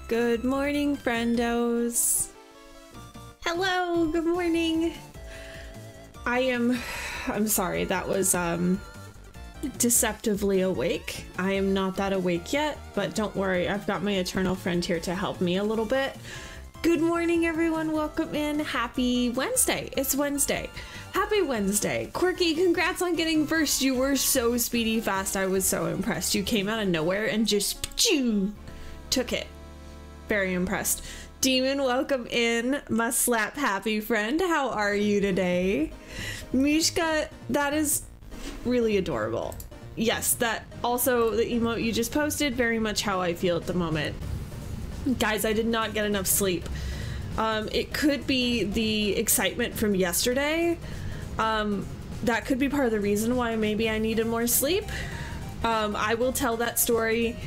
Good morning, friendos. Hello, good morning. I'm sorry, that was deceptively awake. I am not that awake yet, but don't worry, I've got my eternal friend here to help me a little bit. Good morning, everyone. Welcome in. Happy Wednesday. It's Wednesday. Happy Wednesday. Quirky, congrats on getting first. You were so speedy fast. I was so impressed. You came out of nowhere and just took it. Very impressed. Demon, welcome in. Must slap happy friend. How are you today? Mishka, that is really adorable. Yes, that also the emote you just posted, very much how I feel at the moment. Guys, I did not get enough sleep. It could be the excitement from yesterday. That could be part of the reason why maybe I needed more sleep. I will tell that story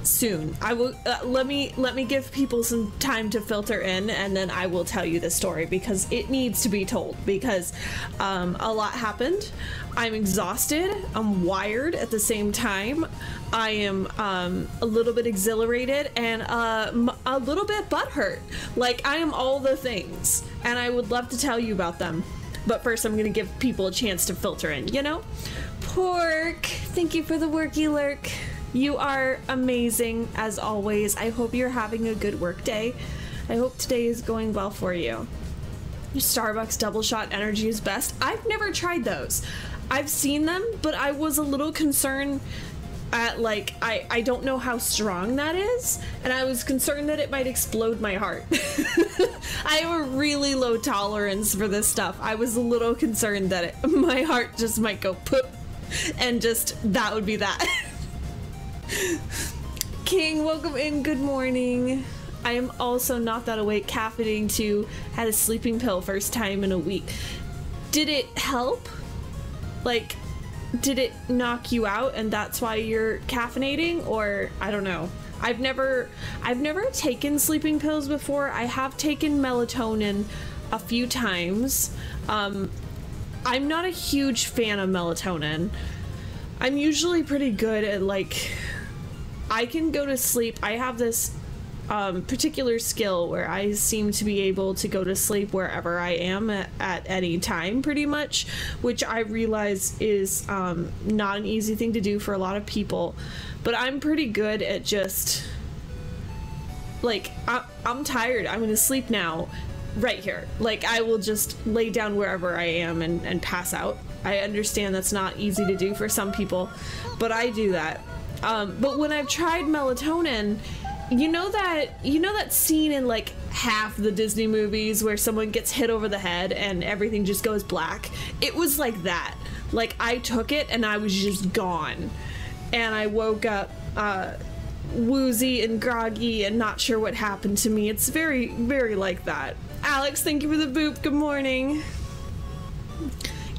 soon. I will let me give people some time to filter in, and then I will tell you the story because it needs to be told, because a lot happened. I'm exhausted, I'm wired at the same time. I am a little bit exhilarated and a little bit butthurt. Like, I am all the things, and I would love to tell you about them, but first I'm gonna give people a chance to filter in, you know? Pork, thank you for the worky lurk. You are amazing, as always. I hope you're having a good work day. I hope today is going well for you. Starbucks double shot energy is best. I've never tried those. I've seen them, but I was a little concerned at, like, I don't know how strong that is, and I was concerned that it might explode my heart. I have a really low tolerance for this stuff. I was a little concerned that my heart just might go poop, and just that would be that. King, welcome in. Good morning. I am also not that awake. Caffeinating too. Had a sleeping pill first time in a week. Did it help? Like, did it knock you out and that's why you're caffeinating? Or I don't know. I've never taken sleeping pills before. I have taken melatonin a few times. I'm not a huge fan of melatonin. I'm usually pretty good at, like, I can go to sleep. I have this particular skill where I seem to be able to go to sleep wherever I am at any time, pretty much, which I realize is not an easy thing to do for a lot of people, but I'm pretty good at just, like, I'm tired, I'm gonna sleep now, right here. Like, I will just lay down wherever I am and pass out. I understand that's not easy to do for some people, but I do that. But when I've tried melatonin, you know that scene in, like, half the Disney movies where someone gets hit over the head and everything just goes black? It was like that. Like, I took it and I was just gone. And I woke up woozy and groggy and not sure what happened to me. It's very, very like that. Alex, thank you for the boop. Good morning.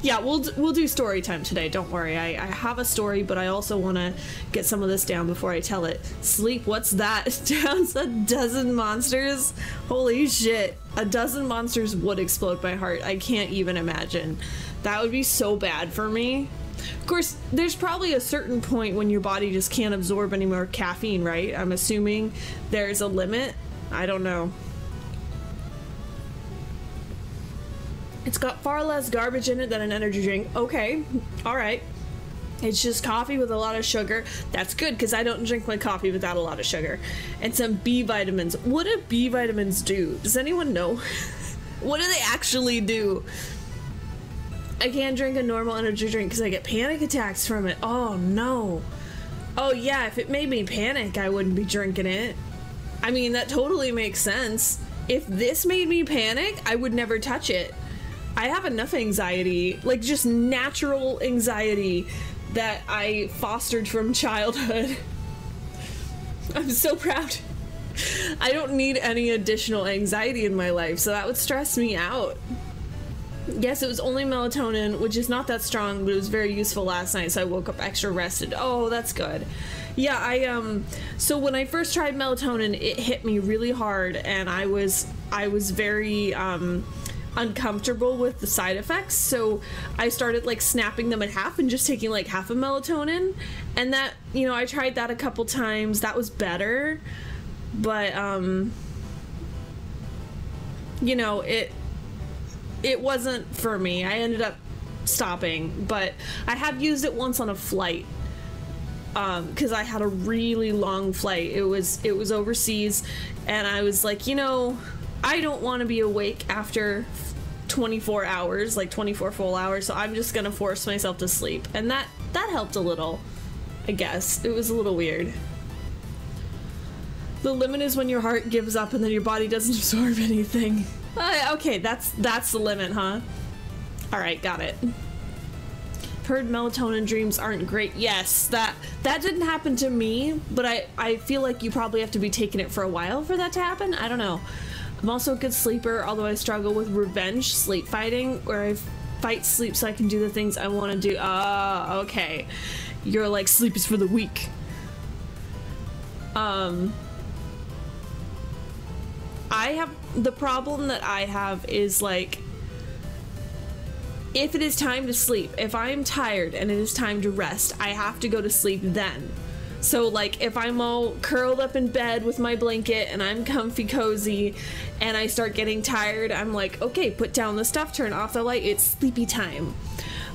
Yeah, we'll do story time today. Don't worry. I have a story, but I also want to get some of this down before I tell it. Sleep, what's that? Downs a dozen monsters? Holy shit. A dozen monsters would explode my heart. I can't even imagine. That would be so bad for me. Of course, there's probably a certain point when your body just can't absorb any more caffeine, right? I'm assuming there's a limit. I don't know. It's got far less garbage in it than an energy drink. Okay, alright. It's just coffee with a lot of sugar. That's good, because I don't drink my coffee without a lot of sugar. And some B vitamins. What do B vitamins do? Does anyone know? What do they actually do? I can't drink a normal energy drink because I get panic attacks from it. Oh no. Oh yeah, if it made me panic, I wouldn't be drinking it. I mean, that totally makes sense. If this made me panic, I would never touch it. I have enough anxiety, like just natural anxiety that I fostered from childhood. I'm so proud. I don't need any additional anxiety in my life, so that would stress me out. Yes, it was only melatonin, which is not that strong, but it was very useful last night, so I woke up extra rested. Oh, that's good. Yeah, so when I first tried melatonin, it hit me really hard, and I was very, uncomfortable with the side effects, so I started, like, snapping them in half and just taking, like, half of melatonin, and that, you know, I tried that a couple times. That was better, But you know, it wasn't for me. I ended up stopping, but I have used it once on a flight, because I had a really long flight. It was overseas, and I was like, you know, I don't want to be awake after 24 hours, like 24 full hours, so I'm just gonna force myself to sleep, and that helped a little, I guess. It was a little weird. The limit is when your heart gives up and then your body doesn't absorb anything. Okay, that's the limit, huh? Alright, got it. Heard melatonin dreams aren't great. Yes, that didn't happen to me, but I feel like you probably have to be taking it for a while for that to happen. I don't know. I'm also a good sleeper, although I struggle with revenge sleep fighting, where I fight sleep so I can do the things I want to do. Okay. You're like, sleep is for the weak. The problem that I have is, like, if it is time to sleep, if I am tired and it is time to rest, I have to go to sleep then. So, like, if I'm all curled up in bed with my blanket and I'm comfy cozy and I start getting tired, I'm like, okay, put down the stuff, turn off the light, it's sleepy time.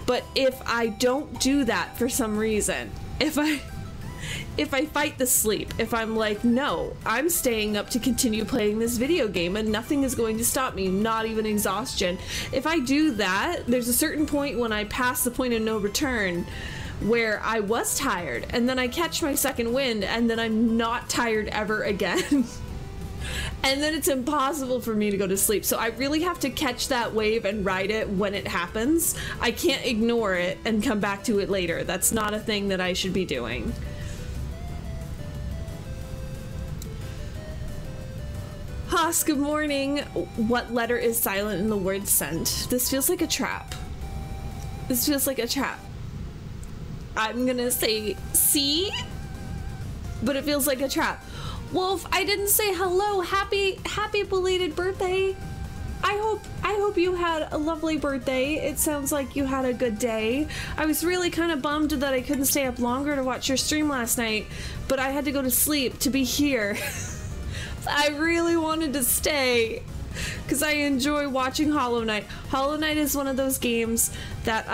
But if I don't do that for some reason, if I fight the sleep, if I'm like, no, I'm staying up to continue playing this video game and nothing is going to stop me, not even exhaustion. If I do that, there's a certain point when I pass the point of no return where I was tired, and then I catch my second wind, and then I'm not tired ever again. And then it's impossible for me to go to sleep. So I really have to catch that wave and ride it when it happens. I can't ignore it and come back to it later. That's not a thing that I should be doing. Haas, good morning. What letter is silent in the word sent? This feels like a trap. This feels like a trap. I'm gonna say C, but it feels like a trap. Wolf, I didn't say hello. Happy belated birthday. I hope you had a lovely birthday. It sounds like you had a good day. I was really kind of bummed that I couldn't stay up longer to watch your stream last night, but I had to go to sleep to be here. I really wanted to stay because I enjoy watching Hollow Knight. Hollow Knight is one of those games that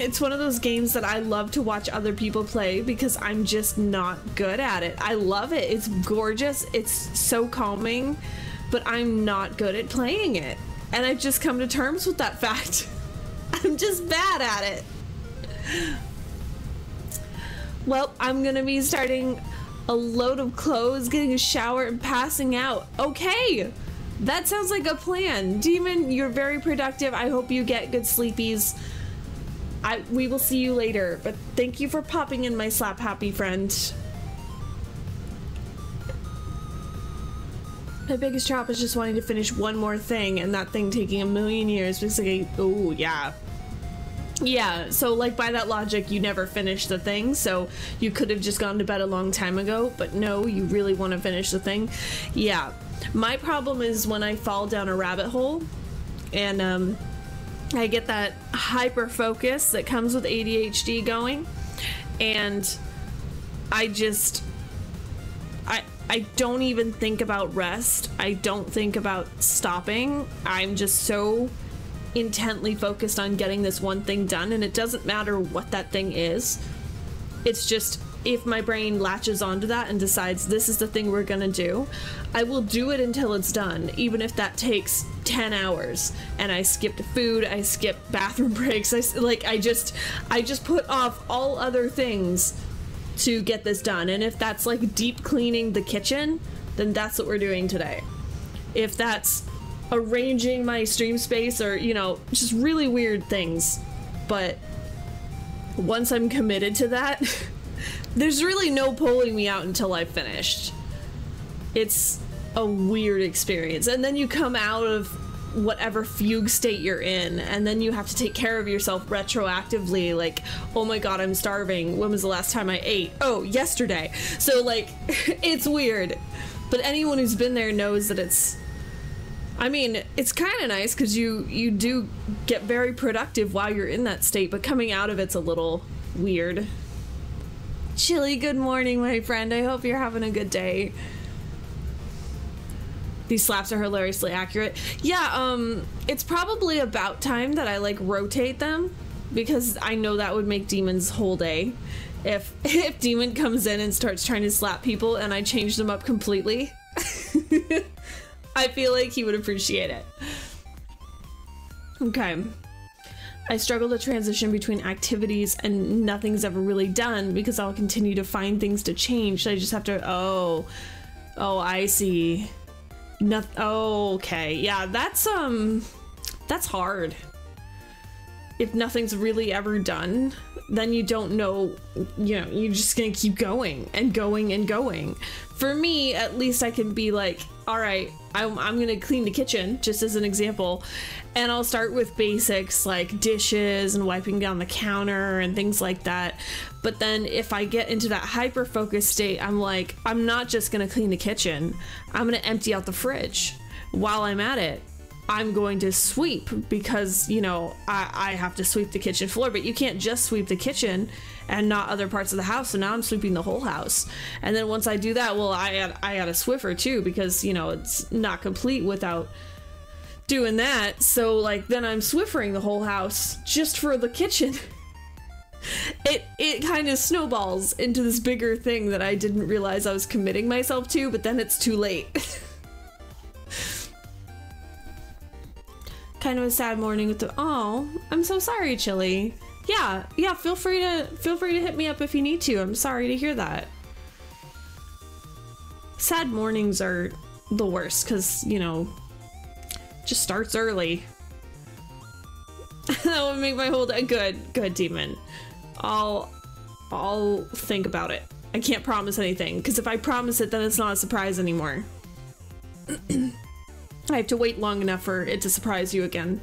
it's one of those games that I love to watch other people play because I'm just not good at it. I love it. It's gorgeous. It's so calming, but I'm not good at playing it. And I've just come to terms with that fact. I'm just bad at it. Well, I'm gonna be starting a load of clothes, getting a shower, and passing out. Okay, that sounds like a plan. Demon, you're very productive. I hope you get good sleepies. We will see you later, but thank you for popping in, my slap happy friend. My biggest trap is just wanting to finish one more thing, and that thing taking a million years. Basically, oh yeah. Yeah, so like by that logic, you never finish the thing, so you could have just gone to bed a long time ago, but no, you really want to finish the thing. Yeah, my problem is when I fall down a rabbit hole, and I get that hyper focus that comes with ADHD going, and I don't even think about rest. I don't think about stopping. I'm just so intently focused on getting this one thing done, and it doesn't matter what that thing is. It's just, if my brain latches onto that and decides this is the thing we're gonna do, I will do it until it's done, even if that takes 10 hours and I skipped food, I skipped bathroom breaks, I just put off all other things to get this done. And if that's like deep cleaning the kitchen, then that's what we're doing today. If that's arranging my stream space, or, you know, just really weird things. But once I'm committed to that, there's really no pulling me out until I've finished. It's a weird experience. And then you come out of whatever fugue state you're in, and then you have to take care of yourself retroactively, like, oh my god, I'm starving. When was the last time I ate? Oh, yesterday. So, like, it's weird. But anyone who's been there knows that it's, I mean, it's kind of nice because you do get very productive while you're in that state, but coming out of it's a little weird. Chili, good morning, my friend. I hope you're having a good day. These slaps are hilariously accurate. Yeah, it's probably about time that I like rotate them, because I know that would make Demon's whole day. If Demon comes in and starts trying to slap people and I change them up completely, I feel like he would appreciate it. Okay. I struggle to transition between activities and nothing's ever really done because I'll continue to find things to change. So I just have to, oh, I see. Oh, okay. Yeah, that's hard. If nothing's really ever done, then you don't know, you know, you're just gonna keep going and going and going. For me, at least I can be like, all right, I'm gonna clean the kitchen, just as an example, and I'll start with basics like dishes and wiping down the counter and things like that. But then if I get into that hyper focused state, I'm like, I'm not just gonna clean the kitchen, I'm gonna empty out the fridge. While I'm at it, I'm going to sweep, because, you know, I have to sweep the kitchen floor, but you can't just sweep the kitchen and not other parts of the house. So now I'm sweeping the whole house. And then once I do that, well, I add a Swiffer too, because, you know, it's not complete without doing that. So like, then I'm Swiffering the whole house just for the kitchen. It kind of snowballs into this bigger thing that I didn't realize I was committing myself to, but then it's too late. Kind of a sad morning with the, oh, I'm so sorry, Chili. Yeah, feel free to hit me up if you need to. I'm sorry to hear that. Sad mornings are the worst because, you know, just starts early. That would make my whole day good, Demon. I'll think about it. I can't promise anything, because if I promise it, then it's not a surprise anymore. I have to wait long enough for it to surprise you again.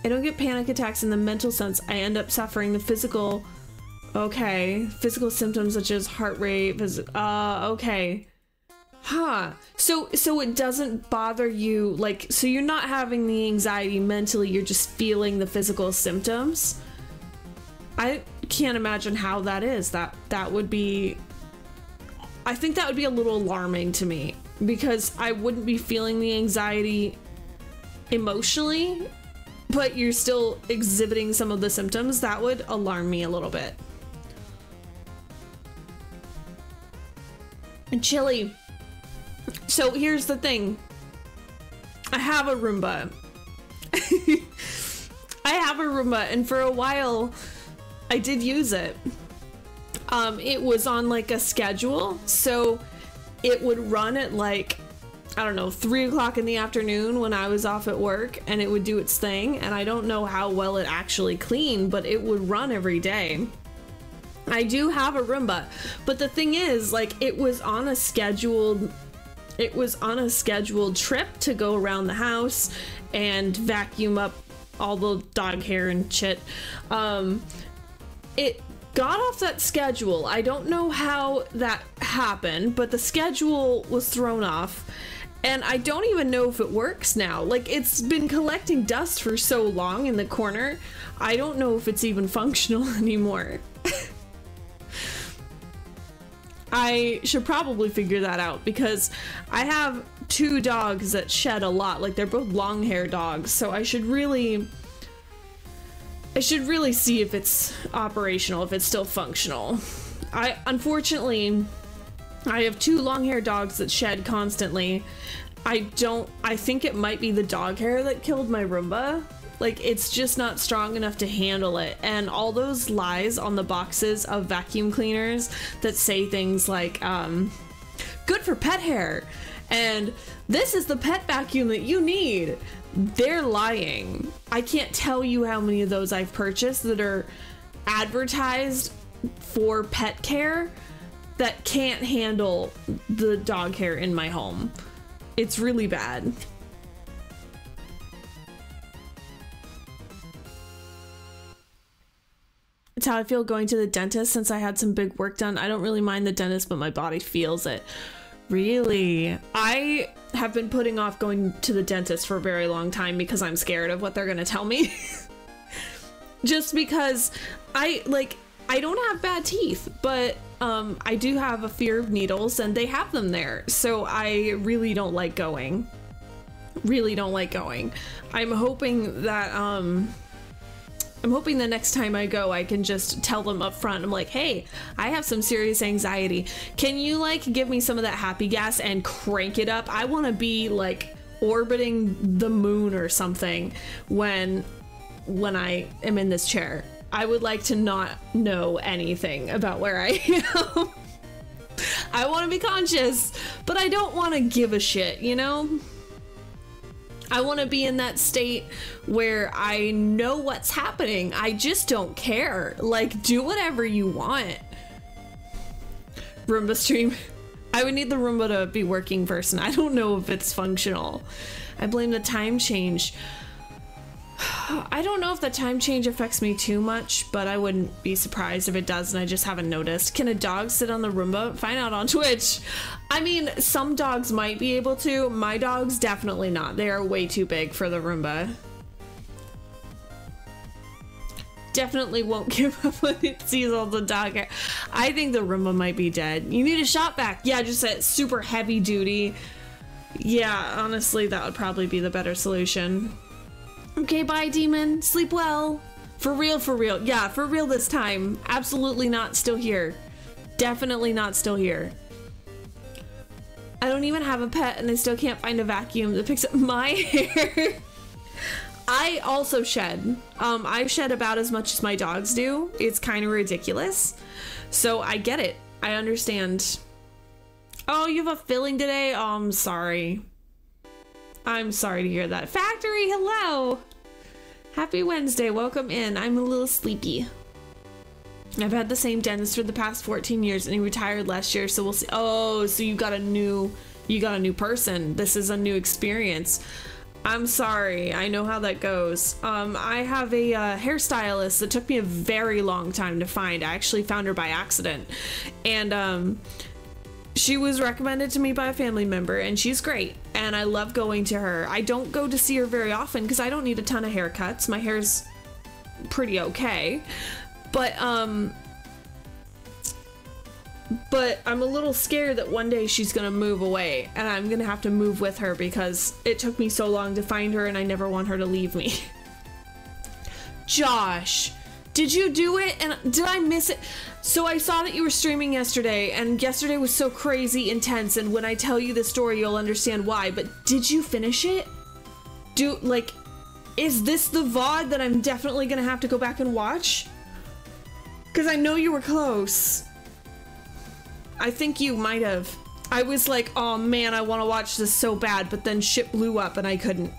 I don't get panic attacks in the mental sense. I end up suffering the physical, physical symptoms such as heart rate, okay. Huh. So it doesn't bother you, like, so you're not having the anxiety mentally, you're just feeling the physical symptoms? I can't imagine how that is. That would be, I think that would be a little alarming to me, because I wouldn't be feeling the anxiety emotionally, but you're still exhibiting some of the symptoms. That would alarm me a little bit. And Chili, so here's the thing. I have a Roomba. I have a Roomba, and for a while I did use it. It was on like a schedule, so it would run at like, I don't know, 3 o'clock in the afternoon when I was off at work, and it would do its thing. And I don't know how well it actually cleaned, but it would run every day. I do have a Roomba, but the thing is, like, it was on a scheduled trip to go around the house and vacuum up all the dog hair and shit. It got off that schedule. I don't know how that happened, but the schedule was thrown off, and I don't even know if it works now. Like, it's been collecting dust for so long in the corner, I don't know if it's even functional anymore. I should probably figure that out, because I have 2 dogs that shed a lot. Like, they're both long hair dogs, so I should really see if it's operational, if it's still functional. Unfortunately, I have 2 long hair dogs that shed constantly. I think it might be the dog hair that killed my Roomba. Like, it's just not strong enough to handle it. And all those lies on the boxes of vacuum cleaners that say things like, good for pet hair, and this is the pet vacuum that you need. They're lying. I can't tell you how many of those I've purchased that are advertised for pet care that can't handle the dog hair in my home. It's really bad. It's how I feel going to the dentist since I had some big work done. I don't really mind the dentist, but my body feels it. Really? I have been putting off going to the dentist for a very long time because I'm scared of what they're gonna tell me. Just because I don't have bad teeth, but I do have a fear of needles, and they have them there, so I really don't like going. Really don't like going. I'm hoping that the next time I go, I can just tell them up front. I'm like, hey, I have some serious anxiety. Can you like give me some of that happy gas and crank it up? I want to be like orbiting the moon or something when I am in this chair. I would like to not know anything about where I am. I want to be conscious, but I don't want to give a shit, you know? I want to be in that state where I know what's happening. I just don't care. Like, do whatever you want. Roomba stream. I would need the Roomba to be working first, and I don't know if it's functional. I blame the time change. I don't know if the time change affects me too much, but I wouldn't be surprised if it does, and I just haven't noticed. Can a dog sit on the Roomba? Find out on Twitch. I mean, some dogs might be able to. My dogs, definitely not. They are way too big for the Roomba. Definitely won't give up when it sees all the dog hair. I think the Roomba might be dead. You need a shop vac. Yeah, just a super heavy duty. Yeah, honestly, that would probably be the better solution. Okay, bye, demon. Sleep well. For real, for real. Yeah, for real this time. Absolutely not still here. Definitely not still here. I don't even have a pet, and I still can't find a vacuum that picks up my hair. I also shed. I shed about as much as my dogs do. It's kind of ridiculous. So I get it. I understand. Oh, you have a filling today? Oh, I'm sorry. I'm sorry to hear that. Factory, hello. Happy Wednesday. Welcome in. I'm a little sleepy. I've had the same dentist for the past 14 years, and he retired last year, so we'll see. Oh, so you got a new person. This is a new experience. I'm sorry. I know how that goes. I have a hairstylist that took me a very long time to find. I actually found her by accident, and she was recommended to me by a family member, and she's great, and I love going to her. I don't go to see her very often because I don't need a ton of haircuts. My hair's pretty okay, but I'm a little scared that one day she's gonna move away, and I'm gonna have to move with her because it took me so long to find her, and I never want her to leave me. Josh, did you do it? And did I miss it? So I saw that you were streaming yesterday, and yesterday was so crazy intense, and when I tell you the story, you'll understand why, but did you finish it? Is this the VOD that I'm definitely gonna have to go back and watch? Because I know you were close. I think you might have. I was like, oh man, I want to watch this so bad, but then shit blew up and I couldn't.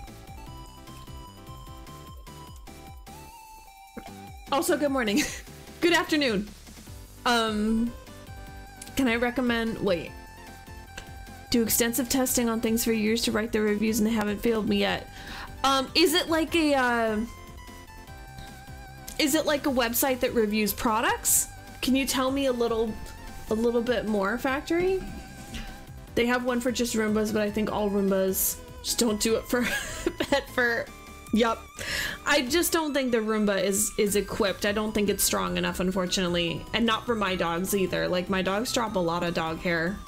Also, good morning. Good afternoon. Can I recommend, wait. Do extensive testing on things for years to write the reviews, and they haven't failed me yet. Is it like a website that reviews products? Can you tell me a little bit more, Factory? They have one for just Roombas, but I think all Roombas just don't do it for pet fur. Yup. I just don't think the Roomba is equipped. I don't think it's strong enough, unfortunately. And not for my dogs either. Like, my dogs drop a lot of dog hair.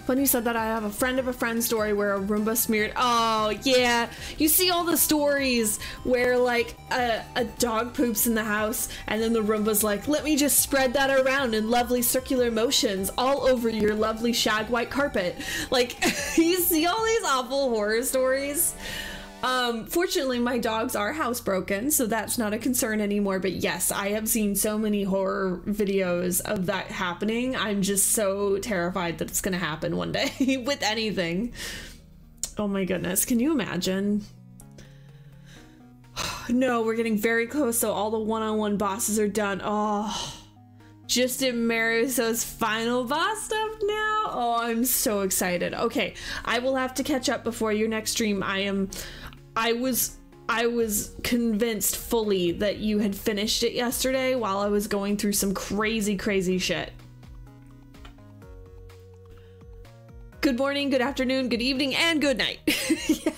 When you said that, I have a friend of a friend story where a Roomba smeared. Oh, yeah. You see all the stories where, like, a dog poops in the house, and then the Roomba's like, let me just spread that around in lovely circular motions all over your lovely shag white carpet. Like, you see all these awful horror stories. Fortunately, my dogs are housebroken, so that's not a concern anymore. But yes, I have seen so many horror videos of that happening. I'm just so terrified that it's gonna happen one day with anything. Oh my goodness, can you imagine? No, we're getting very close, so all the one-on-one bosses are done. Oh, just in Mariso's final boss stuff now. Oh, I'm so excited. Okay, I will have to catch up before your next stream. I was convinced fully that you had finished it yesterday while I was going through some crazy shit. Good morning, good afternoon, good evening, and good night. Yeah,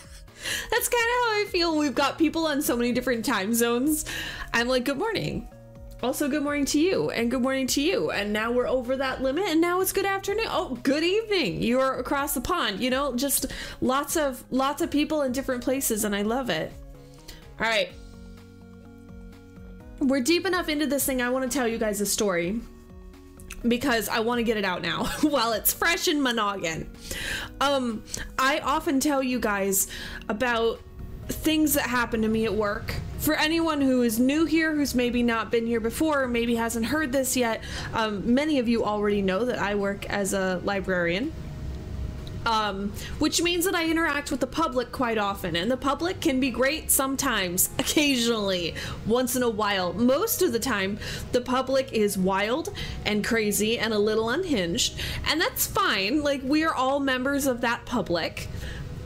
that's kind of how I feel. We've got people on so many different time zones. I'm like, good morning, Also, good morning to you, and good morning to you. And now we're over that limit, and now it's good afternoon. Oh, good evening. You're across the pond. You know, just lots of people in different places, and I love it. All right. We're deep enough into this thing. I want to tell you guys a story because I want to get it out now while it's fresh in my noggin. I often tell you guys about things that happen to me at work. For anyone who is new here, who's maybe not been here before, or maybe hasn't heard this yet, many of you already know that I work as a librarian, which means that I interact with the public quite often, and the public can be great sometimes, occasionally, once in a while. Most of the time, the public is wild and crazy and a little unhinged, and that's fine. Like, we are all members of that public,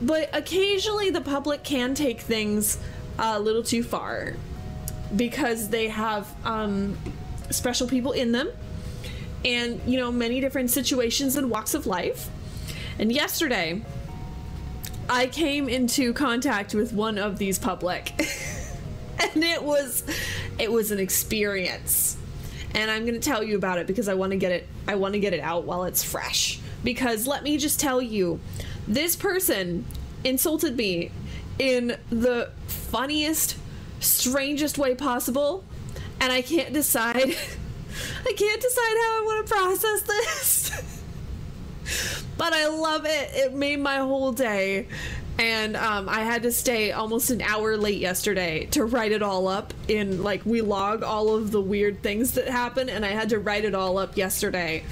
but occasionally the public can take things a little too far because they have special people in them, and you know, many different situations and walks of life. And yesterday I came into contact with one of these public and it was an experience, and I'm gonna tell you about it because I want to get it out while it's fresh. Because let me just tell you, this person insulted me in the funniest, strangest way possible, and I can't decide how I want to process this. But I love it. It made my whole day, and I had to stay almost an hour late yesterday to write it all up in, like, we log all of the weird things that happen, and I had to write it all up yesterday,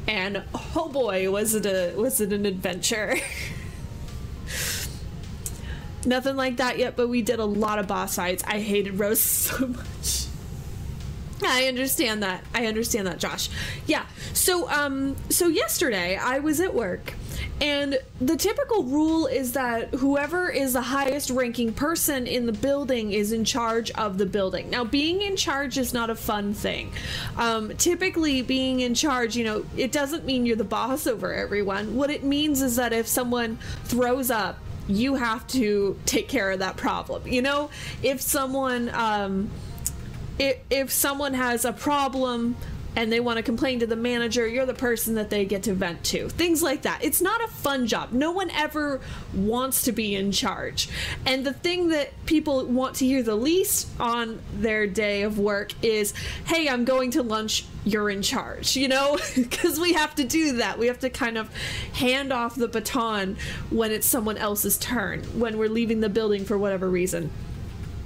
and oh boy, was it an adventure. Nothing like that yet, but we did a lot of boss fights. I hated Rose so much. I understand that, Josh. Yeah. So yesterday I was at work, and the typical rule is that whoever is the highest ranking person in the building is in charge of the building. Now, being in charge is not a fun thing. Typically, being in charge, you know, it doesn't mean you're the boss over everyone. What it means is that if someone throws up, you have to take care of that problem. You know, if someone if someone has a problem and they want to complain to the manager, you're the person that they get to vent to. Things like that. It's not a fun job. No one ever wants to be in charge. And the thing that people want to hear the least on their day of work is, hey, I'm going to lunch, you're in charge, you know? Because we have to do that. We have to kind of hand off the baton when it's someone else's turn, when we're leaving the building for whatever reason.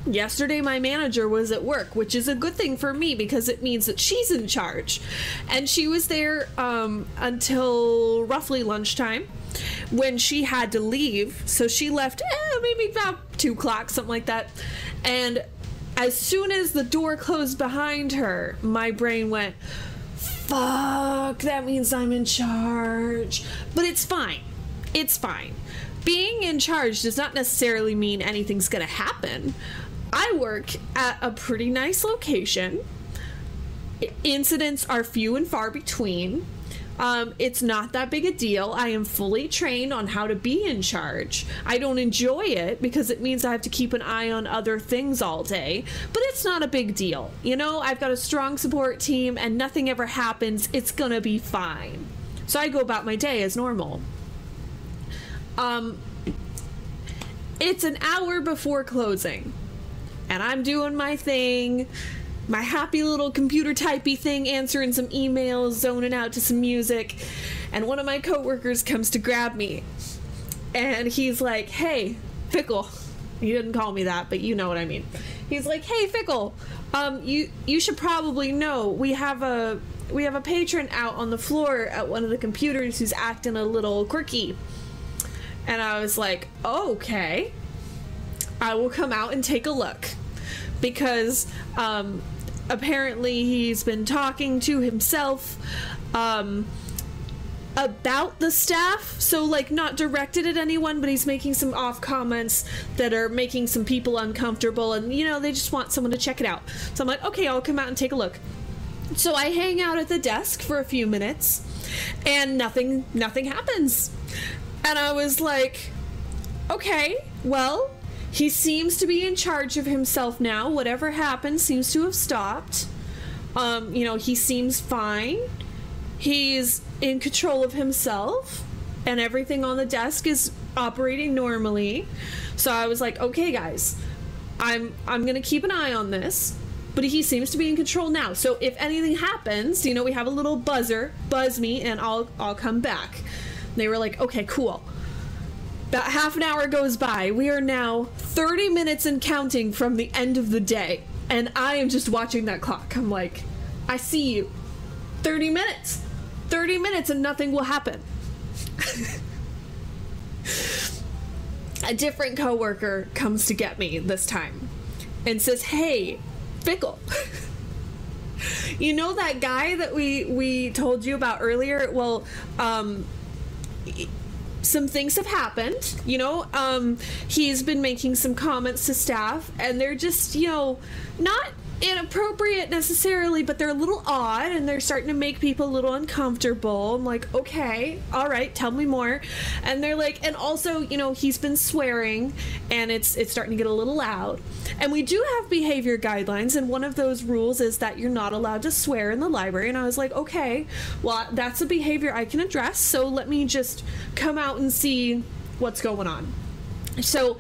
Yesterday, my manager was at work, which is a good thing for me because it means that she's in charge. And she was there until roughly lunchtime when she had to leave. So she left maybe about 2 o'clock, something like that. And as soon as the door closed behind her, my brain went, fuck, that means I'm in charge. But it's fine. It's fine. Being in charge does not necessarily mean anything's gonna happen. I work at a pretty nice location. Incidents are few and far between. It's not that big a deal. I am fully trained on how to be in charge. I don't enjoy it because it means I have to keep an eye on other things all day, but it's not a big deal. You know, I've got a strong support team and nothing ever happens. It's gonna be fine. So I go about my day as normal. It's an hour before closing, and I'm doing my thing, my happy little computer typey thing, answering some emails, zoning out to some music, and one of my coworkers comes to grab me, and he's like, hey, Fickle. He didn't call me that, but you know what I mean. He's like, hey, Fickle, you should probably know we have a patron out on the floor at one of the computers who's acting a little quirky. And I was like, okay, I will come out and take a look, because apparently he's been talking to himself about the staff, so like not directed at anyone, but he's making some off comments that are making some people uncomfortable, and you know, they just want someone to check it out. So I'm like, okay, I'll come out and take a look. So I hang out at the desk for a few minutes and nothing happens. And I was like, okay, well, he seems to be in charge of himself now. Whatever happened seems to have stopped. You know, he seems fine. He's in control of himself, and everything on the desk is operating normally. So I was like, okay, guys, I'm gonna keep an eye on this, but he seems to be in control now. So if anything happens, you know, we have a little buzzer, buzz me, and I'll come back. And they were like, okay, cool. About half an hour goes by. We are now 30 minutes and counting from the end of the day. And I am just watching that clock. I'm like, I see you. 30 minutes. 30 minutes and nothing will happen. A different coworker comes to get me this time and says, hey, Fickle. You know that guy that we told you about earlier? Well, some things have happened, you know. He's been making some comments to staff, and they're just, you know, not inappropriate necessarily, but they're a little odd, and they're starting to make people a little uncomfortable. I'm like, okay, all right, tell me more. And they're like, and also, you know, he's been swearing, and it's starting to get a little loud. And we do have behavior guidelines, and one of those rules is that you're not allowed to swear in the library. And I was like, okay, well, that's a behavior I can address, so let me just come out and see what's going on. So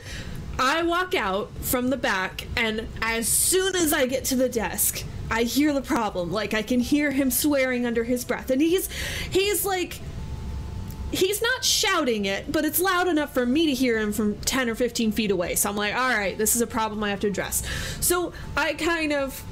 I walk out from the back, and as soon as I get to the desk, I hear the problem. Like, I can hear him swearing under his breath, and he's like, he's not shouting it, but it's loud enough for me to hear him from 10 or 15 feet away. So I'm like, all right, this is a problem I have to address. So I kind of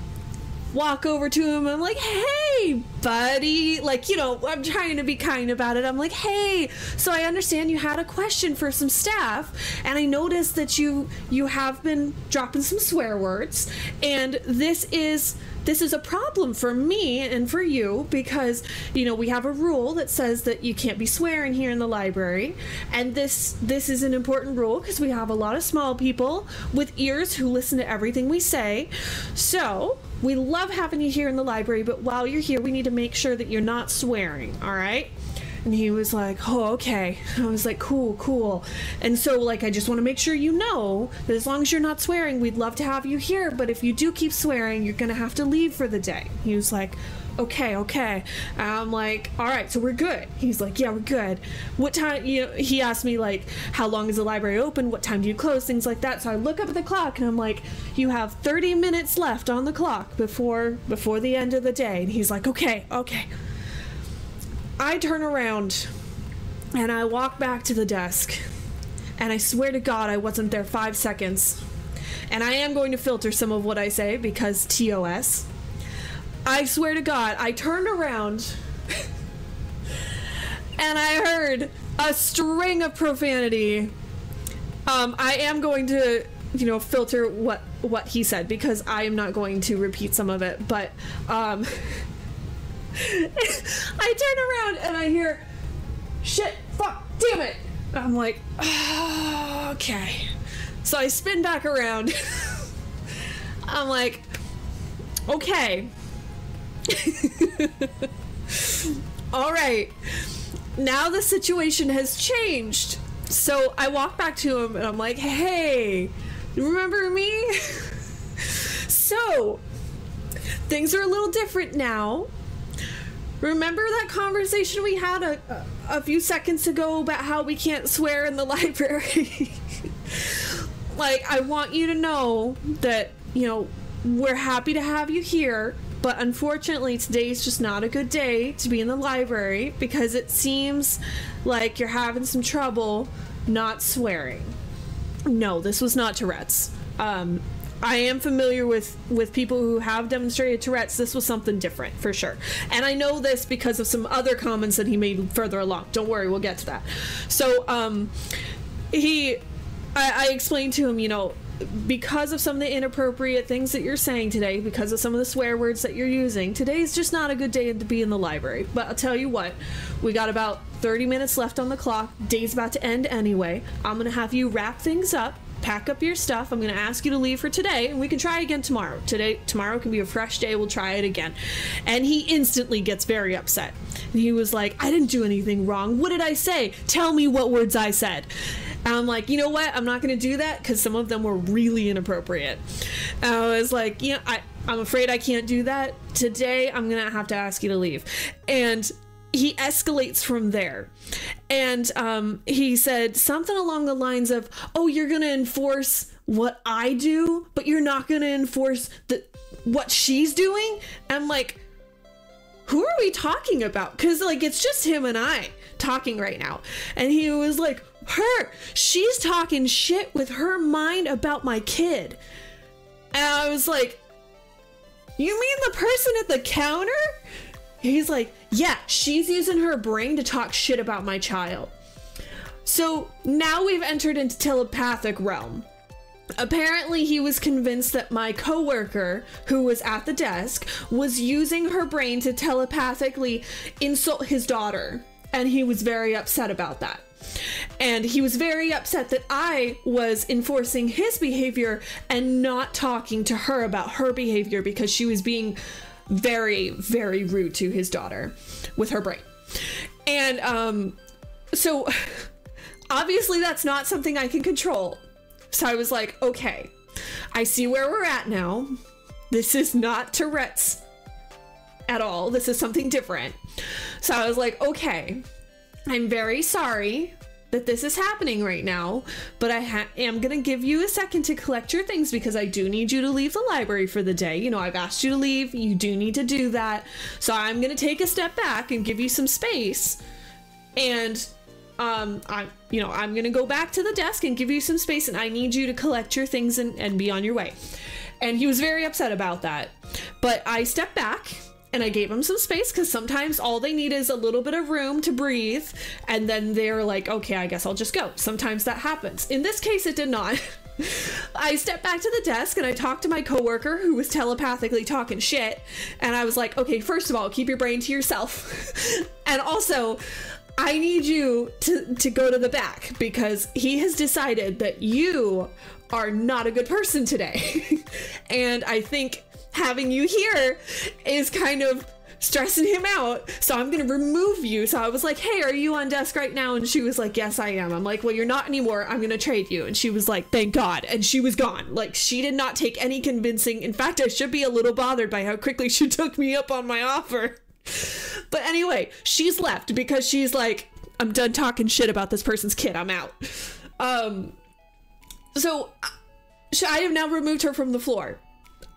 walk over to him. I'm like, hey, buddy. Like, you know, I'm trying to be kind about it. I'm like, hey, so I understand you had a question for some staff, and I noticed that you have been dropping some swear words, and this is a problem for me and for you, because, you know, we have a rule that says that you can't be swearing here in the library, and this is an important rule because we have a lot of small people with ears who listen to everything we say. So we love having you here in the library, but while you're here, we need to make sure that you're not swearing, all right? And he was like, oh, okay. I was like, cool. And so, like, I just want to make sure you know that as long as you're not swearing, we'd love to have you here, but if you do keep swearing, you're gonna have to leave for the day. He was like, okay. And I'm like, all right, so we're good. He's like, yeah, we're good. What time, you know, he asked me, like, how long is the library open? What time do you close? Things like that. So I look up at the clock, and I'm like, you have 30 minutes left on the clock before the end of the day. And he's like, okay. I turn around and I walk back to the desk, and I swear to God I wasn't there 5 seconds. And I am going to filter some of what I say because TOS. I swear to God, I turned around and I heard a string of profanity. I am going to, you know, filter what he said because I am not going to repeat some of it, but I turn around and I hear, shit, fuck, damn it. I'm like, oh, okay. So I spin back around. I'm like, okay. All right. Now the situation has changed. So I walk back to him and I'm like, hey, you remember me? So things are a little different now. Remember that conversation we had a few seconds ago about how we can't swear in the library? Like, I want you to know that, you know, we're happy to have you here, but unfortunately today's just not a good day to be in the library because it seems like you're having some trouble not swearing. No, this was not Tourette's. I am familiar with people who have demonstrated Tourette's. This was something different, for sure. And I know this because of some other comments that he made further along. Don't worry, we'll get to that. So, I explained to him, you know, because of some of the inappropriate things that you're saying today, because of some of the swear words that you're using, today's just not a good day to be in the library. But I'll tell you what, we got about 30 minutes left on the clock. Day's about to end anyway. I'm gonna have you wrap things up, pack up your stuff. I'm gonna ask you to leave for today, and we can try again tomorrow. Tomorrow can be a fresh day. We'll try it again. And he instantly gets very upset. And he was like, I didn't do anything wrong. What did I say? Tell me what words I said. And I'm like, you know what? I'm not going to do that because some of them were really inappropriate. And I was like, yeah, I'm afraid I can't do that. Today, I'm going to have to ask you to leave. And he escalates from there. And he said something along the lines of, oh, you're going to enforce what I do, but you're not going to enforce what she's doing? I'm like, who are we talking about? Because, like, it's just him and I talking right now. And he was like, she's talking shit with her mind about my kid. And I was like, you mean the person at the counter? He's like, yeah, she's using her brain to talk shit about my child. So now we've entered into telepathic realm. Apparently he was convinced that my coworker, who was at the desk, was using her brain to telepathically insult his daughter. And he was very upset about that. And he was very upset that I was enforcing his behavior and not talking to her about her behavior because she was being very, very rude to his daughter with her brain. And so obviously that's not something I can control. So I was like, okay, I see where we're at now. This is not Tourette's at all. This is something different. So I was like, okay, I'm very sorry that this is happening right now, but I am going to give you a second to collect your things because I do need you to leave the library for the day. You know, I've asked you to leave. You do need to do that. So I'm going to take a step back and give you some space. And I'm going to go back to the desk and give you some space, and I need you to collect your things and be on your way. And he was very upset about that. But I stepped back and I gave him some space because sometimes all they need is a little bit of room to breathe. And then they're like, okay, I guess I'll just go. Sometimes that happens. In this case, it did not. I stepped back to the desk and I talked to my coworker who was telepathically talking shit. And I was like, okay, first of all, keep your brain to yourself. And also, I need you to go to the back because he has decided that you are not a good person today. And I think having you here is kind of stressing him out. So I'm going to remove you. So I was like, hey, are you on desk right now? And she was like, yes, I am. I'm like, well, you're not anymore. I'm going to trade you. And she was like, thank God. And she was gone. Like, she did not take any convincing. In fact, I should be a little bothered by how quickly she took me up on my offer. But anyway, she's left because she's like, I'm done talking shit about this person's kid. I'm out. So I have now removed her from the floor.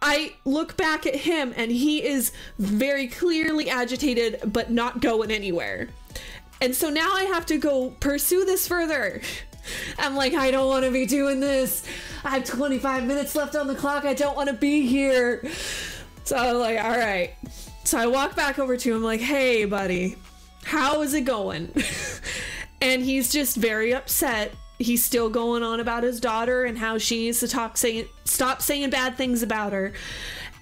I look back at him and he is very clearly agitated, but not going anywhere. And so now I have to go pursue this further. I'm like, I don't want to be doing this. I have 25 minutes left on the clock. I don't want to be here. So I'm like, all right. So I walk back over to him like, hey, buddy, how is it going? And he's just very upset. He's still going on about his daughter and how she needs to stop saying bad things about her.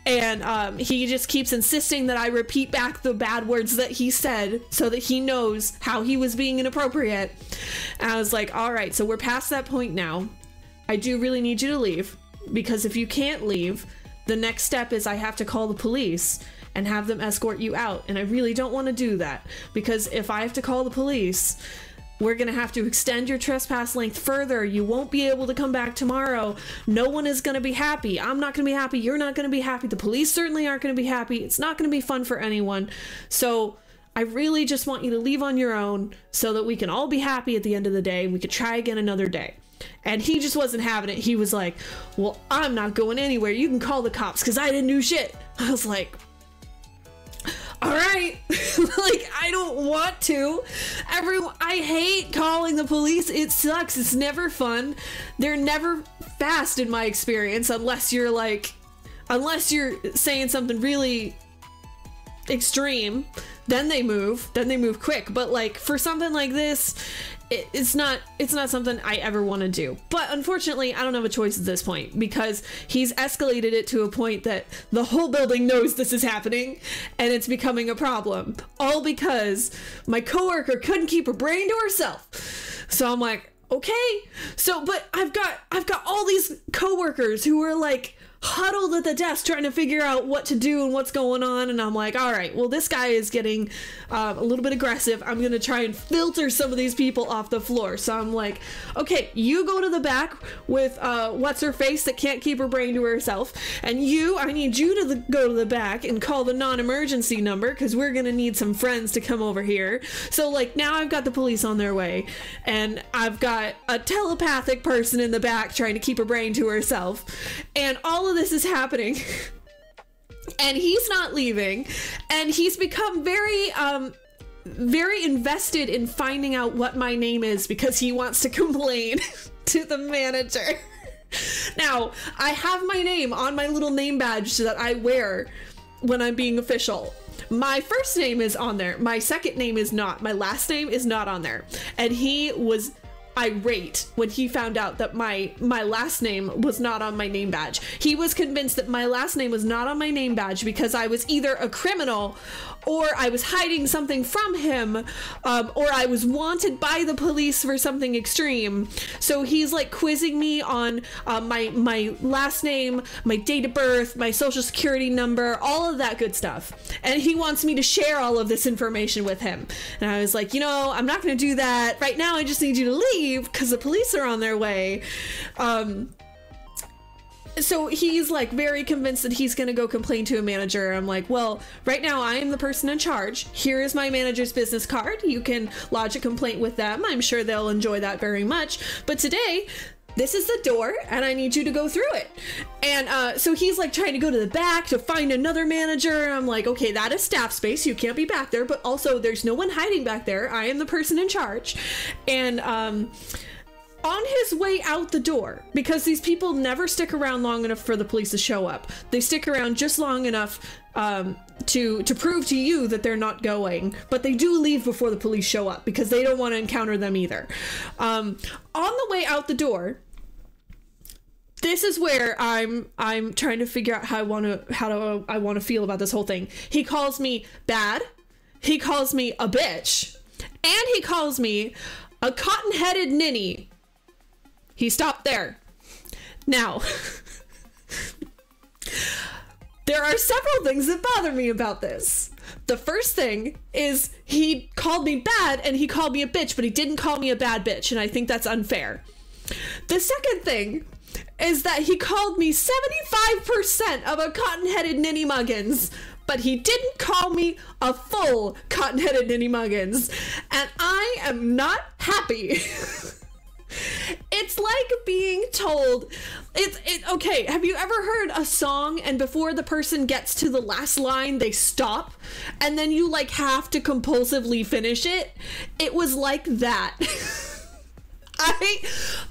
And he just keeps insisting that I repeat back the bad words that he said so that he knows how he was being inappropriate. And I was like, all right, so we're past that point now. I do really need you to leave because if you can't leave, the next step is I have to call the police and have them escort you out. And I really don't want to do that because if I have to call the police, we're going to have to extend your trespass length further. You won't be able to come back tomorrow. No one is going to be happy. I'm not going to be happy. You're not going to be happy. The police certainly aren't going to be happy. It's not going to be fun for anyone. So I really just want you to leave on your own so that we can all be happy at the end of the day. We could try again another day. And he just wasn't having it. He was like, well, I'm not going anywhere. You can call the cops because I didn't do shit. I was like, all right. Like, I don't want to. I hate calling the police. It sucks. It's never fun. They're never fast in my experience unless you're saying something really extreme. Then they move quick. But like for something like this, it's not something I ever want to do. But unfortunately, I don't have a choice at this point because he's escalated it to a point that the whole building knows this is happening and it's becoming a problem. All because my coworker couldn't keep her brain to herself. So I'm like, okay. So, but I've got all these coworkers who are like huddled at the desk trying to figure out what to do and what's going on. And I'm like, all right, well, this guy is getting a little bit aggressive. I'm going to try and filter some of these people off the floor. So I'm like, okay, you go to the back with what's her face that can't keep her brain to herself. And I need you to go to the back and call the non-emergency number because we're going to need some friends to come over here. So like now I've got the police on their way and I've got a telepathic person in the back trying to keep her brain to herself. And all of this is happening and he's not leaving, and he's become very invested in finding out what my name is because he wants to complain to the manager. Now, I have my name on my little name badge that I wear when I'm being official. My first name is on there. My second name is not. My last name is not on there. And he was irate when he found out that my last name was not on my name badge. He was convinced that my last name was not on my name badge because I was either a criminal or I was hiding something from him, or I was wanted by the police for something extreme. So he's like quizzing me on my last name, my date of birth, my social security number, all of that good stuff. And he wants me to share all of this information with him. And I was like, I'm not going to do that. Right now, I just need you to leave because the police are on their way. So he's like very convinced that he's gonna go complain to a manager. I'm like, well, right now I am the person in charge. Here is my manager's business card. You can lodge a complaint with them. I'm sure they'll enjoy that very much. But today, this is the door and I need you to go through it. And so he's like trying to go to the back to find another manager. I'm like, okay, that is staff space. You can't be back there. But also there's no one hiding back there. I am the person in charge. And on his way out the door, because these people never stick around long enough for the police to show up. They stick around just long enough to prove to you that they're not going, but they do leave before the police show up because they don't want to encounter them either. On the way out the door, this is where I'm trying to figure out how I want to feel about this whole thing. He calls me bad, he calls me a bitch, and he calls me a cotton-headed ninny. He stopped there. Now, there are several things that bother me about this. The first thing is he called me bad and he called me a bitch, but he didn't call me a bad bitch, and I think that's unfair. The second thing is that he called me 75% of a cotton-headed ninny muggins, but he didn't call me a full cotton-headed ninny muggins, and I am not happy. It's like being told, okay, have you ever heard a song and before the person gets to the last line, they stop and then you like have to compulsively finish it? It was like that. I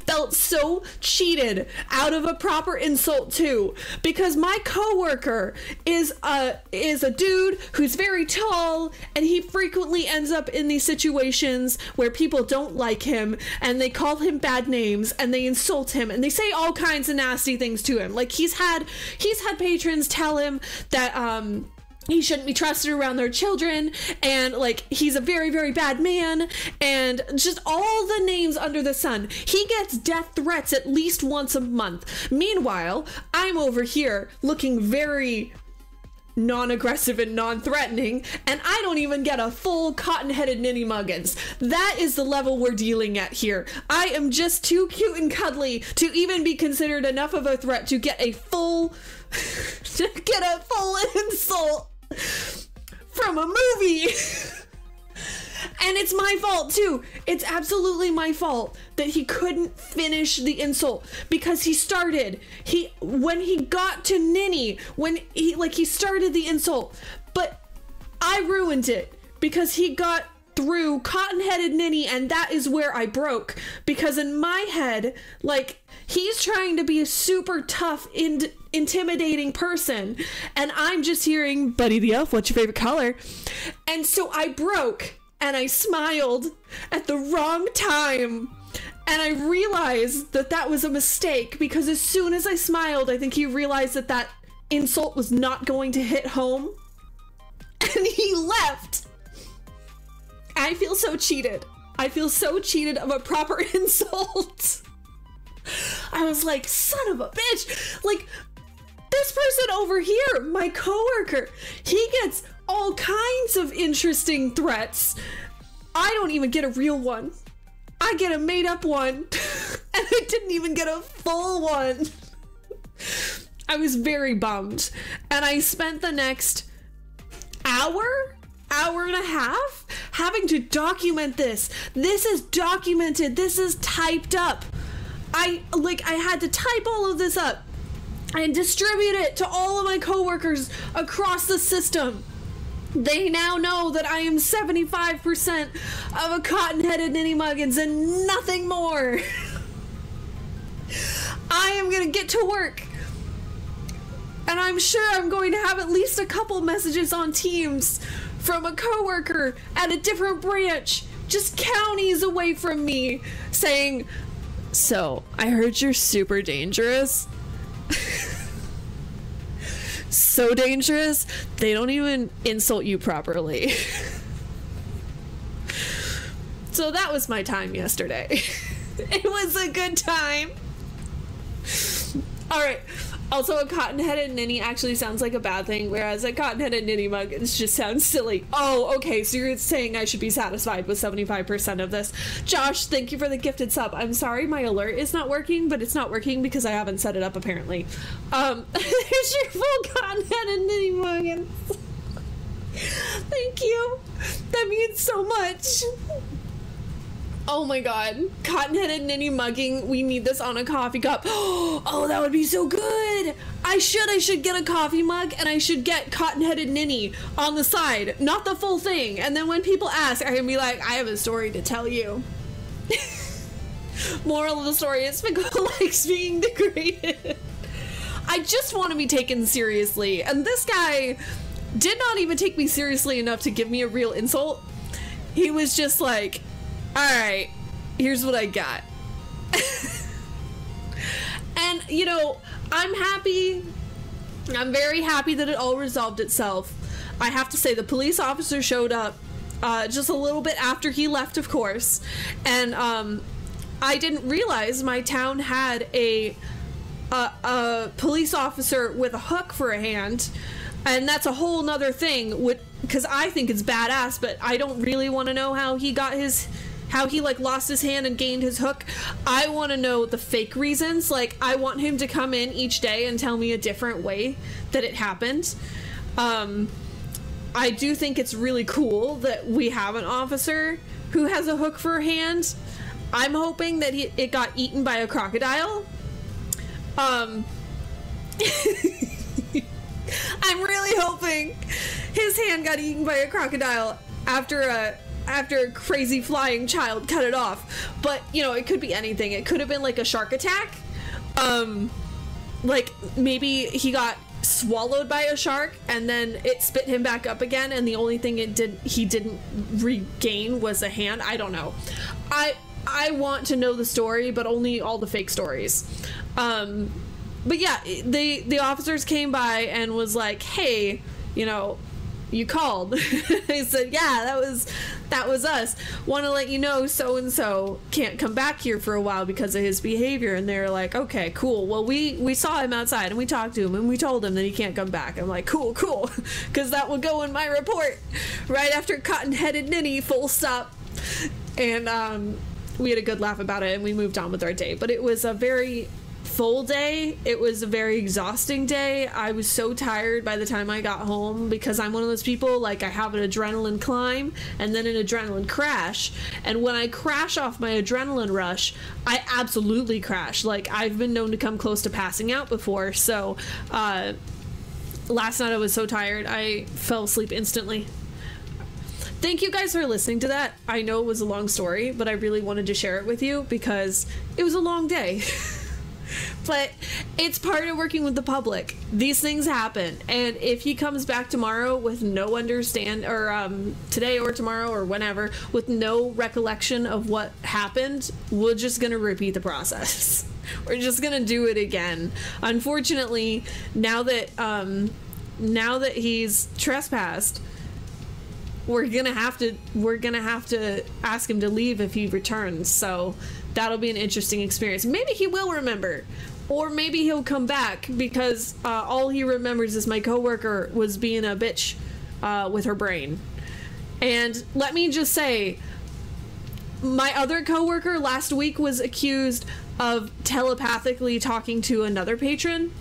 felt so cheated out of a proper insult too, because my coworker is a dude who's very tall, and he frequently ends up in these situations where people don't like him and they call him bad names and they insult him and they say all kinds of nasty things to him. Like he's had patrons tell him that he shouldn't be trusted around their children, and like he's a very, very bad man, and just all the names under the sun. He gets death threats at least once a month. Meanwhile, I'm over here looking very non-aggressive and non-threatening, and I don't even get a full cotton-headed ninny muggins. That is the level we're dealing at here. I am just too cute and cuddly to even be considered enough of a threat to get a full insult from a movie. And it's my fault too. It's absolutely my fault that he couldn't finish the insult, because when he got to ninny, he started the insult, but I ruined it because he got through cotton-headed ninny, and that is where I broke, because in my head, like, he's trying to be a super tough, intimidating person, and I'm just hearing, Buddy the Elf, what's your favorite color? And so I broke, and I smiled at the wrong time, and I realized that that was a mistake, because as soon as I smiled, I think he realized that that insult was not going to hit home, and he left. I feel so cheated. I feel so cheated of a proper insult. I was like, son of a bitch. Like, this person over here, my coworker, he gets all kinds of interesting threats. I don't even get a real one. I get a made up one. And I didn't even get a full one. I was very bummed. And I spent the next hour and a half having to document this. This is documented. This is typed up. I had to type all of this up and distribute it to all of my coworkers across the system. They now know that I am 75% of a cotton-headed ninny muggins and nothing more. I am gonna get to work. And I'm sure I'm going to have at least a couple messages on Teams from a coworker at a different branch, just counties away from me, saying, "So, I heard you're super dangerous." So dangerous, they don't even insult you properly. So that was my time yesterday. It was a good time. All right. Also, a cotton-headed ninny actually sounds like a bad thing, whereas a cotton-headed ninny mug just sounds silly. Oh, okay, so you're saying I should be satisfied with 75% of this. Josh, thank you for the gifted sub. I'm sorry my alert is not working, but it's not working because I haven't set it up, apparently. There's your full cotton-headed ninny mug. Thank you. That means so much. Oh my god. Cotton-headed ninny mugging. We need this on a coffee cup. Oh, that would be so good. I should get a coffee mug and I should get cotton-headed ninny on the side. Not the full thing. And then when people ask, I can be like, I have a story to tell you. Moral of the story is Pickle likes being degraded. I just want to be taken seriously. And this guy did not even take me seriously enough to give me a real insult. He was just like, alright, here's what I got. And, you know, I'm happy. I'm very happy that it all resolved itself. I have to say, the police officer showed up just a little bit after he left, of course. And I didn't realize my town had a police officer with a hook for a hand. And that's a whole nother thing, because I think it's badass, but I don't really want to know how he got how he like lost his hand and gained his hook. I want to know the fake reasons. Like, I want him to come in each day and tell me a different way that it happened. I do think it's really cool that we have an officer who has a hook for a hand. I'm hoping that it got eaten by a crocodile. I'm really hoping his hand got eaten by a crocodile after a crazy flying child cut it off. But, you know, it could be anything. It could have been like a shark attack. Like maybe he got swallowed by a shark and then it spit him back up again, and the only thing he didn't regain was a hand. I don't know. I want to know the story, but only all the fake stories. But yeah, the officers came by and was like, hey, you know, you called. I said, yeah, that was us. Want to let you know so-and-so can't come back here for a while because of his behavior. And they're like, okay, cool. Well, we saw him outside and we talked to him and we told him that he can't come back. I'm like, cool. Because that would go in my report right after cotton-headed ninny, full stop. And we had a good laugh about it and we moved on with our day. But it was a very full day. It was a very exhausting day. I was so tired by the time I got home because I'm one of those people, like, I have an adrenaline climb and then an adrenaline crash, and when I crash off my adrenaline rush, I absolutely crash. Like, I've been known to come close to passing out before. So last night I was so tired I fell asleep instantly. Thank you guys for listening to that. I know it was a long story, but I really wanted to share it with you because it was a long day. But it's part of working with the public. These things happen, and if he comes back tomorrow with no today or tomorrow or whenever, with no recollection of what happened, we're just gonna repeat the process. We're just gonna do it again. Unfortunately, now that he's trespassed, we're gonna have to ask him to leave if he returns. So that'll be an interesting experience. Maybe he will remember. Or maybe he'll come back because all he remembers is my coworker was being a bitch with her brain. And let me just say, my other coworker last week was accused of telepathically talking to another patron,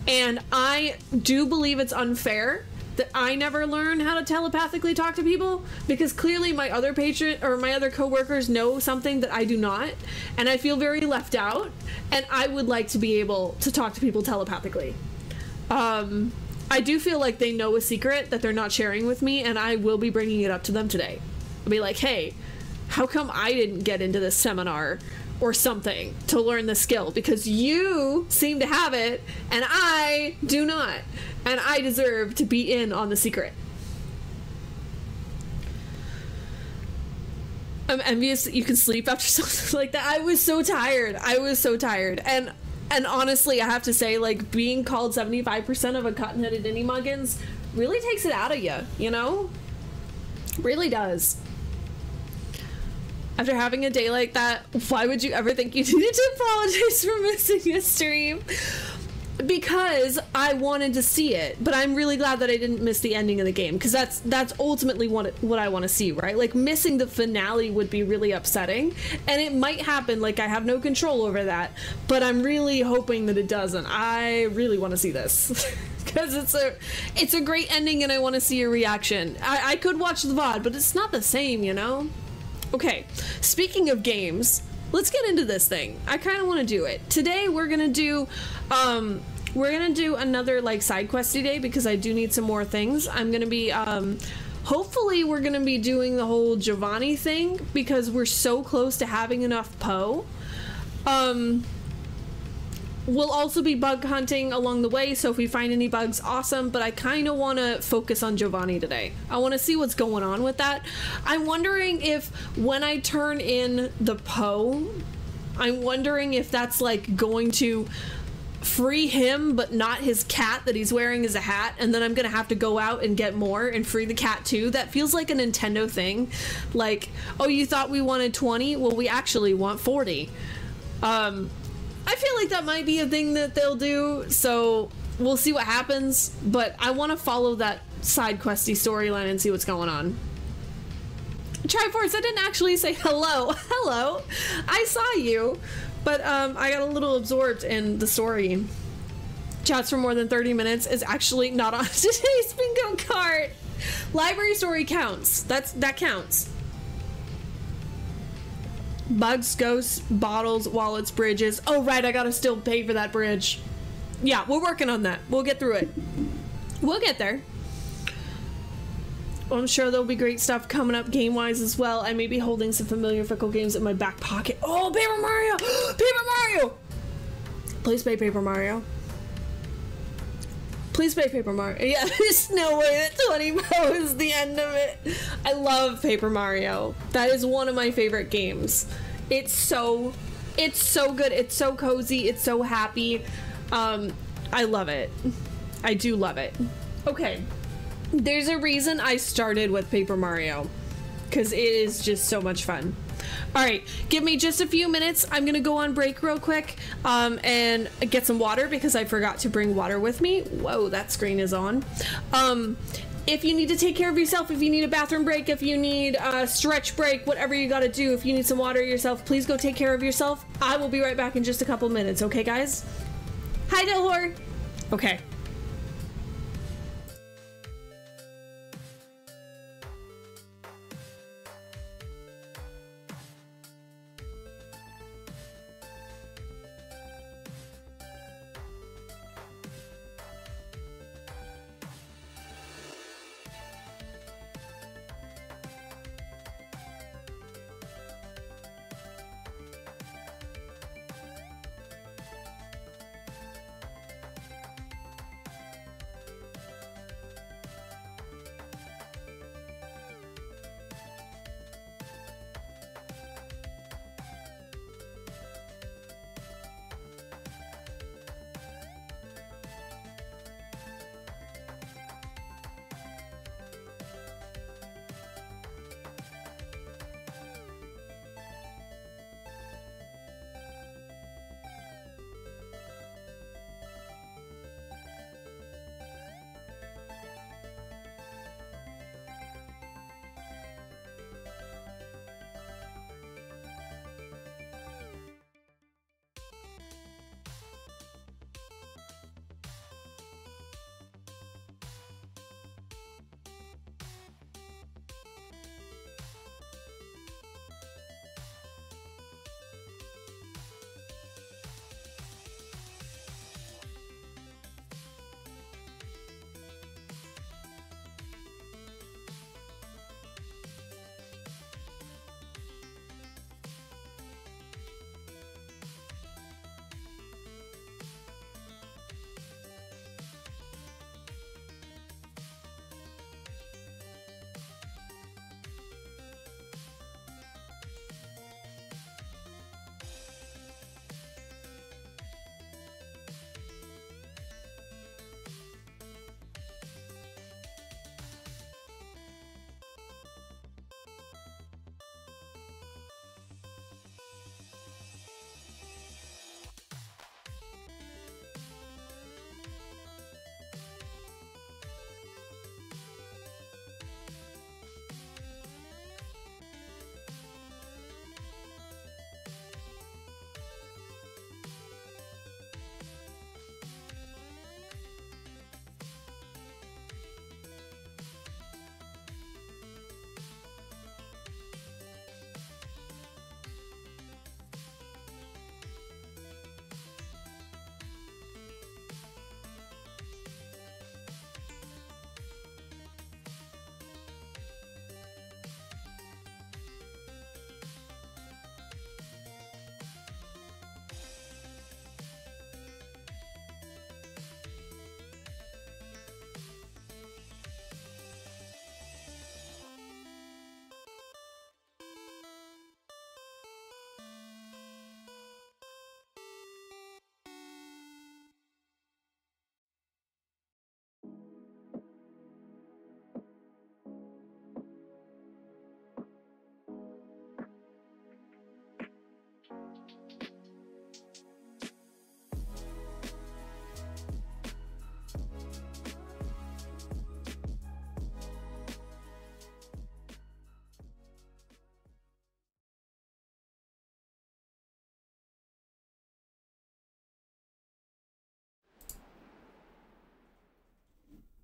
and I do believe it's unfair that I never learn how to telepathically talk to people, because clearly my other patron or my other coworkers know something that I do not, and I feel very left out, and I would like to be able to talk to people telepathically. I do feel like they know a secret that they're not sharing with me, and I will be bringing it up to them today. I'll be like, hey, how come I didn't get into this seminar or something to learn the skill? Because you seem to have it and I do not, and I deserve to be in on the secret. I'm envious that you can sleep after something like that. I was so tired. And honestly, I have to say, like, being called 75% of a cotton-headed Innie Muggins really takes it out of you, you know? Really does. After having a day like that, why would you ever think you needed to apologize for missing a stream? Because I wanted to see it, but I'm really glad that I didn't miss the ending of the game, because that's ultimately what I want to see, right? Like, missing the finale would be really upsetting, and it might happen. Like, I have no control over that, but I'm really hoping that it doesn't. I really want to see this because it's a great ending, and I want to see your reaction. I could watch the VOD, but it's not the same, you know? Okay, speaking of games, let's get into this thing. I kind of want to do it. Today we're gonna do another like side questy day, because I do need some more things. I'm gonna be hopefully we're gonna be doing the whole Jovani thing, because we're so close to having enough Poe. We'll also be bug hunting along the way, so if we find any bugs, awesome, but I kind of want to focus on Jovani today. I want to see what's going on with that. I'm wondering if when I turn in the Poe, I'm wondering if that's like going to free him but not his cat that he's wearing as a hat, and then I'm gonna have to go out and get more and free the cat too. That feels like a Nintendo thing. Like, oh, you thought we wanted 20? Well, we actually want 40. I feel like that might be a thing that they'll do, so we'll see what happens, but I want to follow that side questy storyline and see what's going on. Triforce, I didn't actually say hello. Hello. I saw you, but I got a little absorbed in the story. Chats for more than 30 minutes is actually not on today's bingo card. Library story counts. That counts. Bugs, ghosts, bottles, wallets, bridges. Oh, right, I gotta still pay for that bridge. Yeah, we're working on that. We'll get through it. We'll get there. I'm sure there'll be great stuff coming up game-wise as well. I may be holding some familiar fickle games in my back pocket. Oh, Paper Mario! Paper Mario! Please play Paper Mario. Please play Paper Mario. Yeah, there's no way that 20 Poe is the end of it. I love Paper Mario. That is one of my favorite games. It's so good. It's so cozy. It's so happy. I love it. I do love it. Okay. There's a reason I started with Paper Mario, because it is just so much fun. All right, give me just a few minutes. I'm gonna go on break real quick and get some water, because I forgot to bring water with me. Whoa, that screen is on. If you need to take care of yourself, if you need a bathroom break, if you need a stretch break, whatever you gotta do, if you need some water yourself, please go take care of yourself. I will be right back in just a couple minutes, okay guys? Hi, Delhor. Okay.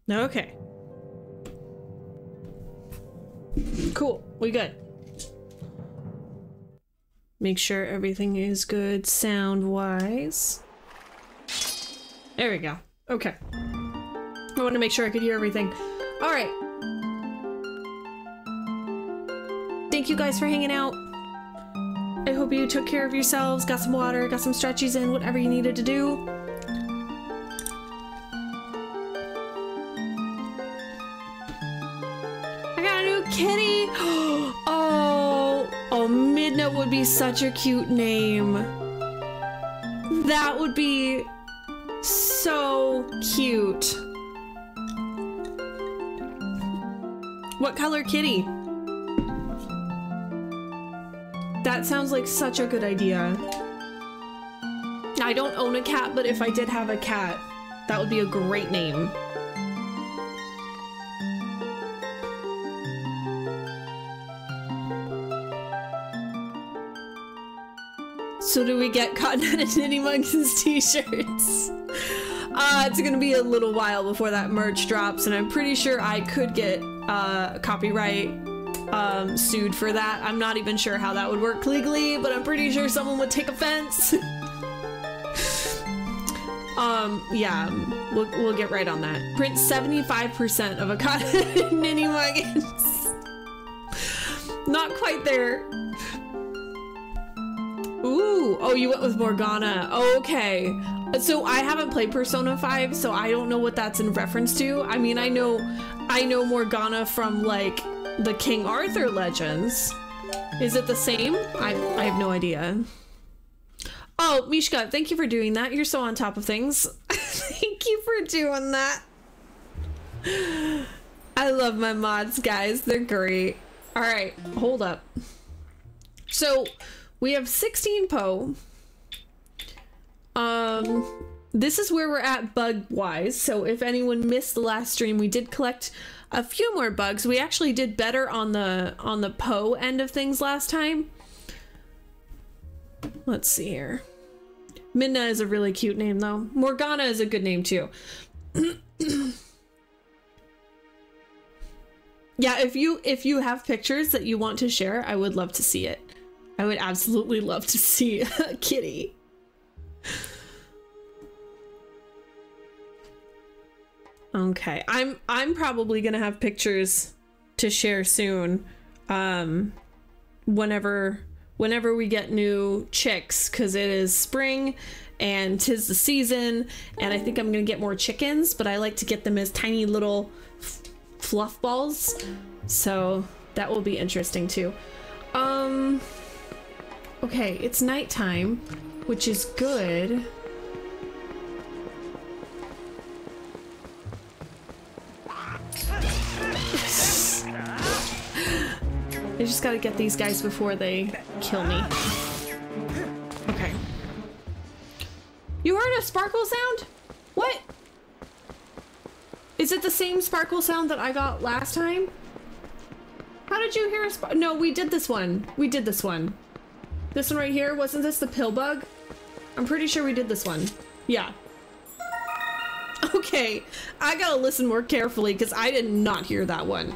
Okay. Cool. We good. Make sure everything is good sound-wise. There we go. Okay. I want to make sure I could hear everything. All right. Thank you guys for hanging out. I hope you took care of yourselves, got some water, got some stretchies in, whatever you needed to do. I got a new kitty. Oh, Midna would be such a cute name. That would be so cute. What color kitty? That sounds like such a good idea. I don't own a cat, but if I did have a cat, that would be a great name. So do we get Cotton and Nitty Muggins t-shirts? It's gonna be a little while before that merch drops, and I'm pretty sure I could get copyright sued for that. I'm not even sure how that would work legally, but I'm pretty sure someone would take offense. Yeah, we'll get right on that. Print 75% of a Cotton and Nitty Muggins. Not quite there. Ooh, oh, you went with Morgana. Okay. So I haven't played Persona 5, so I don't know what that's in reference to. I mean, I know Morgana from, like, the King Arthur legends. Is it the same? I have no idea. Oh, Mishka, thank you for doing that. You're so on top of things. Thank you for doing that. I love my mods, guys. They're great. All right, hold up. So we have 16 Poe. This is where we're at bug-wise. So if anyone missed the last stream, we did collect a few more bugs. We actually did better on the Poe end of things last time. Let's see here. Minna is a really cute name though. Morgana is a good name too. Yeah, if you have pictures that you want to share, I would love to see it. I would absolutely love to see a kitty. Okay, I'm probably gonna have pictures to share soon. Whenever we get new chicks, because it is spring and 'tis the season, and I think I'm gonna get more chickens, but I like to get them as tiny little fluff balls, so that will be interesting too. Okay, it's nighttime, which is good. I just gotta get these guys before they kill me. Okay. You heard a sparkle sound? What? Is it the same sparkle sound that I got last time? How did you hear a sparkle? No, we did this one. We did this one. This one right here, wasn't this the pill bug? I'm pretty sure we did this one. Yeah. Okay, I gotta listen more carefully because I did not hear that one.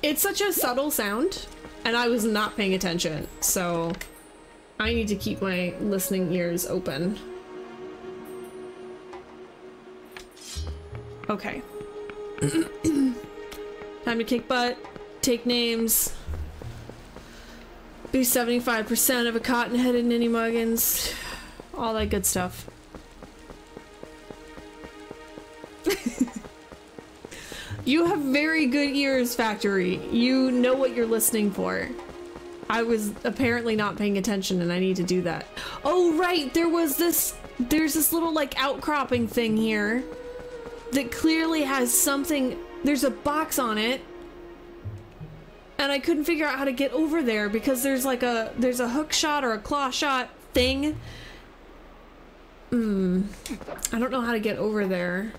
It's such a subtle sound, and I was not paying attention, so I need to keep my listening ears open. Okay. Time to kick butt, take names, be 75% of a cotton-headed Ninny Muggins, all that good stuff. You have very good ears, Factory. You know what you're listening for. I was apparently not paying attention, and I need to do that. Oh, right, there's this little, like, outcropping thing here that clearly has something. There's a box on it, and I couldn't figure out how to get over there because there's like there's a hook shot or a claw shot thing. I don't know how to get over there.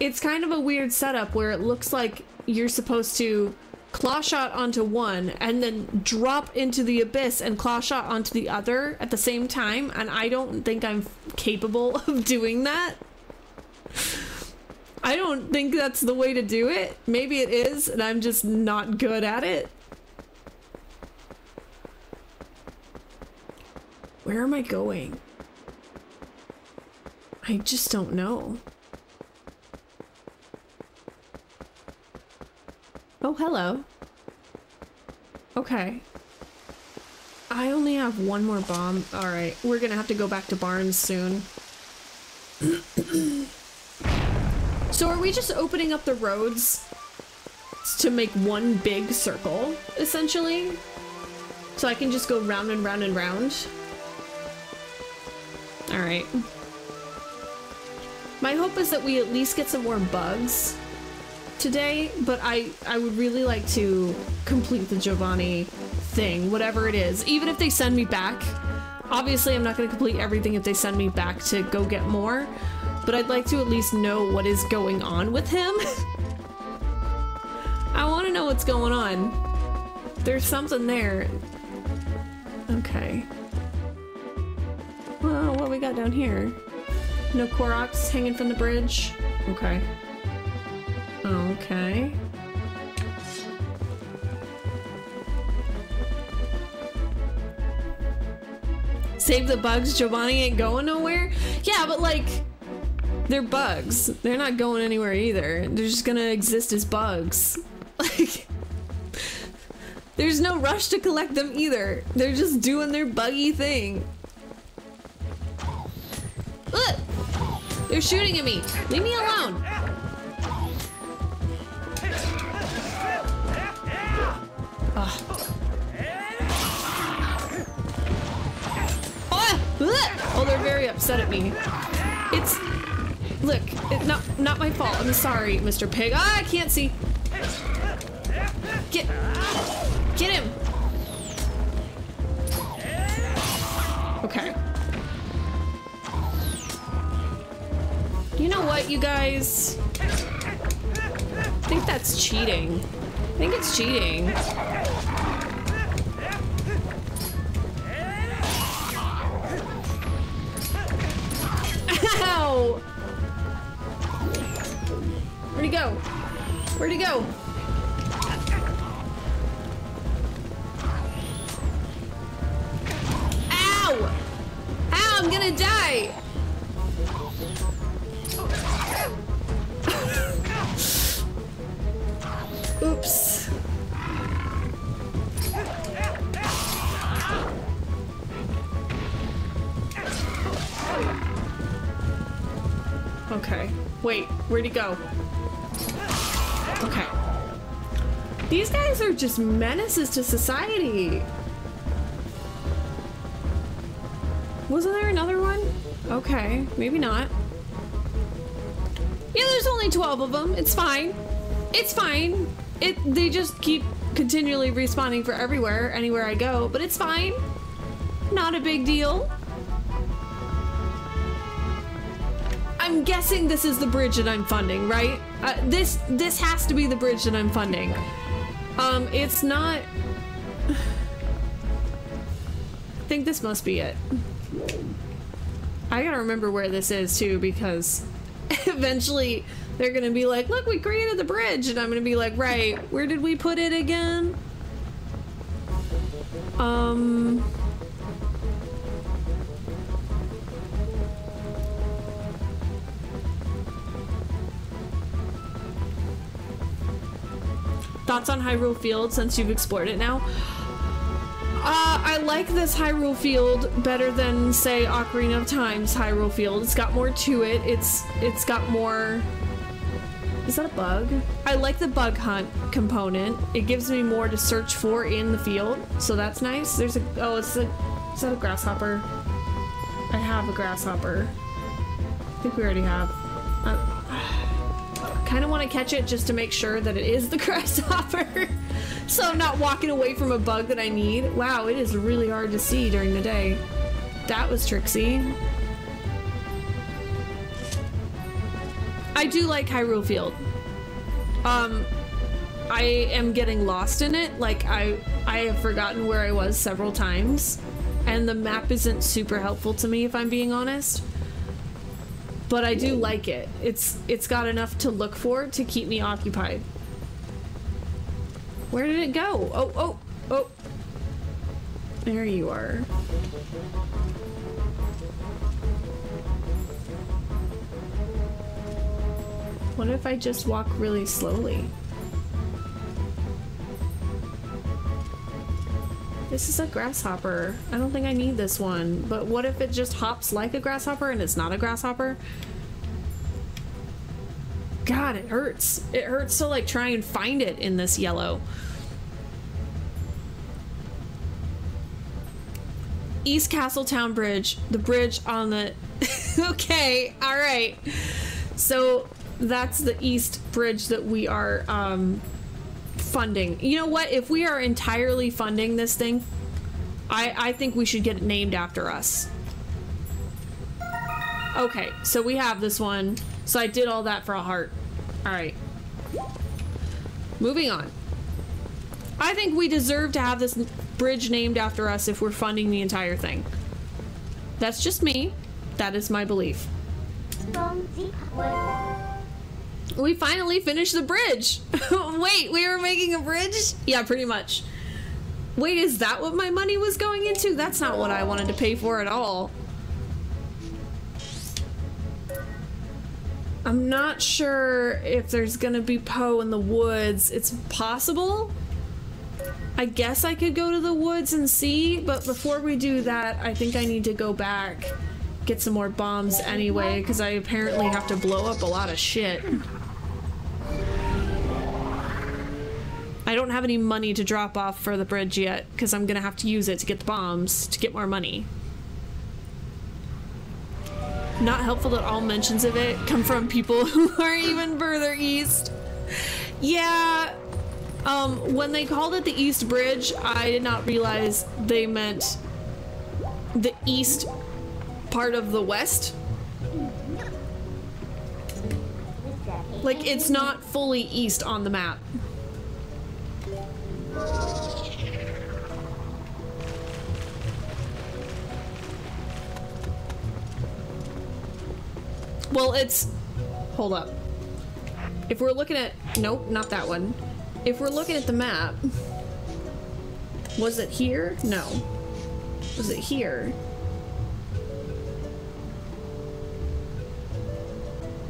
It's kind of a weird setup where it looks like you're supposed to claw shot onto one and then drop into the abyss and claw shot onto the other at the same time, and I don't think I'm capable of doing that. I don't think that's the way to do it. Maybe it is, and I'm just not good at it. Where am I going? I just don't know. Oh, hello. Okay. I only have one more bomb. Alright, we're gonna have to go back to Barnes soon. So are we just opening up the roads to make one big circle, essentially? So I can just go round and round and round? Alright. My hope is that we at least get some more bugs today, but I would really like to complete the Jovani thing, whatever it is. Even if they send me back. Obviously, I'm not going to complete everything if they send me back to go get more, but I'd like to at least know what is going on with him. I want to know what's going on. There's something there. Okay. Well, what we got down here? No Koroks hanging from the bridge? Okay. Okay. Save the bugs, Jovani ain't going nowhere? Yeah, but like, they're bugs. They're not going anywhere either. They're just gonna exist as bugs. Like, there's no rush to collect them either. They're just doing their buggy thing. Look! They're shooting at me. Leave me alone. Oh. Oh, they're very upset at me. It's... Look, not my fault. I'm sorry, Mr. Pig. Ah, I can't see. Get him. Okay. You know what, you guys? I think that's cheating. I think it's cheating. Ow! Where'd he go? Where'd he go? Ow! Ow, I'm gonna die! Oops. Okay. Wait, where'd he go? Okay. These guys are just menaces to society. Wasn't there another one? Okay, maybe not. Yeah, there's only 12 of them. It's fine. It's fine. They just keep continually respawning for everywhere, anywhere I go, but it's fine. Not a big deal. I'm guessing this is the bridge that I'm funding, right? This has to be the bridge that I'm funding. It's not... I think this must be it. I gotta remember where this is too, because eventually they're gonna be like, look, we created the bridge, and I'm gonna be like, right, where did we put it again? Thoughts on Hyrule Field since you've explored it now? I like this Hyrule Field better than, say, Ocarina of Time's Hyrule Field. It's got more to it. It's got more... Is that a bug? I like the bug hunt component. It gives me more to search for in the field, so that's nice. There's a... Oh, is that a grasshopper? I have a grasshopper. I think we already have. Kind of want to catch it just to make sure that it is the grasshopper. So I'm not walking away from a bug that I need. Wow, it is really hard to see during the day. That was tricksy. I do like Hyrule Field. I am getting lost in it. Like, I have forgotten where I was several times, and the map isn't super helpful to me, if I'm being honest. But I do like it. It's got enough to look for to keep me occupied. Where did it go? Oh, oh, oh. There you are. What if I just walk really slowly? This is a grasshopper. I don't think I need this one. But what if it just hops like a grasshopper and it's not a grasshopper? God, it hurts. It hurts to like try and find it in this yellow. East Castletown Bridge. The bridge on the... Okay, alright. So that's the east bridge that we are funding. You know what? If we are entirely funding this thing, I think we should get it named after us. Okay, so we have this one. So I did all that for a heart. Alright. Moving on. I think we deserve to have this bridge named after us if we're funding the entire thing. That's just me. That is my belief. We finally finished the bridge. Wait, we were making a bridge? Yeah, pretty much. Wait, is that what my money was going into? That's not what I wanted to pay for at all. I'm not sure if there's gonna be Poe in the woods. It's possible. I guess I could go to the woods and see, but before we do that, I think I need to go back, get some more bombs anyway, because I apparently have to blow up a lot of shit. I don't have any money to drop off for the bridge yet, because I'm gonna have to use it to get the bombs, to get more money. Not helpful that all mentions of it come from people who are even further east. Yeah, when they called it the East Bridge, I did not realize they meant the east part of the west. Like, it's not fully east on the map. Well, it's... Hold up. If we're looking at... Nope, not that one. If we're looking at the map... Was it here? No. Was it here?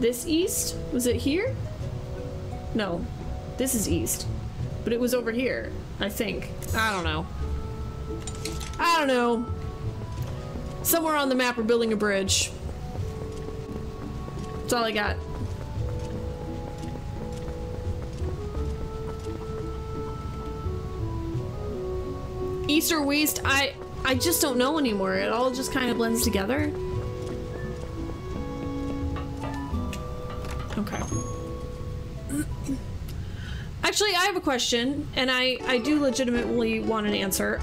This east? Was it here? No. This is east. But it was over here, I think. I don't know. I don't know. Somewhere on the map we're building a bridge. That's all I got. East or west, I just don't know anymore. It all just kind of blends together. Okay. Actually, I have a question, and I do legitimately want an answer.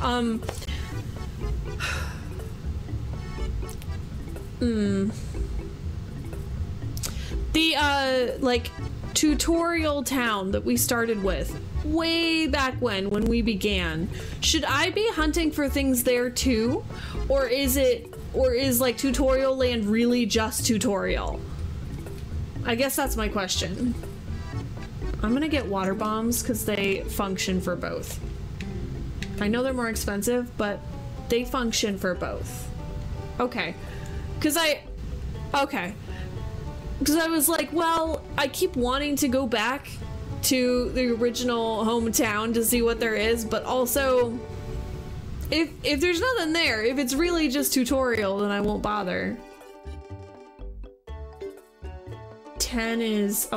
The, like, tutorial town that we started with way back when we began, should I be hunting for things there too? Or is like tutorial land really just tutorial? I guess that's my question. I'm gonna get water bombs because they function for both. I know they're more expensive, but they function for both. Okay. Because I was like, well, I keep wanting to go back to the original hometown to see what there is, but also if there's nothing there, if it's really just tutorial, then I won't bother. 10 is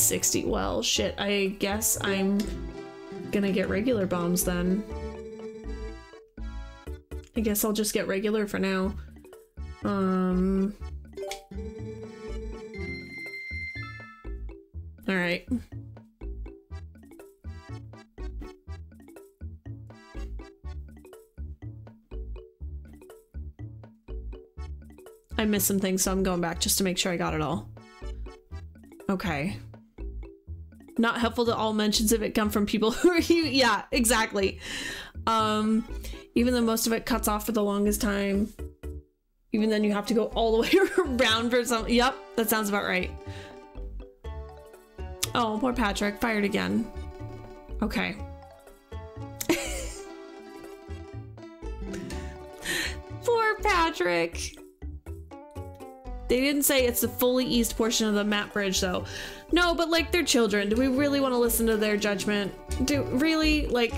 60. Well, shit, I guess I'm gonna get regular bombs then. I guess I'll just get regular for now. Alright. I missed some things, so I'm going back just to make sure I got it all. Okay. Not helpful to all mentions if it come from people who are you. Yeah, exactly. Even though most of it cuts off for the longest time. Even then you have to go all the way around for some. Yep, that sounds about right. Oh, poor Patrick. Fired again. Okay. Poor Patrick. They didn't say it's the fully east portion of the map bridge though. No, but like they're children. Do we really want to listen to their judgment? Really? Like,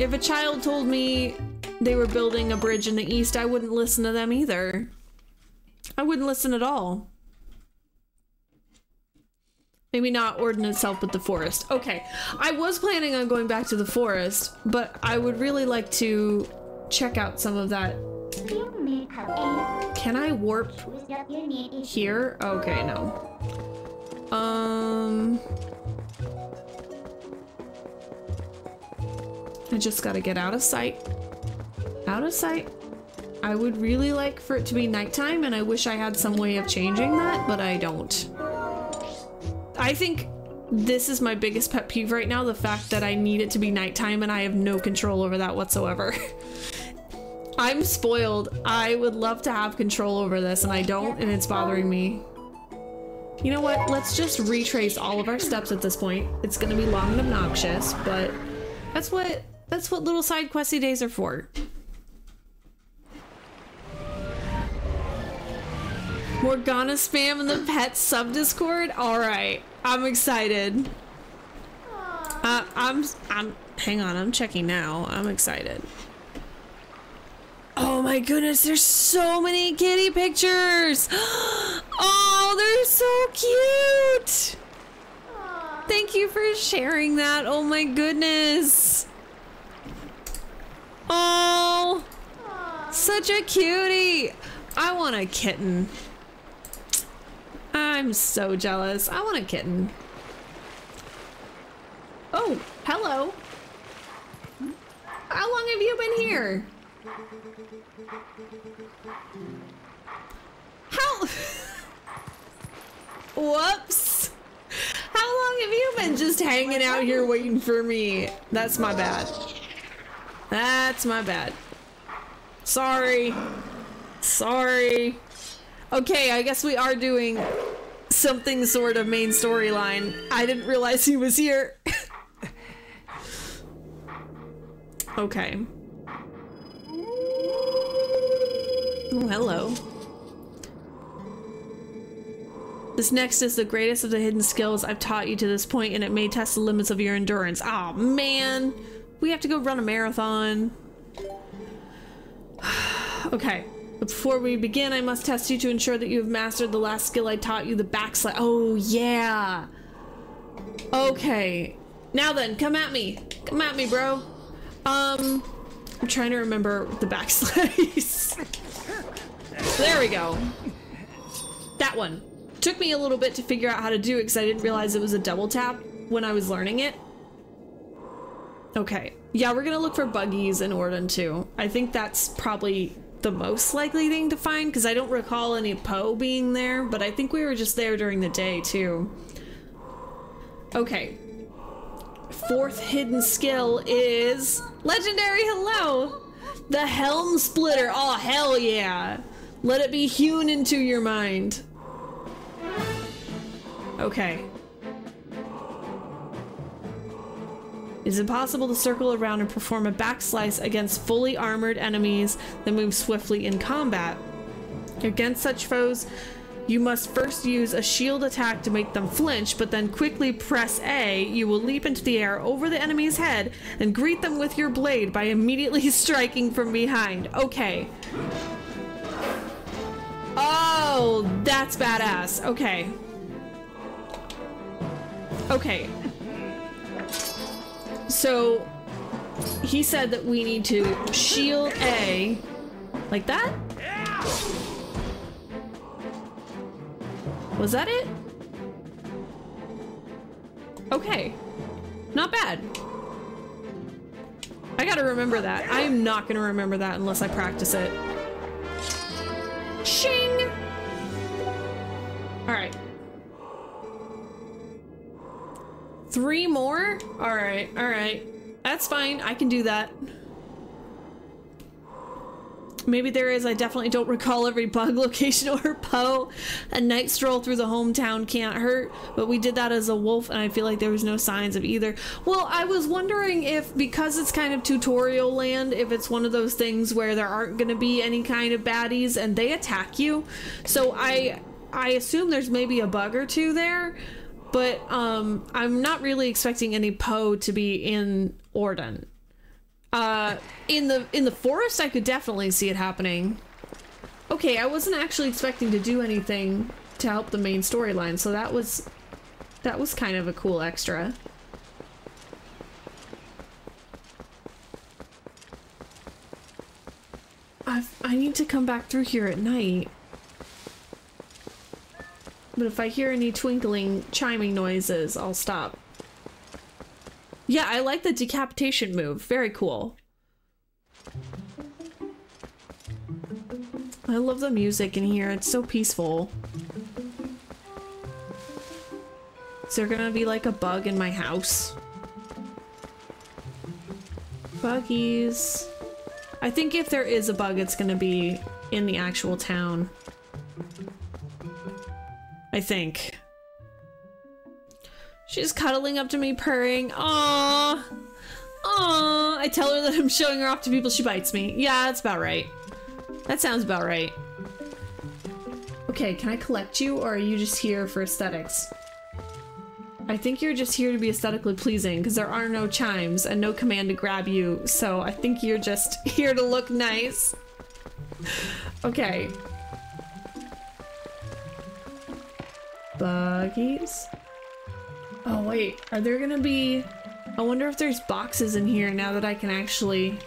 if a child told me they were building a bridge in the east, I wouldn't listen to them either. I wouldn't listen at all. Maybe not Ordnance itself, but the forest. Okay, I was planning on going back to the forest, but I would really like to check out some of that. Can I warp here? Okay, no. I just gotta get out of sight. Out of sight. I would really like for it to be nighttime, and I wish I had some way of changing that, but I don't. I think this is my biggest pet peeve right now, the fact that I need it to be nighttime and I have no control over that whatsoever. I'm spoiled. I would love to have control over this and I don't, and it's bothering me. You know what? Let's just retrace all of our steps at this point. It's gonna be long and obnoxious, but that's what little side questy days are for. Morgana spam in the pet sub Discord? Alright, I'm excited. Hang on, I'm checking now. I'm excited. Oh my goodness, there's so many kitty pictures! Oh, they're so cute! Thank you for sharing that, oh my goodness! Oh, such a cutie! I want a kitten. I'm so jealous. I want a kitten. Oh, hello. How long have you been here? How? Whoops. How long have you been just hanging out here waiting for me? That's my bad. That's my bad. Sorry. Sorry. Okay, I guess we are doing something sort of main storyline. I didn't realize he was here. Okay. Oh, hello. This next is the greatest of the hidden skills I've taught you to this point, and it may test the limits of your endurance. Oh man, we have to go run a marathon. Okay. Before we begin, I must test you to ensure that you have mastered the last skill I taught you, the backslash. Oh, yeah. Okay. Now then, come at me. Come at me, bro. I'm trying to remember the backslash. There we go. That one. Took me a little bit to figure out how to do it because I didn't realize it was a double tap when I was learning it. Okay. Yeah, we're gonna look for buggies in Orden too. I think that's probably the most likely thing to find because I don't recall any Poe being there, but I think we were just there during the day too. Okay. Fourth hidden skill is legendary. Hello, the Helm Splitter. Oh hell yeah, let it be hewn into your mind. Okay. It is impossible to circle around and perform a backslice against fully armored enemies that move swiftly in combat. Against such foes, you must first use a shield attack to make them flinch, but then quickly press A. You will leap into the air over the enemy's head and greet them with your blade by immediately striking from behind. Okay. Oh, that's badass. Okay. Okay. So, he said that we need to shield A, like that? Was that it? Okay. Not bad. I gotta remember that. I am not gonna remember that unless I practice it. Shing! Alright. 3 more? Alright, alright. That's fine, I can do that. Maybe there is, I definitely don't recall every bug location or Poe. A night stroll through the hometown can't hurt, but we did that as a wolf and I feel like there was no signs of either. Well, I was wondering if, because it's kind of tutorial land, if it's one of those things where there aren't gonna be any kind of baddies and they attack you. So I assume there's maybe a bug or two there, but I'm not really expecting any Poe to be in Orden. In the forest, I could definitely see it happening. Okay, I wasn't actually expecting to do anything to help the main storyline, so that was kind of a cool extra. I need to come back through here at night. But if I hear any twinkling, chiming noises, I'll stop. Yeah, I like the decapitation move. Very cool. I love the music in here. It's so peaceful. Is there gonna be like a bug in my house? Buggies. I think if there is a bug, it's gonna be in the actual town. I think. She's cuddling up to me, purring. Aww. Aww. I tell her that I'm showing her off to people, she bites me. Yeah, that's about right. That sounds about right. Okay, can I collect you, or are you just here for aesthetics? I think you're just here to be aesthetically pleasing, because there are no chimes and no command to grab you, so I think you're just here to look nice. Okay. Buggies? Oh wait, are there gonna be... I wonder if there's boxes in here now that I can actually...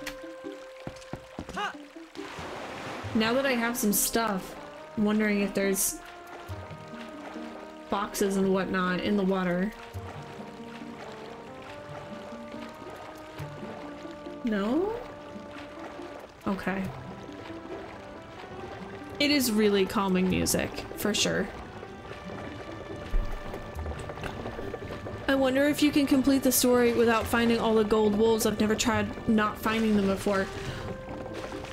Now that I have some stuff, I'm wondering if there's boxes and whatnot in the water. No? Okay. It is really calming music, for sure. I wonder if you can complete the story without finding all the gold wolves. I've never tried not finding them before.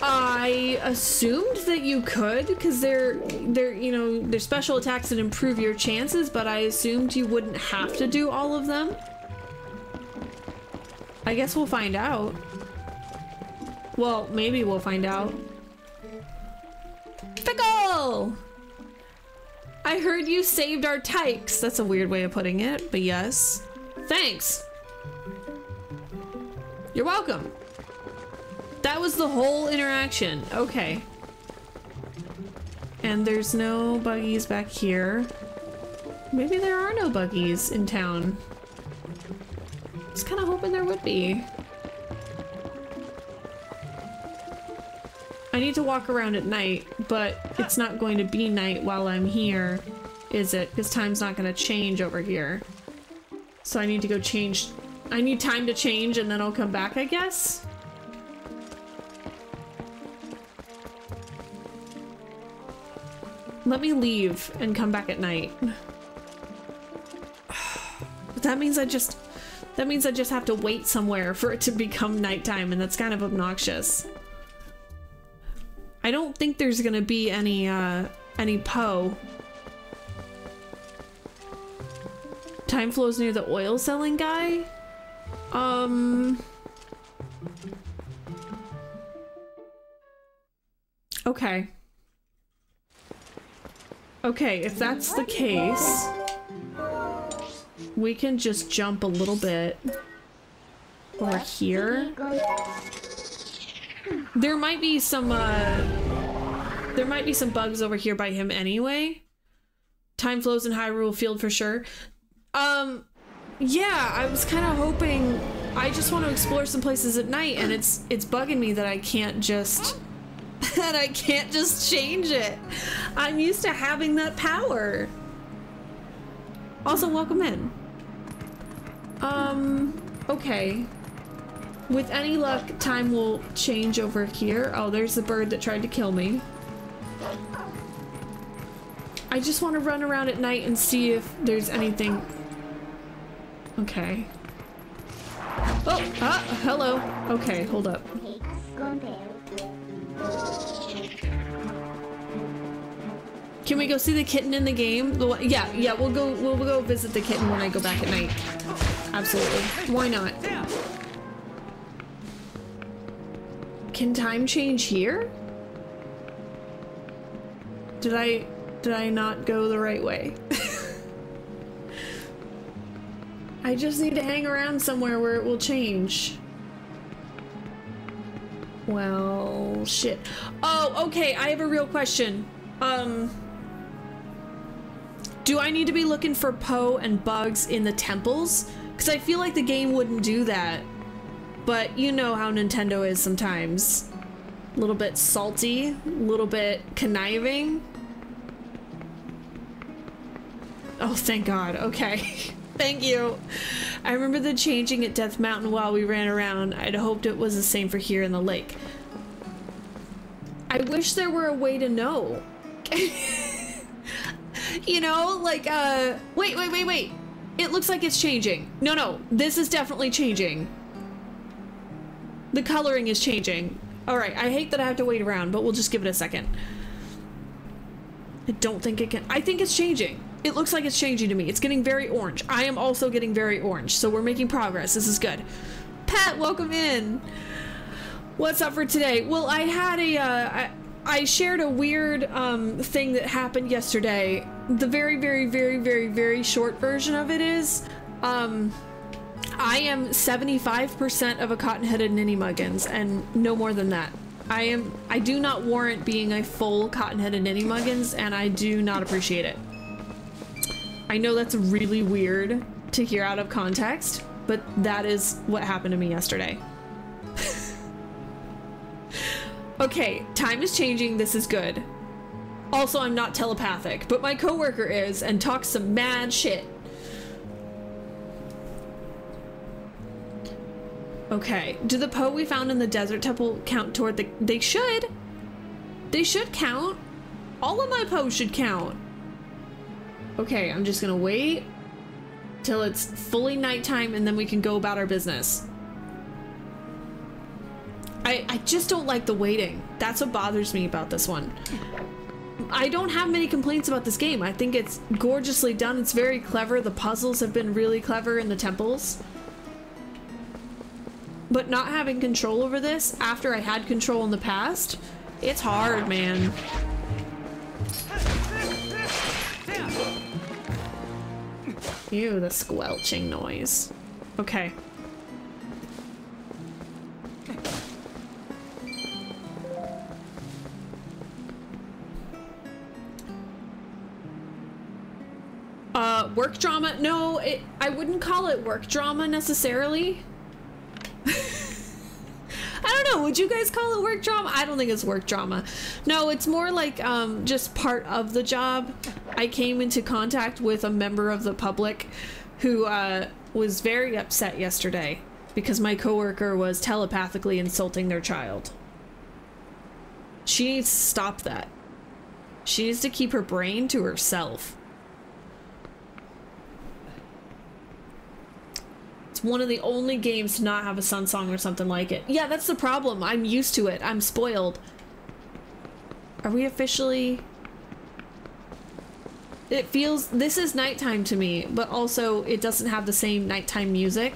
I assumed that you could, because they're special attacks that improve your chances, but I assumed you wouldn't have to do all of them. I guess we'll find out. Well, maybe we'll find out. Fickle! I heard you saved our tykes. That's a weird way of putting it, but yes. Thanks. You're welcome. That was the whole interaction. Okay. And there's no buggies back here. Maybe there are no buggies in town. I was kind of hoping there would be. I need to walk around at night, but it's not going to be night while I'm here, is it? Because time's not going to change over here. So I need to go change. I need time to change and then I'll come back, I guess? Let me leave and come back at night. But that means I just have to wait somewhere for it to become nighttime, and that's kind of obnoxious. I don't think there's gonna be any Poe. Time flows near the oil selling guy? Okay. Okay, if that's the case, we can just jump a little bit over here. There might be some bugs over here by him anyway. Time flows in Hyrule Field for sure. Yeah, I was kind of hoping. I just want to explore some places at night, and it's bugging me that I can't just change it. I'm used to having that power. Also, welcome in. Okay. With any luck, time will change over here. Oh, there's the bird that tried to kill me. I just want to run around at night and see if there's anything. Okay. Oh, hello. Okay, hold up. Can we go see the kitten in the game? Yeah, we'll go visit the kitten when I go back at night. Absolutely. Why not? Can time change here? Did I not go the right way? I just need to hang around somewhere where it will change. Well, shit. Oh, okay, I have a real question. Do I need to be looking for Poe and bugs in the temples? Because I feel like the game wouldn't do that. But you know how Nintendo is sometimes. A little bit salty, a little bit conniving. Oh, thank God. Okay. Thank you. I remember the changing at Death Mountain while we ran around. I'd hoped it was the same for here in the lake. I wish there were a way to know. You know, like, wait. It looks like it's changing. No, this is definitely changing. The coloring is changing. All right, I hate that I have to wait around, but we'll just give it a second. I don't think it can. I think it's changing. It looks like it's changing to me. It's getting very orange. I am also getting very orange, so we're making progress. This is good. Pat, welcome in. What's up for today? Well, I had I shared a weird thing that happened yesterday. The very short version of it is, I am 75% of a cotton-headed ninny muggins, and no more than that. I do not warrant being a full cotton-headed ninny muggins, and I do not appreciate it. I know that's really weird to hear out of context, but that is what happened to me yesterday. Okay, time is changing. This is good. Also, I'm not telepathic, but my coworker is and talks some mad shit. Okay, do the Poe we found in the desert temple count toward the... They should. They should count. All of my Poe should count. Okay, I'm just gonna wait till it's fully nighttime and then we can go about our business. I just don't like the waiting. That's what bothers me about this one. I don't have many complaints about this game. I think it's gorgeously done. It's very clever. The puzzles have been really clever in the temples. But not having control over this after I had control in the past, it's hard, man. Ew, the squelching noise. Okay. Work drama? No, I wouldn't call it work drama necessarily. I don't know, would you guys call it work drama? I don't think it's work drama. No, it's more like just part of the job. I came into contact with a member of the public who was very upset yesterday because my coworker was telepathically insulting their child. She needs to stop that. She needs to keep her brain to herself. It's one of the only games to not have a Sun Song or something like it. Yeah, that's the problem. I'm used to it. I'm spoiled. Are we officially... It feels... This is nighttime to me, but also it doesn't have the same nighttime music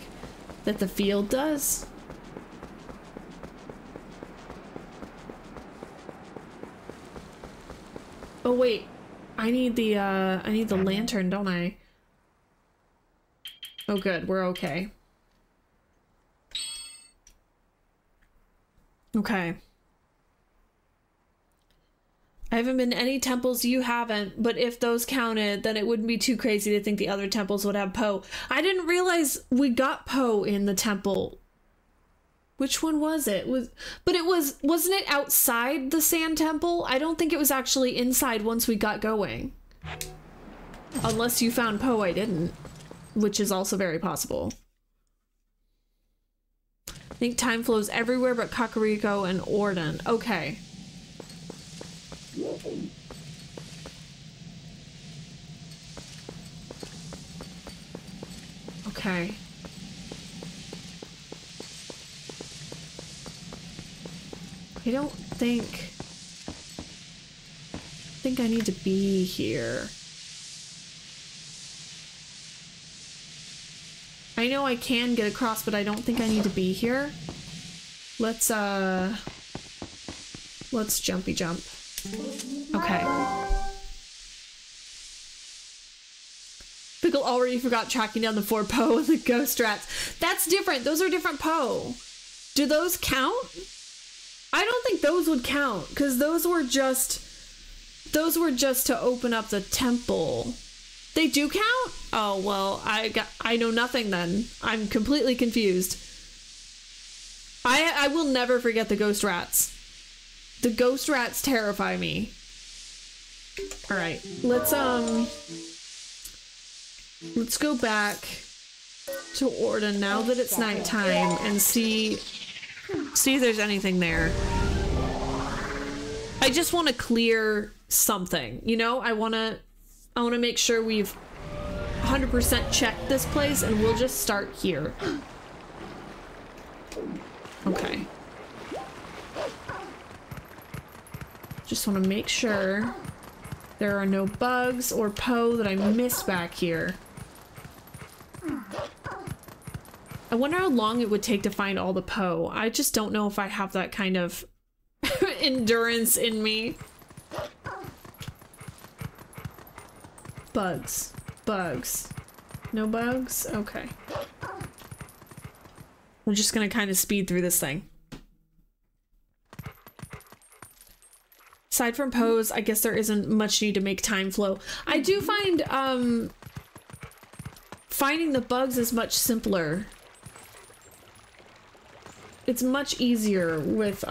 that the field does. Oh wait, I need the lantern, don't I? Oh good, we're okay. Okay. I haven't been to any temples, you haven't, but if those counted, then it wouldn't be too crazy to think the other temples would have Poe. I didn't realize we got Poe in the temple. Which one was it? Wasn't it outside the Sand Temple? I don't think it was actually inside once we got going. Unless you found Poe, I didn't. Which is also very possible. I think time flows everywhere but Kakariko and Orden. Okay. Okay. I don't think I need to be here. I know I can get across, but I don't think I need to be here. Let's jumpy jump. Okay. Pickle already forgot tracking down the 4 Poe and the ghost rats. That's different. Those are different Poe. Do those count? I don't think those would count, because those were just to open up the temple. They do count? Oh, well, I know nothing then. I'm completely confused. I will never forget the ghost rats. The ghost rats terrify me. All right, let's go back to Orden now that it's nighttime and see if there's anything there. I just want to clear something, you know? I want to make sure we've 100% checked this place, and we'll just start here. Okay. Just want to make sure there are no bugs or Poe that I missed back here. I wonder how long it would take to find all the Poe. I just don't know if I have that kind of endurance in me. Bugs. Bugs. No bugs? Okay. We're just gonna kind of speed through this thing. Aside from Poes, I guess there isn't much need to make time flow. I do find, finding the bugs is much simpler. It's much easier with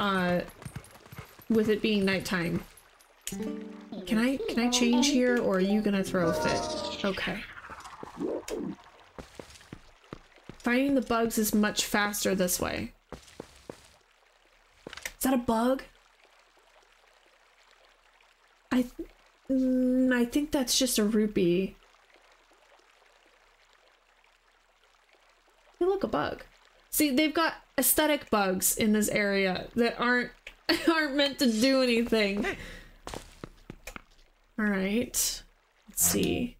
it being nighttime. Can I change here, or are you gonna throw a fit? Okay. Finding the bugs is much faster this way. Is that a bug? I think that's just a rupee. Hey, look, a bug. See, they've got aesthetic bugs in this area that aren't meant to do anything. All right. Let's see.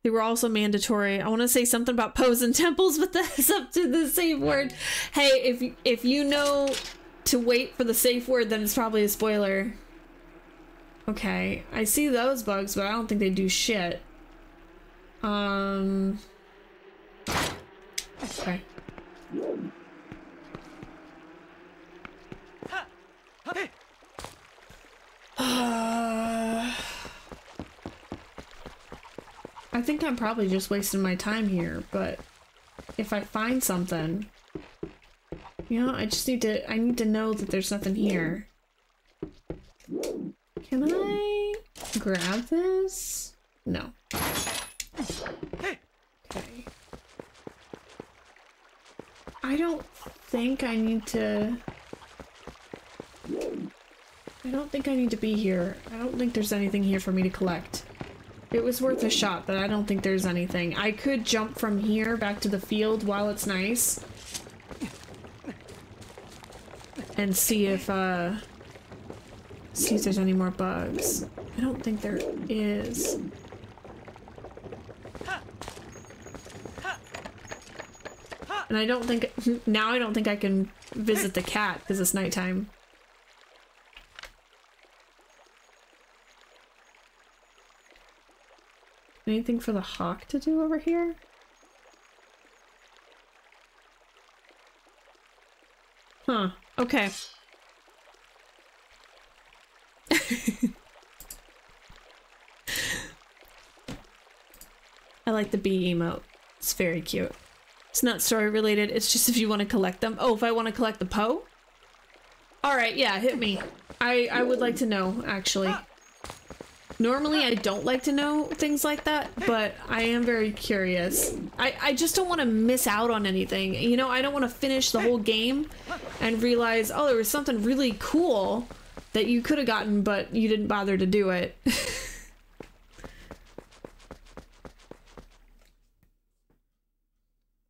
They were also mandatory. I want to say something about Poes and temples, but that's up to the safe word. Hey, if you know to wait for the safe word, then it's probably a spoiler. Okay, I see those bugs, but I don't think they do shit. Okay. I think I'm probably just wasting my time here, but if I find something, you know, I need to know that there's nothing here. Can I grab this? No. Okay. I don't think I need to be here. I don't think there's anything here for me to collect. It was worth a shot, but I don't think there's anything. I could jump from here back to the field while it's nice. And see if there's any more bugs. I don't think there is. And I don't think I can visit the cat because it's nighttime. Anything for the hawk to do over here? Huh. Okay. I like the bee emote. It's very cute. It's not story related, it's just if you want to collect them. Oh, if I want to collect the Poe? Alright, yeah, hit me. I would like to know, actually. Normally I don't like to know things like that, but I am very curious. I just don't want to miss out on anything. You know, I don't want to finish the whole game and realize, oh, there was something really cool that you could have gotten, but you didn't bother to do it.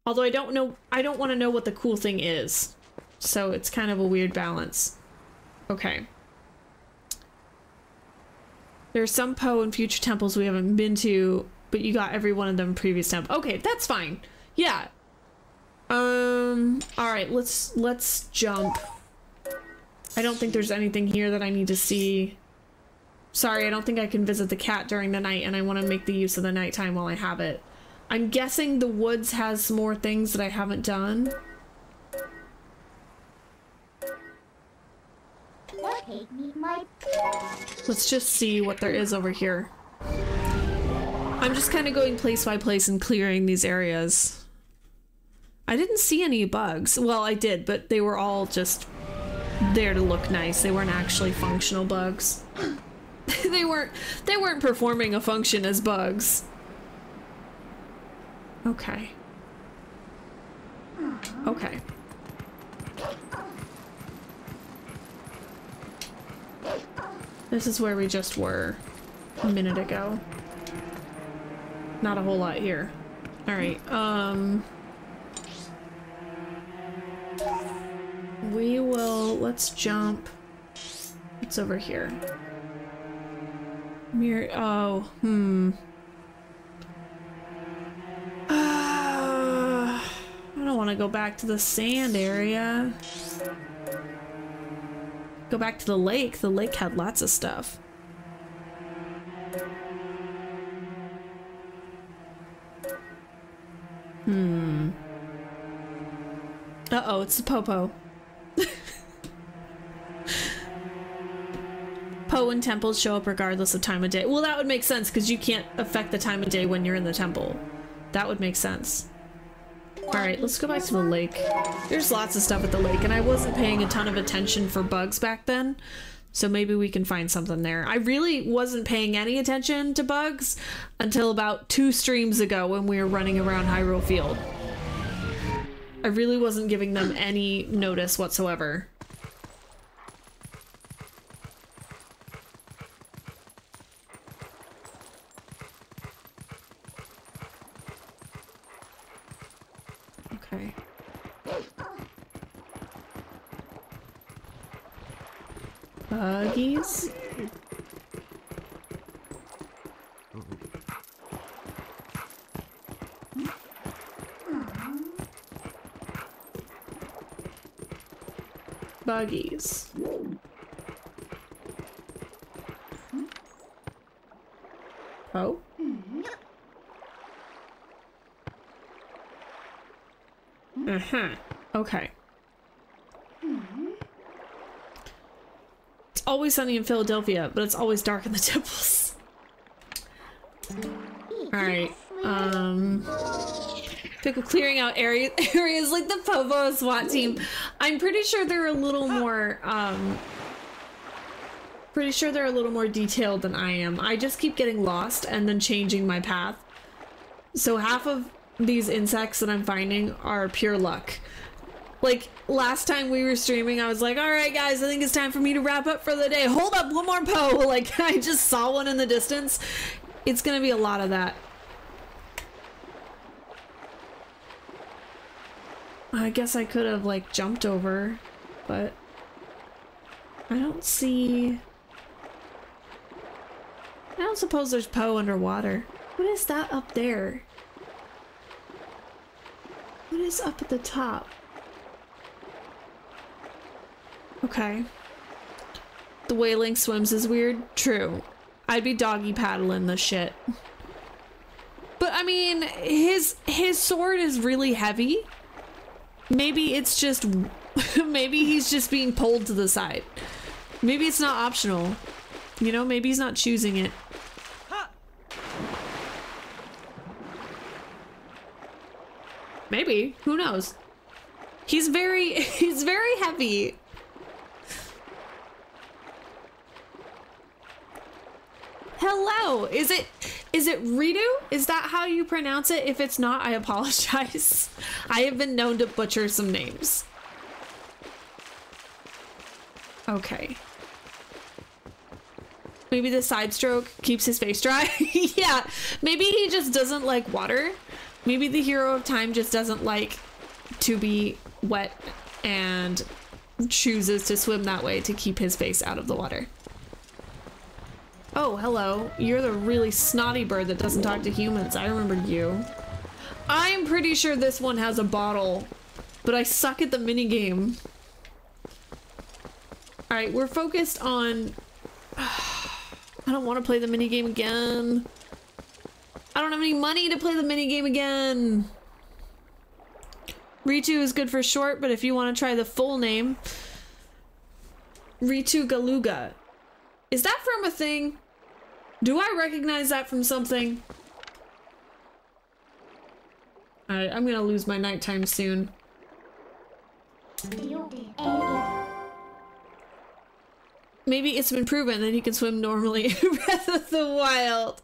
Although I don't want to know what the cool thing is. So it's kind of a weird balance. Okay. There's some Poe and future temples we haven't been to, but you got every one of them previous temple. Okay, that's fine. Yeah. Alright, let's jump. I don't think there's anything here that I need to see. Sorry, I don't think I can visit the cat during the night, and I want to make the use of the nighttime while I have it. I'm guessing the woods has more things that I haven't done. Let's just see what there is over here. I'm just kind of going place by place and clearing these areas. I didn't see any bugs. Well, I did, but they were all just there to look nice. They weren't actually functional bugs. They weren't performing a function as bugs. Okay. Okay. This is where we just were a minute ago. Not a whole lot here. Alright, let's jump. What's over here? Mirror, oh, I don't want to go back to the sand area. Go back to the lake. The lake had lots of stuff. Uh-oh, it's the Popo. Poe and temples show up regardless of time of day. Well, that would make sense because you can't affect the time of day when you're in the temple. That would make sense. Alright, let's go back to the lake. There's lots of stuff at the lake, and I wasn't paying a ton of attention for bugs back then, so maybe we can find something there. I really wasn't paying any attention to bugs until about 2 streams ago when we were running around Hyrule Field. I really wasn't giving them any notice whatsoever. Okay. Buggies? Buggies. Oh? Uh-huh. Okay. It's always sunny in Philadelphia, but it's always dark in the temples. Alright, Pickle clearing out areas like the Popo SWAT team. I'm pretty sure they're a little more, detailed than I am. I just keep getting lost and then changing my path. So half of these insects that I'm finding are pure luck. Like, last time we were streaming, I was like, alright guys, I think it's time for me to wrap up for the day. Hold up, one more Poe! Like, I just saw one in the distance. It's gonna be a lot of that. I guess I could have, like, jumped over, but I don't see... I don't suppose there's Poe underwater. What is that up there? What is up at the top? Okay. The way Link swims is weird. True. I'd be doggy paddling this shit. But I mean, his sword is really heavy. Maybe it's just... maybe he's just being pulled to the side. Maybe it's not optional. You know, maybe he's not choosing it. Maybe. Who knows? He's very heavy. Hello! Is it Ridu? Is that how you pronounce it? If it's not, I apologize. I have been known to butcher some names. Okay. Maybe the side stroke keeps his face dry? Yeah, maybe he just doesn't like water. Maybe the hero of time just doesn't like to be wet and chooses to swim that way to keep his face out of the water. Oh, hello. You're the really snotty bird that doesn't talk to humans. I remembered you. I'm pretty sure this one has a bottle, but I suck at the minigame. Alright, we're focused on... I don't want to play the minigame again. I don't have any money to play the minigame again. Ritu is good for short, but if you want to try the full name... Ritu Galuga. Is that from a thing? Do I recognize that from something? Alright, I'm gonna lose my nighttime soon. Maybe it's been proven that he can swim normally in Breath of the Wild.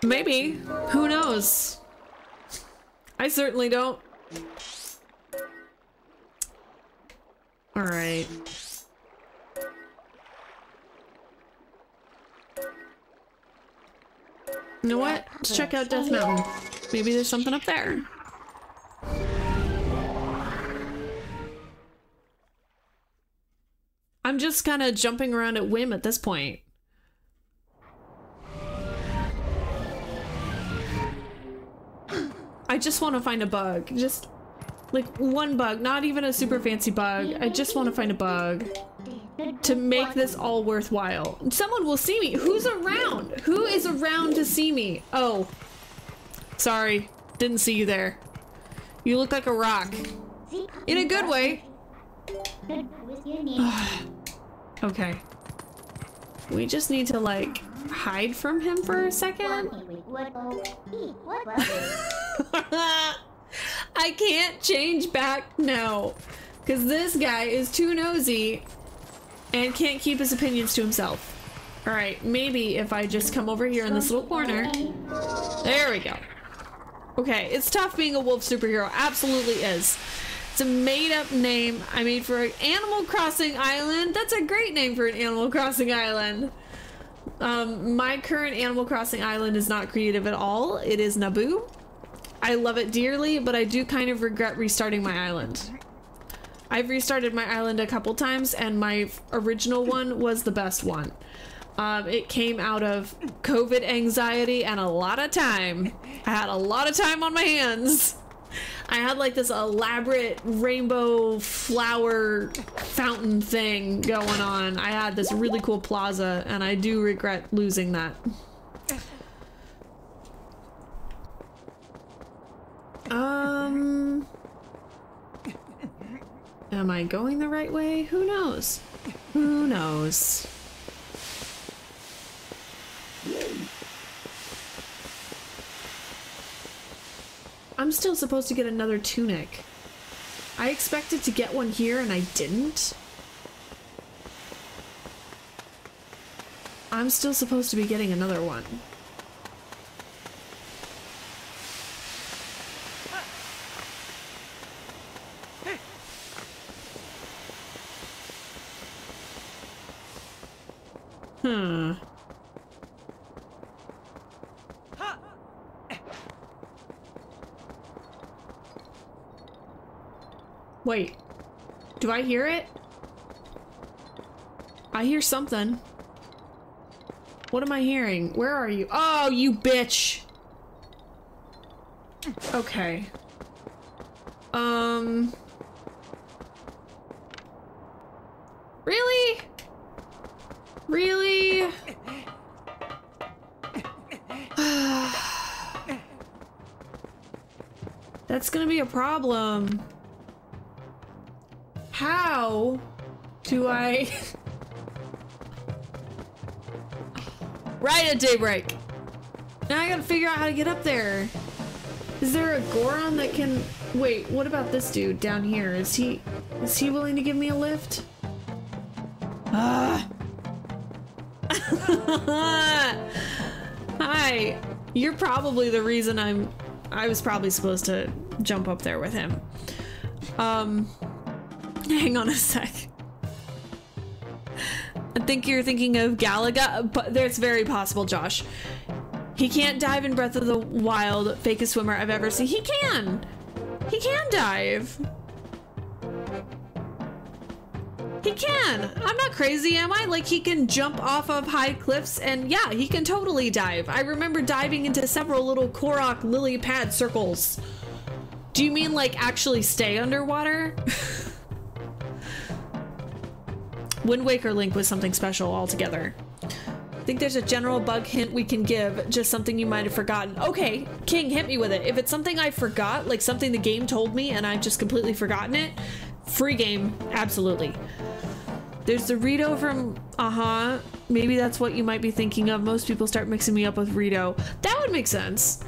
Maybe. Who knows? I certainly don't. Alright. You know what? Let's check out Death Mountain. Maybe there's something up there. I'm just kind of jumping around at whim at this point. I just want to find a bug. Just like one bug, not even a super fancy bug. I just want to find a bug to make this all worthwhile. Someone will see me. Who's around? Who is around to see me? Oh, sorry. Didn't see you there. You look like a rock. In a good way. Okay. We just need to like hide from him for a second. I can't change back now because this guy is too nosy and can't keep his opinions to himself. All right, maybe if I just come over here in this little corner. There we go. Okay, it's tough being a wolf superhero. Absolutely is. It's a made-up name I made for an Animal Crossing island. That's a great name for an Animal Crossing island. My current Animal Crossing island is not creative at all. It is Naboo. I love it dearly, but I do kind of regret restarting my island. I've restarted my island a couple times, and my original one was the best one. It came out of COVID anxiety and a lot of time. I had a lot of time on my hands. I had like this elaborate rainbow flower fountain thing going on. I had this really cool plaza, and I do regret losing that. Am I going the right way? Who knows? Who knows? I'm still supposed to get another tunic. I expected to get one here and I didn't. I'm still supposed to be getting another one. Wait, do I hear it? I hear something. What am I hearing? Where are you? Oh, you bitch! Okay. Really? Really? That's gonna be a problem. How do I... Right at daybreak. Now I gotta figure out how to get up there. Is there a Goron that can... Wait, what about this dude down here? Is he willing to give me a lift? Hi. You're probably the reason I was probably supposed to jump up there with him. Hang on a sec. I think you're thinking of Galaga, but that's very possible, Josh. He can't dive in Breath of the Wild, fakest swimmer I've ever seen. He can! He can dive! He can! I'm not crazy, am I? Like, he can jump off of high cliffs, and yeah, he can totally dive. I remember diving into several little Korok lily pad circles. Do you mean, like, actually stay underwater? Wind Waker Link was something special altogether. I think there's a general bug hint we can give, just something you might have forgotten. Okay, King, hit me with it. If it's something I forgot, like something the game told me and I've just completely forgotten it, free game, absolutely. There's the Rito from, maybe that's what you might be thinking of. Most people start mixing me up with Rito. That would make sense.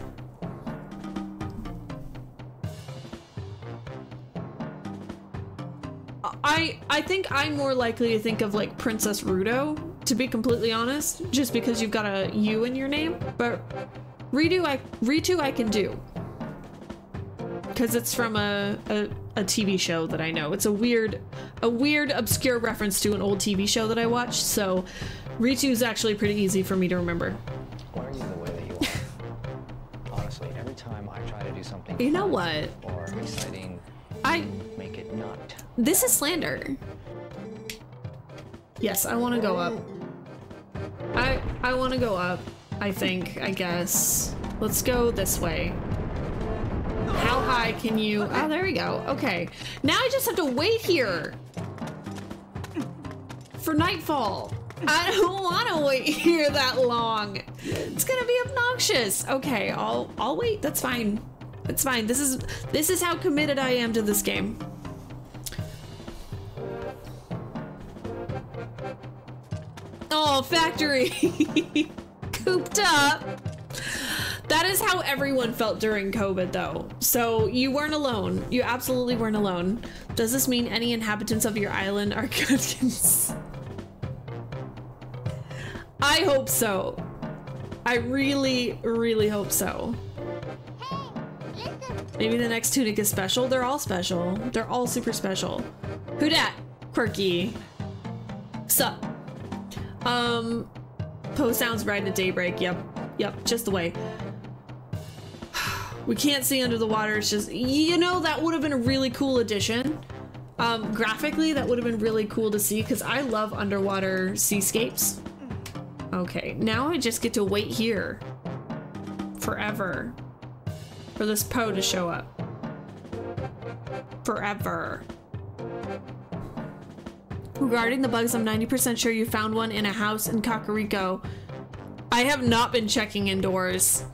I think I'm more likely to think of like Princess Ruto, to be completely honest, just because you've got a U in your name. But Ritu I can do, because it's from a TV show that I know. It's a weird obscure reference to an old TV show that I watched. So Ritu is actually pretty easy for me to remember. Why are you the way that you are? Honestly, every time I try to do something, you know what? Or exciting, make it not. This is slander. Yes, I want to go up. I want to go up, I think, I guess. Let's go this way. How high can you... Oh, there we go. Okay. Now I just have to wait here for nightfall. I don't want to wait here that long. It's gonna be obnoxious. Okay, I'll wait. That's fine. It's fine. This is how committed I am to this game. Oh, factory. Cooped up. That is how everyone felt during COVID, though. So you weren't alone. You absolutely weren't alone. Does this mean any inhabitants of your island are Gudkins? I hope so. I really, really hope so. Maybe the next tunic is special. They're all special. They're all super special. Who dat? Quirky. Sup? Poe sounds right at daybreak. Yep, just the way. We can't see under the water. It's just, you know, that would have been a really cool addition. Graphically, that would have been really cool to see, because I love underwater seascapes. Okay, now I just get to wait here forever for this Poe to show up. Forever. Regarding the bugs, I'm 90% sure you found one in a house in Kakariko. I have not been checking indoors.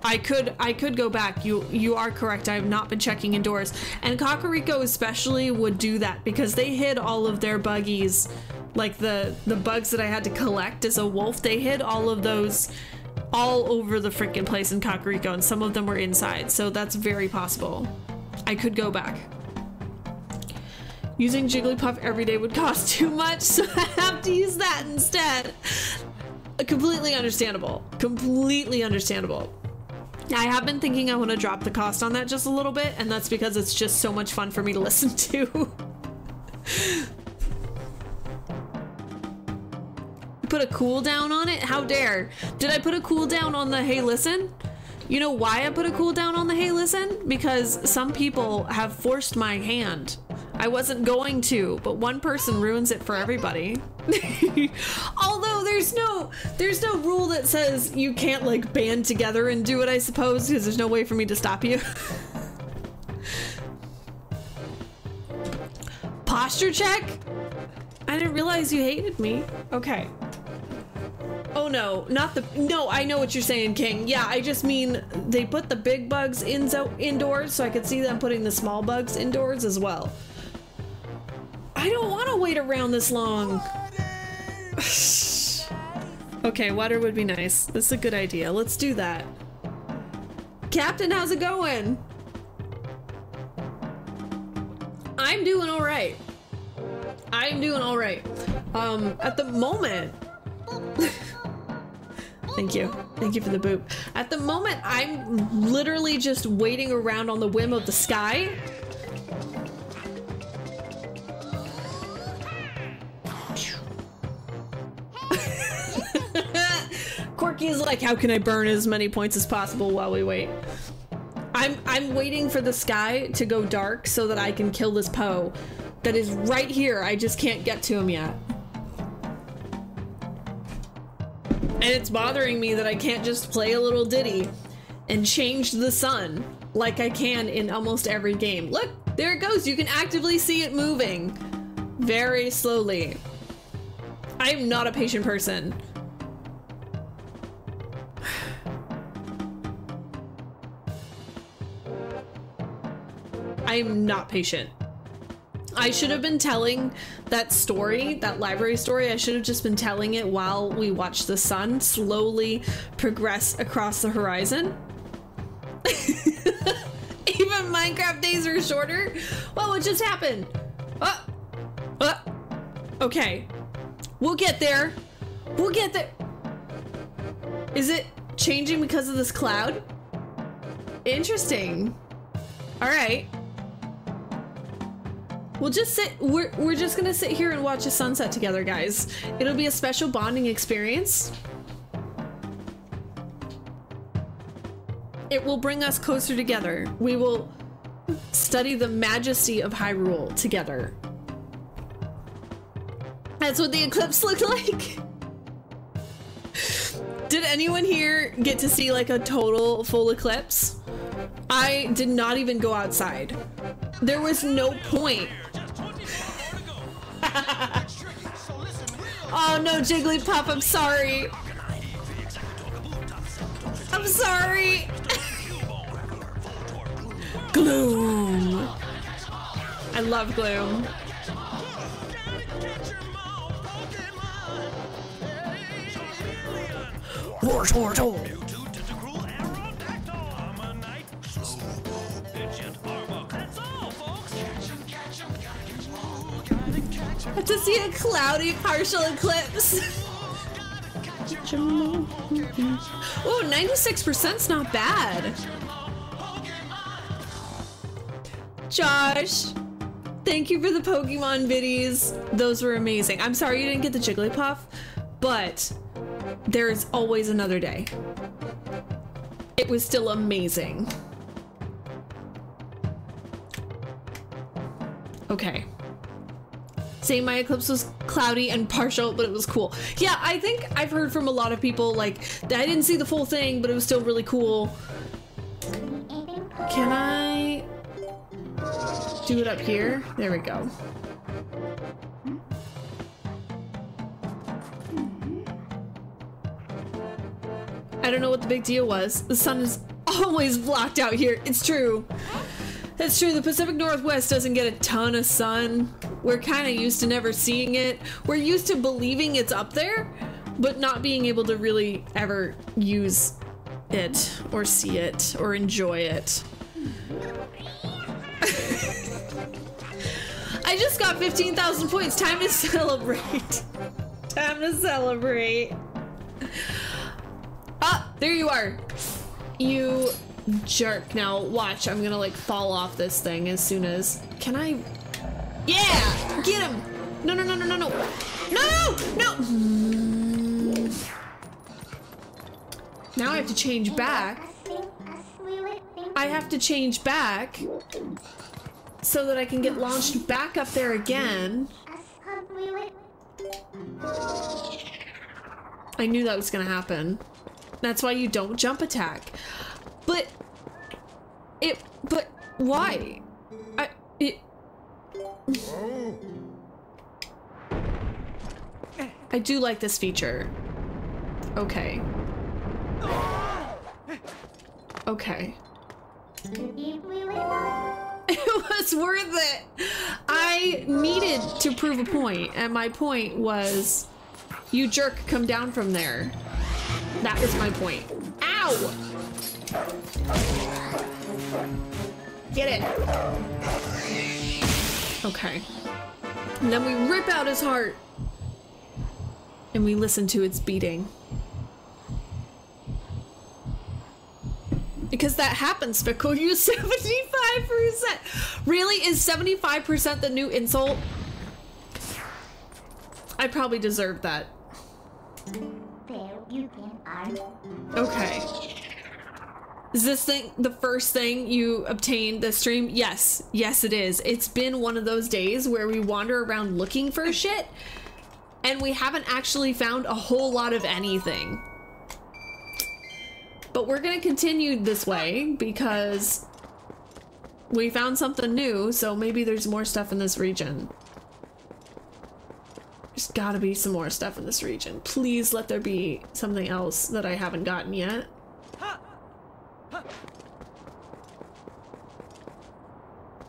I could go back. You are correct. I have not been checking indoors. And Kakariko especially would do that because they hid all of their buggies, like the bugs that I had to collect as a wolf. They hid all of those all over the freaking place in Kakariko, and some of them were inside. So that's very possible. I could go back. Using Jigglypuff every day would cost too much, so I have to use that instead. Completely understandable. Completely understandable. I have been thinking I want to drop the cost on that just a little bit, and that's because it's just so much fun for me to listen to. Put a cooldown on it? How dare? Did I put a cooldown on the hey listen? You know why I put a cooldown on the hey listen? Because some people have forced my hand. I wasn't going to, but one person ruins it for everybody. Although there's no rule that says you can't like band together and do it, I suppose, because there's no way for me to stop you. Posture check? I didn't realize you hated me. Okay. Oh no, no, I know what you're saying, King. Yeah, I just mean they put the big bugs indoors, so I could see them putting the small bugs indoors as well. I don't want to wait around this long. Okay, water would be nice. That's a good idea. Let's do that. Captain, how's it going? I'm doing all right. I'm doing all right. At the moment... Thank you. Thank you for the boop. At the moment, I'm literally just waiting around on the whim of the sky. Corky Rocky's like, how can I burn as many points as possible while we wait? I'm waiting for the sky to go dark so that I can kill this Poe that is right here. I just can't get to him yet. And it's bothering me that I can't just play a little ditty and change the sun like I can in almost every game. Look, there it goes. You can actively see it moving very slowly. I'm not a patient person. I'm not patient. I should have been telling that story, that library story, I should have just been telling it while we watch the sun slowly progress across the horizon. Even Minecraft days are shorter? Well, what just happened? Okay. We'll get there. We'll get there. Is it changing because of this cloud? Interesting. All right. We'll just sit, we're just gonna sit here and watch a sunset together, guys. It'll be a special bonding experience. It will bring us closer together. We will study the majesty of Hyrule together. That's what the eclipse looked like. Did anyone here get to see like a total full eclipse? I did not even go outside. There was no point. Oh no, Jigglypuff, I'm sorry. I'm sorry. Gloom. I love Gloom. Have to see a cloudy partial eclipse. Oh, 96%'s not bad. Josh, thank you for the Pokemon viddies. Those were amazing. I'm sorry you didn't get the Jigglypuff, but there's always another day. It was still amazing. Okay. Saying my eclipse was cloudy and partial, but it was cool. Yeah, I think I've heard from a lot of people, like, I didn't see the full thing, but it was still really cool. Can I do it up here? There we go. I don't know what the big deal was. The sun is always blocked out here. It's true. That's true. The Pacific Northwest doesn't get a ton of sun. We're kind of used to never seeing it. We're used to believing it's up there, but not being able to really ever use it or see it or enjoy it. I just got 15,000 points. Time to celebrate. Time to celebrate. Ah, there you are. You jerk. Now watch, I'm gonna like fall off this thing as soon as, can I? Yeah, get him. No, no, no, no, no, no, no, no. Now I have to change back. I have to change back so that I can get launched back up there again. I knew that was gonna happen. That's why you don't jump attack. But why? I do like this feature. Okay. Okay. It was worth it. I needed to prove a point, and my point was, you jerk, come down from there. That was my point. Ow! Get it. Okay. And then we rip out his heart. And we listen to its beating. Because that happens, Spickle. You 75%. Really? Is 75% the new insult? I probably deserve that. Okay. Is this thing the first thing you obtained this stream? Yes. Yes, it is. It's been one of those days where we wander around looking for shit, and we haven't actually found a whole lot of anything. But we're gonna continue this way because we found something new, so maybe there's more stuff in this region. There's gotta be some more stuff in this region. Please let there be something else that I haven't gotten yet.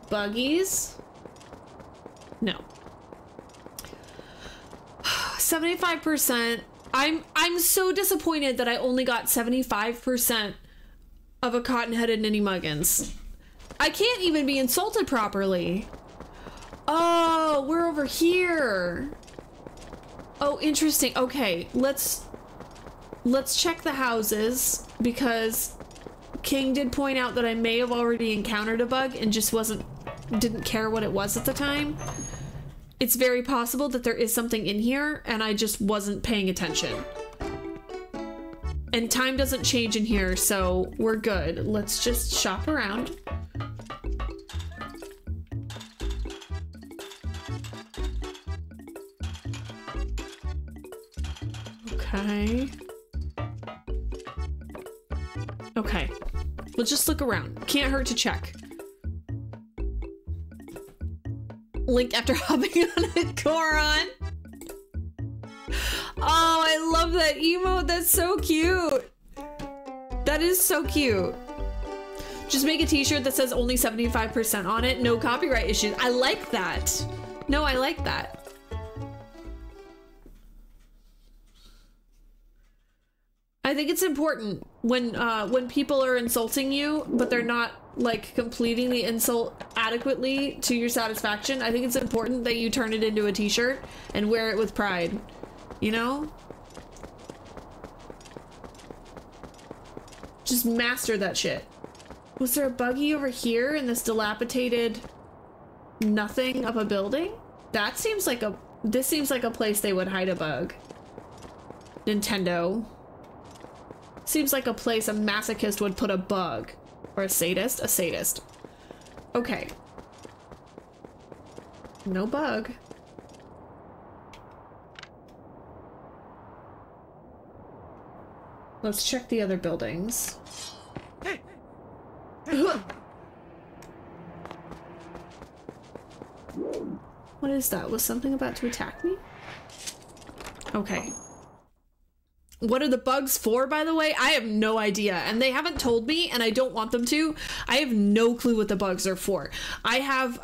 Buggies? No. 75%. I'm so disappointed that I only got 75% of a cotton-headed Ninny Muggins. I can't even be insulted properly. Oh, we're over here. Oh, interesting. Okay, let's check the houses because King did point out that I may have already encountered a bug and just didn't care what it was at the time. It's very possible that there is something in here and I just wasn't paying attention. And time doesn't change in here, so we're good. Let's just shop around. Okay. Okay. We'll just look around. Can't hurt to check. Link after hopping on a Goron. Oh, I love that emote. That's so cute. That is so cute. Just make a t-shirt that says only 75% on it. No copyright issues. I like that. No, I like that. I think it's important when people are insulting you, but they're not like completing the insult adequately to your satisfaction. I think it's important that you turn it into a t-shirt and wear it with pride, you know? Just master that shit. Was there a buggy over here in this dilapidated nothing of a building? That seems like this seems like a place they would hide a bug. Nintendo. Seems like a place a masochist would put a bug. Or a sadist? A sadist. Okay. No bug. Let's check the other buildings. What is that? Was something about to attack me? Okay. What are the bugs for, by the way? I have no idea, and they haven't told me, and I don't want them to. I have no clue what the bugs are for. I have,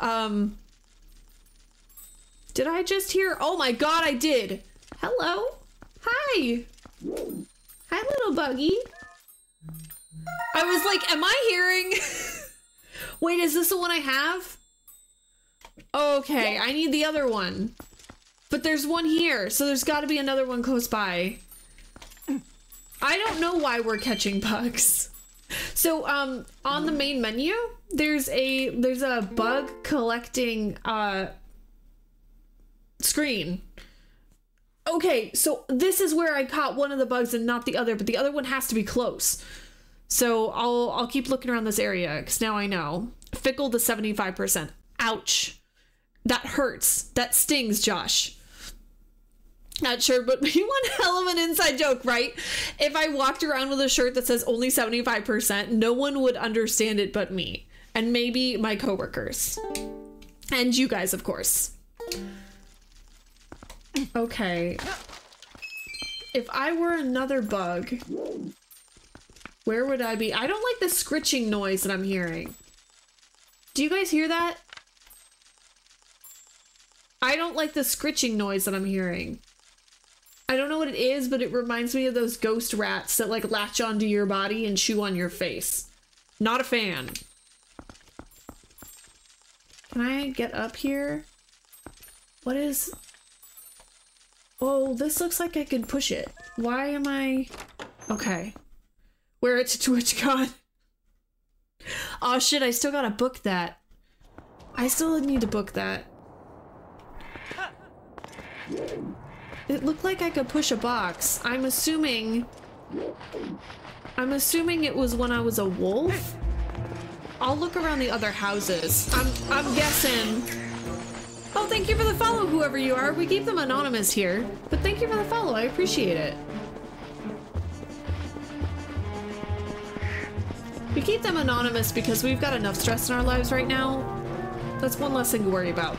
did I just hear? Oh my god, I did. Hello. Hi. Hi, little buggy. I was like, am I hearing? Wait, is this the one I have? Okay, I need the other one. But there's one here, so there's got to be another one close by. I don't know why we're catching bugs. So, on the main menu, there's a bug collecting, screen. Okay, so this is where I caught one of the bugs and not the other, but the other one has to be close. So I'll keep looking around this area, because now I know. Fickle to 75%. Ouch. That hurts. That stings, Josh. Not sure, but be one hell of an inside joke, right? If I walked around with a shirt that says only 75%, no one would understand it but me. And maybe my coworkers. And you guys, of course. Okay. If I were another bug, where would I be? I don't like the scritching noise that I'm hearing. Do you guys hear that? I don't like the scritching noise that I'm hearing. I don't know what it is, but it reminds me of those ghost rats that like latch onto your body and chew on your face. Not a fan. Can I get up here? What is... Oh, this looks like I could push it. Why am I... Okay. Wear it to TwitchCon. Oh shit, I still gotta book that. I still need to book that. It looked like I could push a box. I'm assuming it was when I was a wolf. I'll look around the other houses. I'm guessing. Oh, thank you for the follow, whoever you are. We keep them anonymous here, but thank you for the follow. I appreciate it. We keep them anonymous because we've got enough stress in our lives right now. That's one less thing to worry about.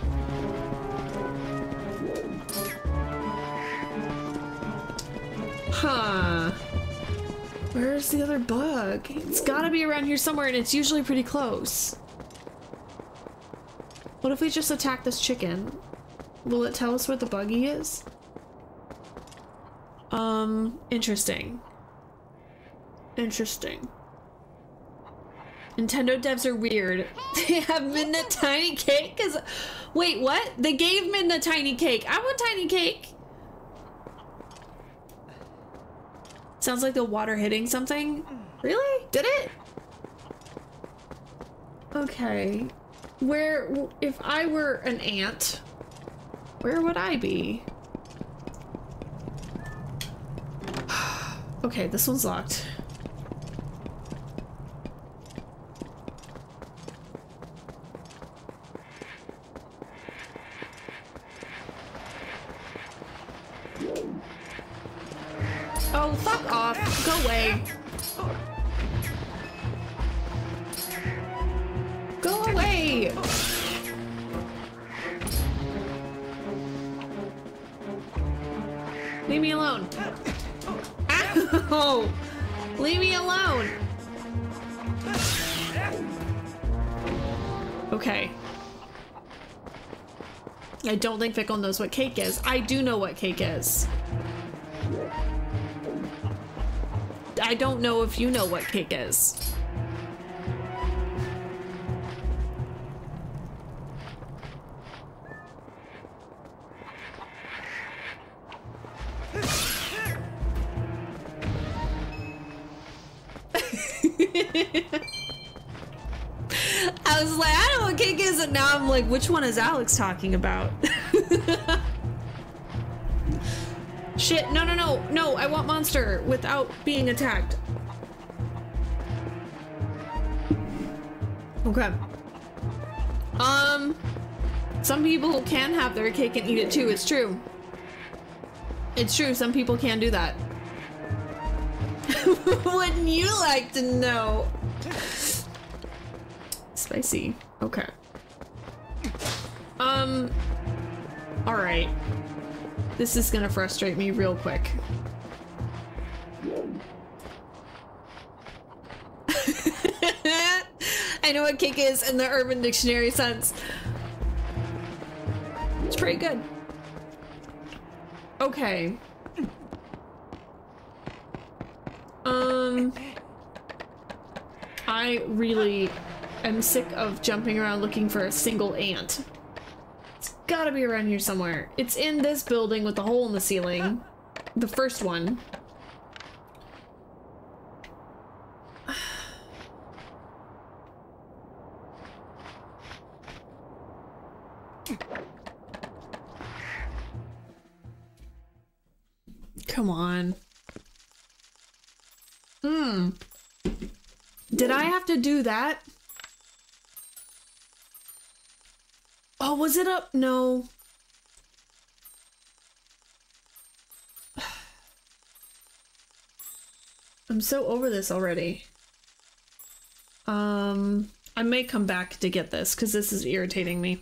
Huh. Where's the other bug? It's gotta be around here somewhere, and it's usually pretty close. What if we just attack this chicken? Will it tell us where the buggy is? Interesting. Interesting. Nintendo devs are weird. They have Midna Tiny Cake? Wait, what? They gave Midna Tiny Cake. I want Tiny Cake. Sounds like the water hitting something. Really? Did it? Okay. Where, if I were an ant, where would I be? Okay, this one's locked. Oh, fuck off. Go away. Go away. Leave me alone. Ow! Leave me alone. Okay. I don't think Fickle knows what cake is. I do know what cake is. I don't know if you know what cake is. I was like, I don't know what cake is, and now I'm like, which one is Alex talking about? Shit, no, no, no, no, I want monster without being attacked. Okay. Some people can have their cake and eat it too, it's true. It's true, some people can do that. Wouldn't you like to know? Spicy. Okay. Alright. This is gonna frustrate me real quick. I know what cake is in the Urban Dictionary sense. It's pretty good. Okay. I really am sick of jumping around looking for a single ant. It's gotta be around here somewhere. It's in this building with the hole in the ceiling. The first one. Come on. Did I have to do that? Oh, was it up? No. I'm so over this already. I may come back to get this because this is irritating me.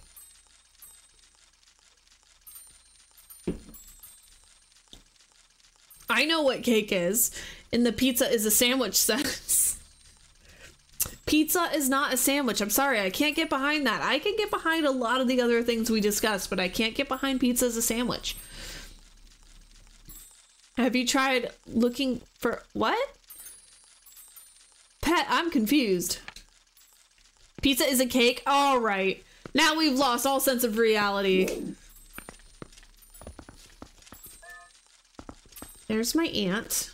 I know what cake is, and the pizza is a sandwich sense. Pizza is not a sandwich. I'm sorry, I can't get behind that. I can get behind a lot of the other things we discussed, but I can't get behind pizza as a sandwich. Have you tried looking for what? Pet, I'm confused. Pizza is a cake? All right. Now we've lost all sense of reality. There's my aunt.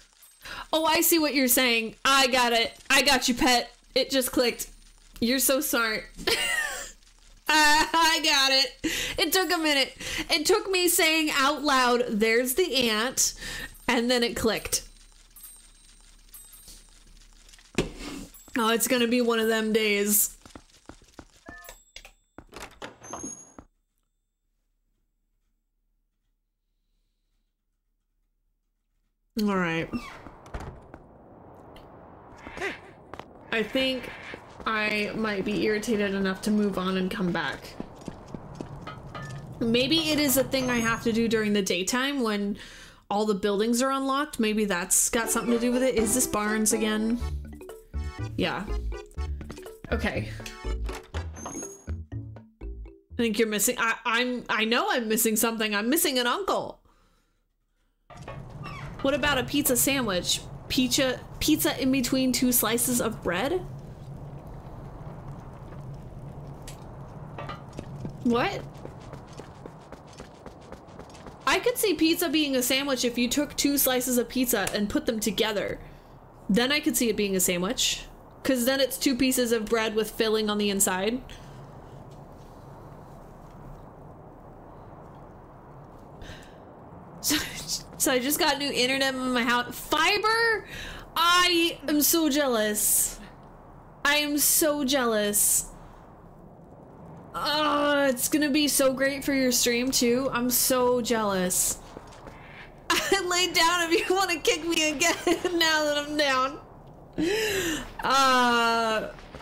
Oh, I see what you're saying. I got it. I got you, pet. It just clicked. You're so smart. I got it. It took a minute. It took me saying out loud, there's the ant, and then it clicked. Oh, it's gonna be one of them days. All right. I think I might be irritated enough to move on and come back. Maybe it is a thing I have to do during the daytime when all the buildings are unlocked. Maybe that's got something to do with it. Is this Barnes again? Yeah. Okay. I think you're missing. I know I'm missing something. I'm missing an uncle. What about a pizza sandwich? Pizza in between 2 slices of bread? What? I could see pizza being a sandwich if you took 2 slices of pizza and put them together. Then I could see it being a sandwich. Because then it's 2 pieces of bread with filling on the inside. So I just got new internet in my house. Fiber? I am so jealous. I am so jealous. It's gonna be so great for your stream too. I'm so jealous. I laid down if you want to kick me again now that I'm down.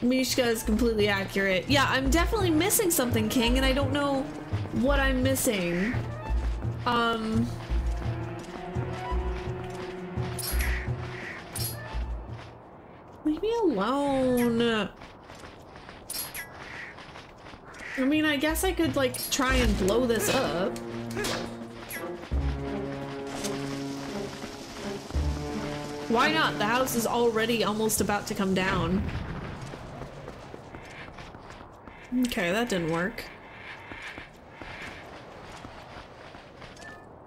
Mishka is completely accurate. Yeah, I'm definitely missing something, King, and I don't know what I'm missing. Leave me alone. I mean, I guess I could, like, try and blow this up. Why not? The house is already almost about to come down. Okay, that didn't work.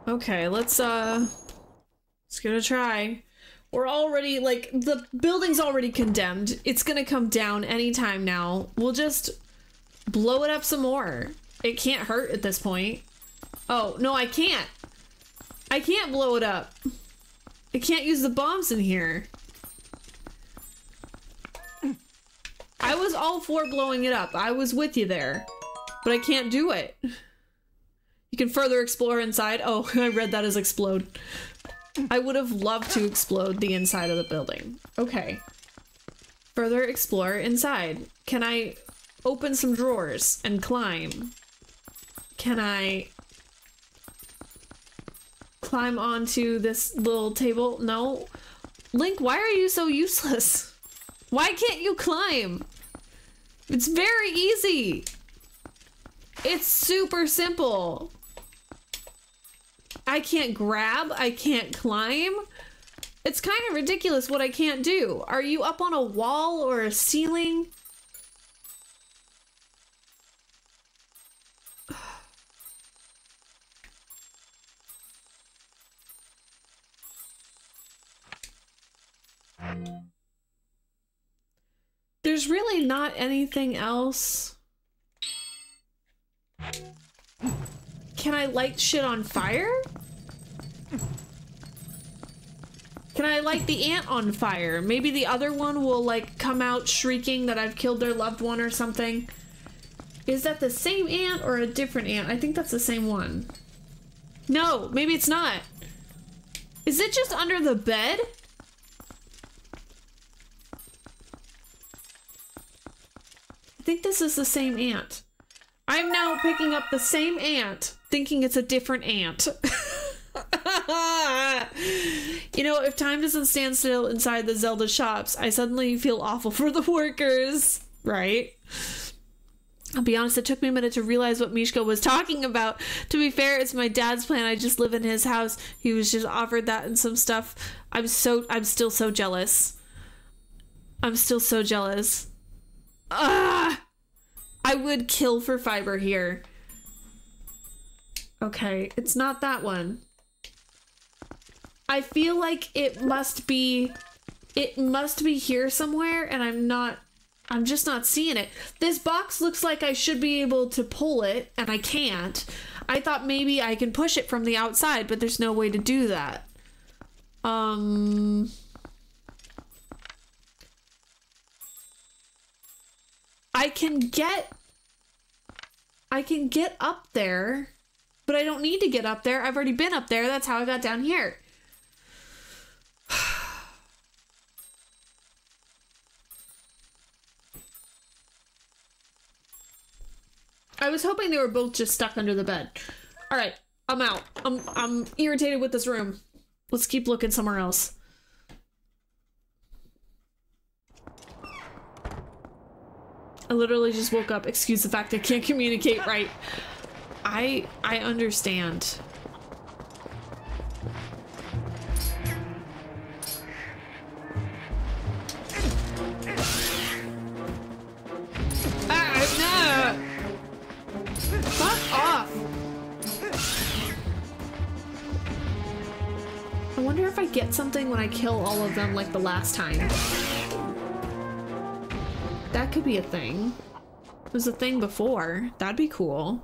Okay, let's give it a try. We're already, like, the building's already condemned. It's gonna come down anytime now. We'll just blow it up some more. It can't hurt at this point. Oh, no, I can't. I can't blow it up. I can't use the bombs in here. I was all for blowing it up. I was with you there. But I can't do it. You can further explore inside. Oh, I read that as explode. I would have loved to explode the inside of the building. Okay. Further explore inside. Can I open some drawers and climb? Can I climb onto this little table? No. Link, why are you so useless? Why can't you climb? It's very easy. It's super simple. I can't grab, I can't climb. It's kind of ridiculous what I can't do. Are you up on a wall or a ceiling? There's really not anything else. Can I light shit on fire? Can I light the ant on fire? Maybe the other one will, like, come out shrieking that I've killed their loved one or something. Is that the same ant or a different ant? I think that's the same one. No, maybe it's not. Is it just under the bed? I think this is the same ant. I'm now picking up the same ant, thinking it's a different ant. You know, if time doesn't stand still inside the Zelda shops, I suddenly feel awful for the workers, right? I'll be honest, it took me a minute to realize what Mishka was talking about. To be fair, it's my dad's plan. I just live in his house. He was just offered that and some stuff. I'm still so jealous. I'm still so jealous. Ah! I would kill for fiber here. Okay, it's not that one. I feel like it must be here somewhere, and I'm just not seeing it. This box looks like I should be able to pull it, and I can't. I thought maybe I can push it from the outside, but there's no way to do that. I can get up there, but I don't need to get up there. I've already been up there. That's how I got down here. I was hoping they were both just stuck under the bed. All right, I'm out. I'm irritated with this room. Let's keep looking somewhere else. I literally just woke up. Excuse the fact I can't communicate right. I understand. Ah, no! Fuck off! I wonder if I get something when I kill all of them like the last time. That could be a thing. It was a thing before. That'd be cool.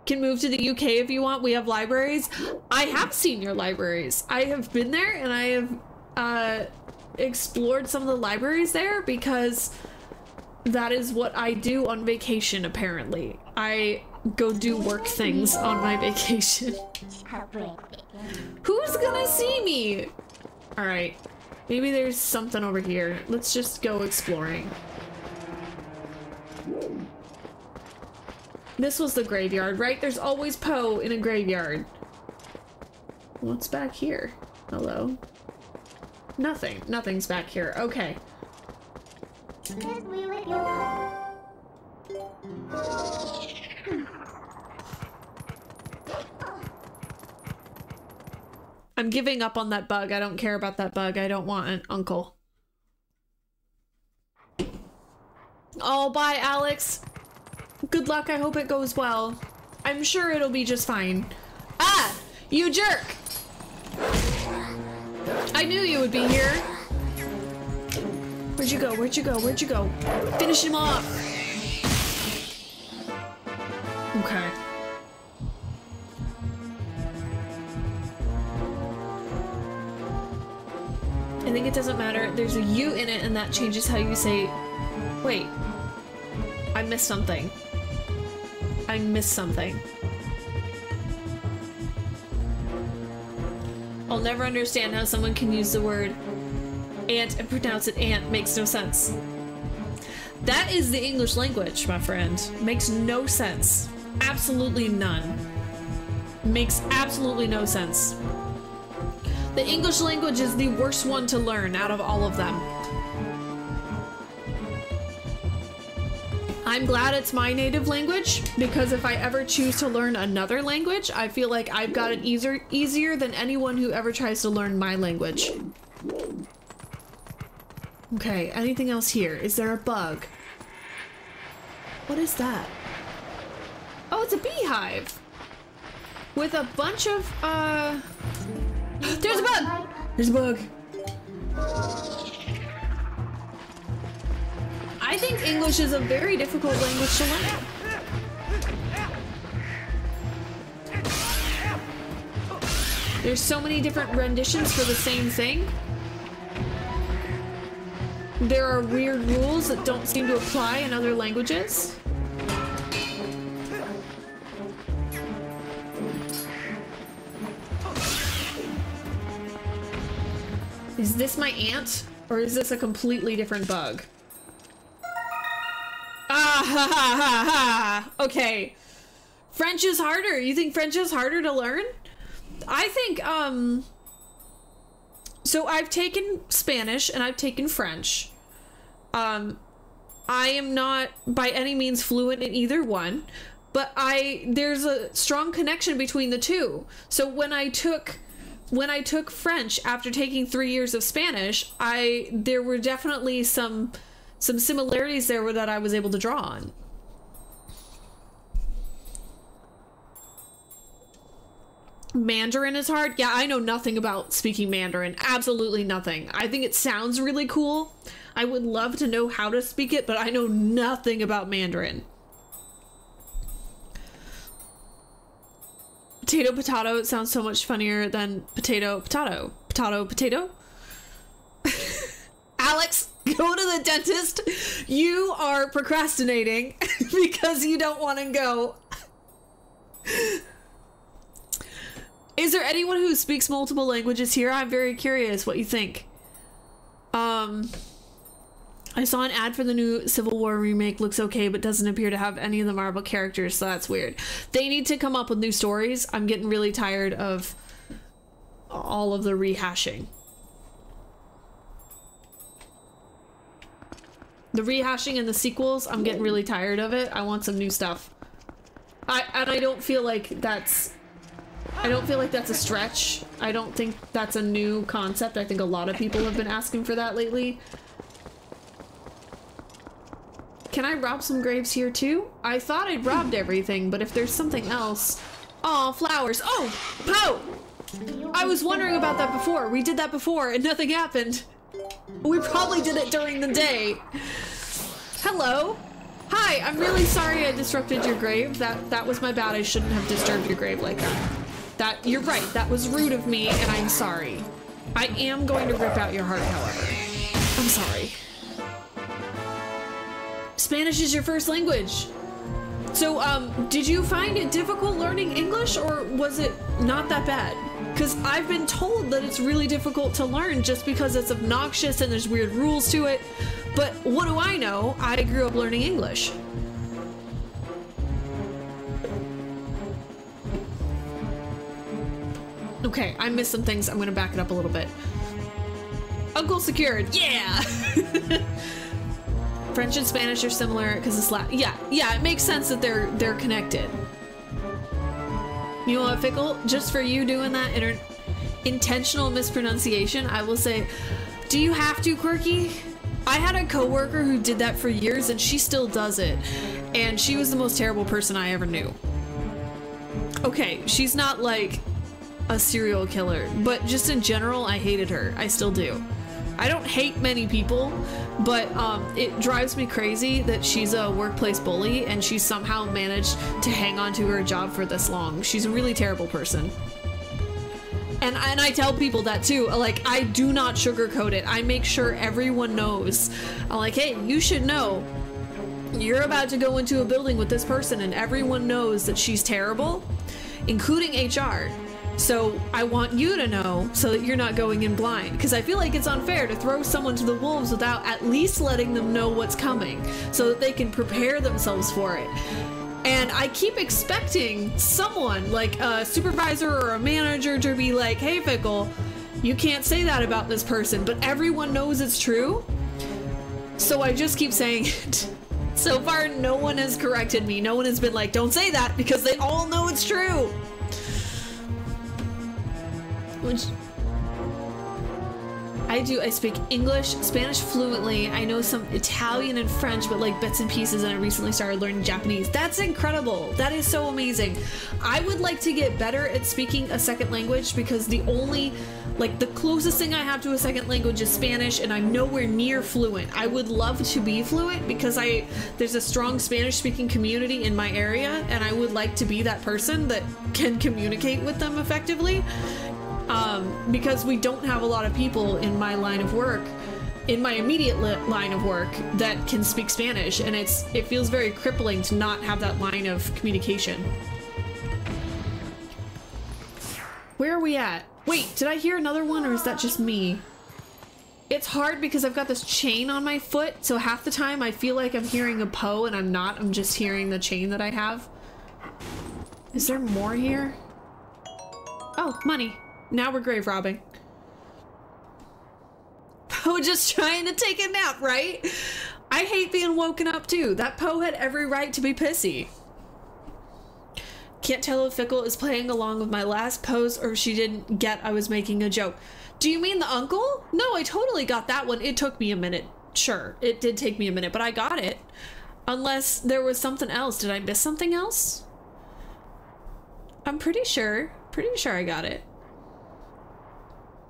Can move to the UK if you want. We have libraries. I have seen your libraries. I have been there and I have explored some of the libraries there because that is what I do on vacation, apparently. I go do work things on my vacation. Who's gonna see me? All right. Maybe there's something over here. Let's just go exploring. This was the graveyard, right? There's always Poe in a graveyard. What's back here? Hello? Nothing. Nothing's back here. Okay. I'm giving up on that bug. I don't care about that bug. I don't want an uncle. Oh, bye, Alex. Good luck. I hope it goes well. I'm sure it'll be just fine. Ah! You jerk! I knew you would be here. Where'd you go? Where'd you go? Where'd you go? Finish him off! Okay. I think it doesn't matter. There's a U in it and that changes how you say... Wait. I missed something. I missed something. I'll never understand how someone can use the word ant and pronounce it ant. Makes no sense. That is the English language, my friend. Makes no sense. Absolutely none. Makes absolutely no sense. The English language is the worst one to learn out of all of them. I'm glad it's my native language, because if I ever choose to learn another language, I feel like I've got it easier than anyone who ever tries to learn my language. Okay, anything else here? Is there a bug? What is that? Oh, it's a beehive! With a bunch of, There's a bug! There's a bug. I think English is a very difficult language to learn. There's so many different renditions for the same thing. There are weird rules that don't seem to apply in other languages. Is this my ant? Or is this a completely different bug? Ah ha ha ha ha! Okay. French is harder. You think French is harder to learn? I think, so I've taken Spanish and I've taken French. I am not by any means fluent in either one, but there's a strong connection between the two. So when I took French after taking 3 years of Spanish, there were definitely some similarities there that I was able to draw on. Mandarin is hard. Yeah, I know nothing about speaking Mandarin. Absolutely nothing. I think it sounds really cool. I would love to know how to speak it, but I know nothing about Mandarin. Potato potato sounds so much funnier than potato potato. Potato potato? Alex, go to the dentist. You are procrastinating because you don't want to go. Is there anyone who speaks multiple languages here? I'm very curious what you think. I saw an ad for the new Civil War remake. Looks okay, but doesn't appear to have any of the Marvel characters, so that's weird. They need to come up with new stories. I'm getting really tired of all of the rehashing. The rehashing and the sequels, I'm getting really tired of it. I want some new stuff. I don't feel like that's a stretch. I don't think that's a new concept. I think a lot of people have been asking for that lately. Can I rob some graves here too? I thought I'd robbed everything, but if there's something else... Aw, flowers. Oh, Poe! I was wondering about that before. We did that before and nothing happened. We probably did it during the day. Hello. Hi, I'm really sorry I disrupted your grave. That was my bad. I shouldn't have disturbed your grave like that. You're right. That was rude of me and I'm sorry. I am going to rip out your heart, however. I'm sorry. Spanish is your first language. So, did you find it difficult learning English or was it not that bad? Because I've been told that it's really difficult to learn just because it's obnoxious and there's weird rules to it. But what do I know? I grew up learning English. Okay, I missed some things. I'm gonna back it up a little bit. Uncle secured, yeah! French and Spanish are similar because it's Latin. Yeah, it makes sense that they're connected. You know what, Fickle? Just for you doing that intentional mispronunciation, I will say, do you have to, Quirky? I had a coworker who did that for years and she still does it. And she was the most terrible person I ever knew. Okay, she's not like a serial killer, but just in general, I hated her. I still do. I don't hate many people, but it drives me crazy that she's a workplace bully and she somehow managed to hang on to her job for this long. She's a really terrible person. And I tell people that too. Like, I do not sugarcoat it. I make sure everyone knows. I'm like, hey, you should know. You're about to go into a building with this person and everyone knows that she's terrible, including HR. So I want you to know so that you're not going in blind, because I feel like it's unfair to throw someone to the wolves without at least letting them know what's coming so that they can prepare themselves for it. And I keep expecting someone like a supervisor or a manager to be like, hey, Fickle, you can't say that about this person, but everyone knows it's true. So I just keep saying it. So far, no one has corrected me. No one has been like, don't say that, because they all know it's true. Which I speak English, Spanish fluently. I know some Italian and French, but like bits and pieces, and I recently started learning Japanese. That's incredible. That is so amazing. I would like to get better at speaking a second language because the closest thing I have to a second language is Spanish, and I'm nowhere near fluent. I would love to be fluent because there's a strong Spanish speaking community in my area, and I would like to be that person that can communicate with them effectively. Because we don't have a lot of people in my line of work, in my immediate line of work, that can speak Spanish, and it feels very crippling to not have that line of communication. Where are we at? Wait, did I hear another one, or is that just me? It's hard because I've got this chain on my foot, so half the time I feel like I'm hearing a Poe, and I'm not. I'm just hearing the chain that I have. Is there more here? Oh, money. Now we're grave robbing. Poe just trying to take a nap, right? I hate being woken up too. That Poe had every right to be pissy. Can't tell if Fickle is playing along with my last pose or if she didn't get I was making a joke. Do you mean the uncle? No, I totally got that one. It took me a minute. Sure, it did take me a minute, but I got it. Unless there was something else. Did I miss something else? I'm pretty sure I got it.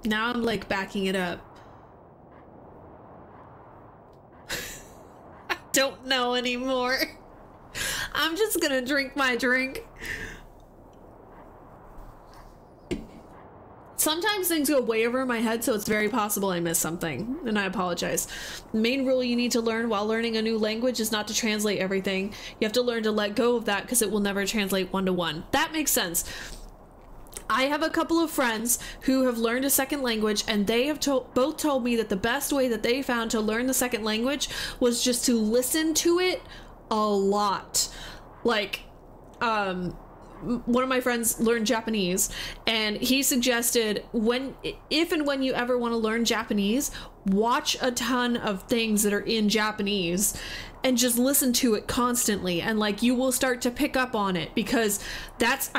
Now I'm like backing it up. I don't know anymore. I'm just gonna drink my drink. Sometimes things go way over my head, so it's very possible I missed something, and I apologize. The main rule you need to learn while learning a new language is not to translate everything. You have to learn to let go of that because it will never translate one-to-one. That makes sense. I have a couple of friends who have learned a second language, and they have both told me that the best way that they found to learn the second language was just to listen to it a lot. Like, one of my friends learned Japanese, and he suggested if and when you ever want to learn Japanese, watch a ton of things that are in Japanese and just listen to it constantly, and like you will start to pick up on it, because that's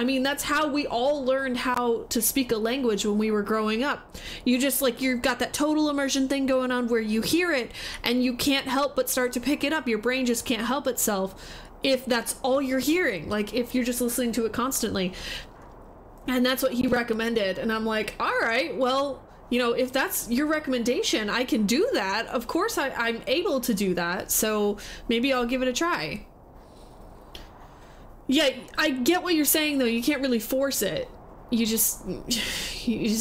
how we all learned how to speak a language when we were growing up. You just like, you've got that total immersion thing going on where you hear it and you can't help but start to pick it up. Your brain just can't help itself if that's all you're hearing, like if you're just listening to it constantly. And that's what he recommended, and I'm like, all right, well, you know, if that's your recommendation, I can do that. Of course I'm able to do that, so maybe I'll give it a try. Yeah, I get what you're saying though. You can't really force it. You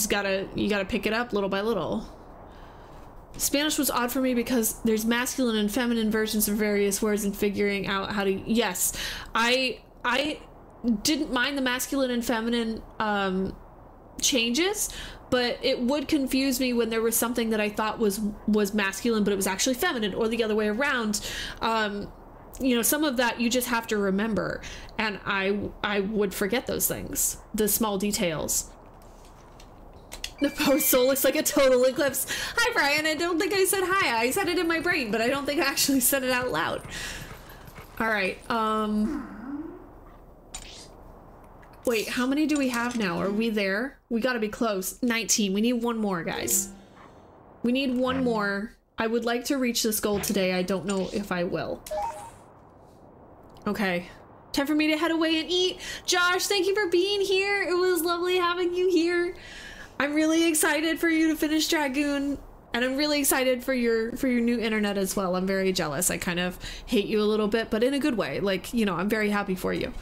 gotta pick it up little by little. Spanish was odd for me because there's masculine and feminine versions of various words, and figuring out how to... Yes, I didn't mind the masculine and feminine changes, but it would confuse me when there was something that I thought was masculine, but it was actually feminine, or the other way around. You know, some of that you just have to remember, and I would forget those things, the small details. The post soul looks like a total eclipse. Hi, Brian. I don't think I said hi. I said it in my brain, but I don't think I actually said it out loud. All right. Wait, how many do we have now? Are we there? We gotta be close. 19. We need one more, guys. We need one more. I would like to reach this goal today. I don't know if I will. Okay. Time for me to head away and eat. Josh, thank you for being here. It was lovely having you here. I'm really excited for you to finish Dragoon, and I'm really excited for your new internet as well. I'm very jealous. I kind of hate you a little bit, but in a good way. Like, you know, I'm very happy for you.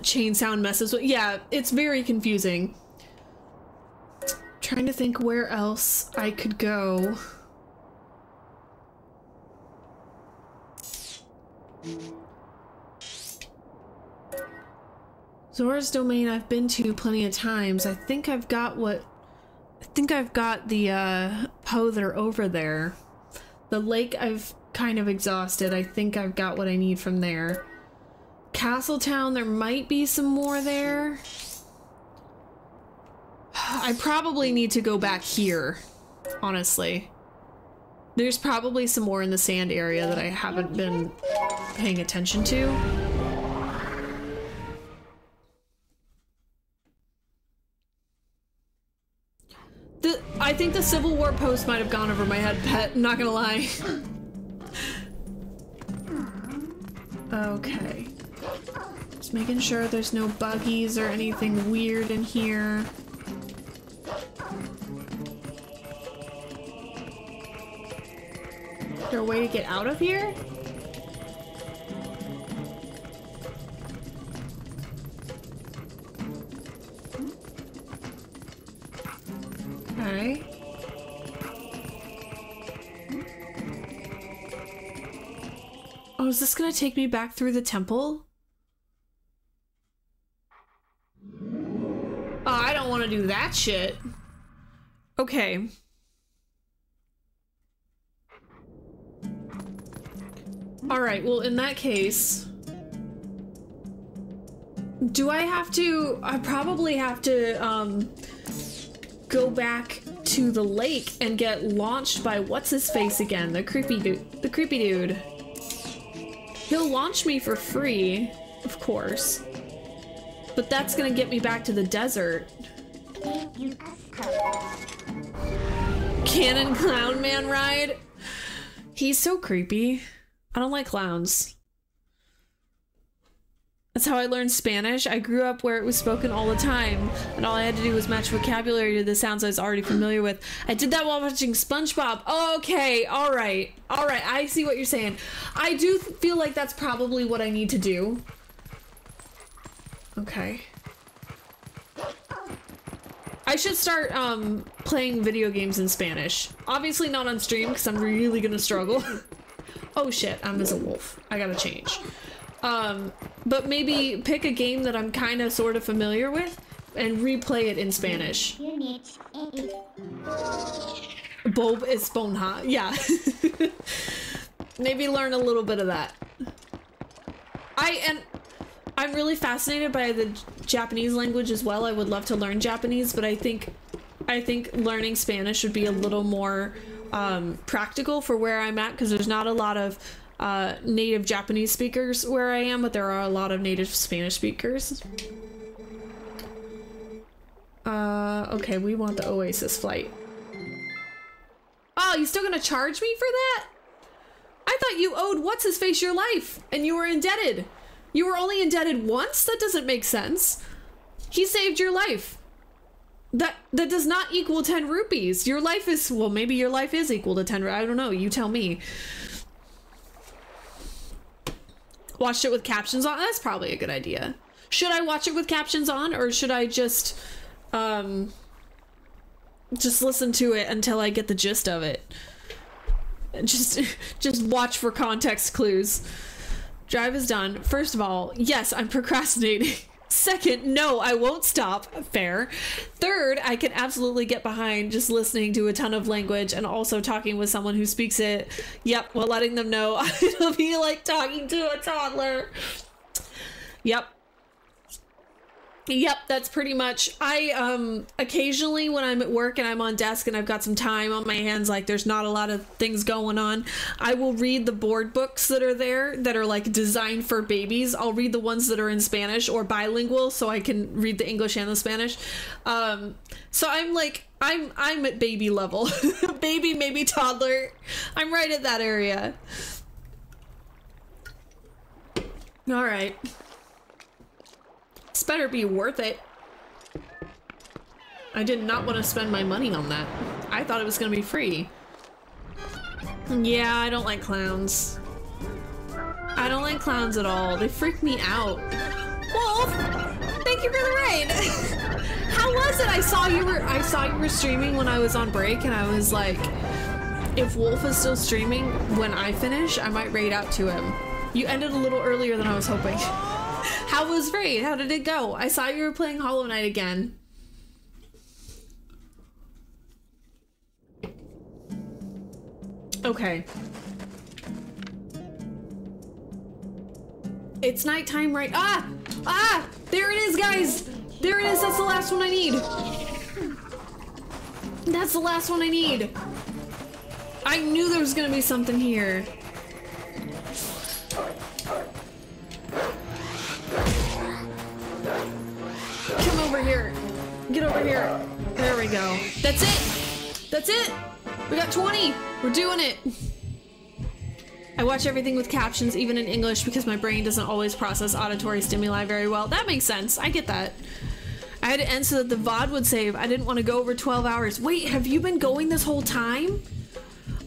Chain sound messes with... Yeah, it's very confusing. Trying to think where else I could go. Zora's Domain I've been to plenty of times. I think I've got the Poe that are over there. The lake I've kind of exhausted. I think I've got what I need from there. Castletown, there might be some more there. I probably need to go back here, honestly. There's probably some more in the sand area that I haven't been paying attention to. I think the Civil War post might have gone over my head, pet, not gonna lie. Okay. Just making sure there's no buggies or anything weird in here. Is there a way to get out of here? Okay. Oh, is this gonna take me back through the temple? Oh, I don't want to do that shit. Okay. Alright, well, in that case... Do I have to... I probably have to, go back to the lake and get launched by what's-his-face again? The creepy dude. He'll launch me for free, of course. But that's gonna get me back to the desert. Cannon Clown Man ride? He's so creepy. I don't like clowns. That's how I learned Spanish. I grew up where it was spoken all the time, and all I had to do was match vocabulary to the sounds I was already familiar with. I did that while watching SpongeBob. Okay, alright. Alright, I see what you're saying. I do feel like that's probably what I need to do. Okay. I should start playing video games in Spanish. Obviously not on stream because I'm really gonna struggle. Oh shit, I'm as a wolf. I gotta change. But maybe pick a game that I'm kind of sort of familiar with and replay it in Spanish. Bob Esponja. Yeah. Maybe learn a little bit of that. I'm really fascinated by the Japanese language as well. I would love to learn Japanese, but I think learning Spanish would be a little more practical for where I'm at, because there's not a lot of native Japanese speakers where I am, but there are a lot of native Spanish speakers. Okay, we want the Oasis flight. Oh, you still gonna charge me for that? I thought you owed what's-his-face your life, and you were indebted. You were only indebted once? That doesn't make sense. He saved your life. That does not equal 10 rupees. Your life is, well, maybe your life is equal to 10. I don't know. You tell me. Watched it with captions on? That's probably a good idea. Should I watch it with captions on, or should I just listen to it until I get the gist of it? Just watch for context clues. Drive is done. First of all, yes, I'm procrastinating. Second, no, I won't stop. Fair. Third, I can absolutely get behind just listening to a ton of language and also talking with someone who speaks it. Yep, well, letting them know it'll be like talking to a toddler. Yep. Yep, that's pretty much. I occasionally when I'm at work and I'm on desk and I've got some time on my hands, like there's not a lot of things going on, I will read the board books that are there that are like designed for babies. I'll read the ones that are in Spanish or bilingual so I can read the English and the Spanish. So I'm like I'm at baby level. Baby, maybe toddler. I'm right at that area. All right. This better be worth it. I did not want to spend my money on that. I thought it was gonna be free. Yeah, I don't like clowns. I don't like clowns at all. They freak me out. Wolf, thank you for the raid. How was it? I saw you were streaming when I was on break, and I was like, if Wolf is still streaming when I finish, I might raid out to him. You ended a little earlier than I was hoping. How was raid? How did it go? I saw you were playing Hollow Knight again. Okay. It's nighttime, right? Ah! Ah! There it is, guys! There it is! That's the last one I need! That's the last one I need! I knew there was gonna be something here. Come over here. Get over here. There we go. That's it! That's it! We got 20! We're doing it! I watch everything with captions, even in English, because my brain doesn't always process auditory stimuli very well. That makes sense. I get that. I had to end so that the VOD would save. I didn't want to go over 12 hours. Wait, have you been going this whole time?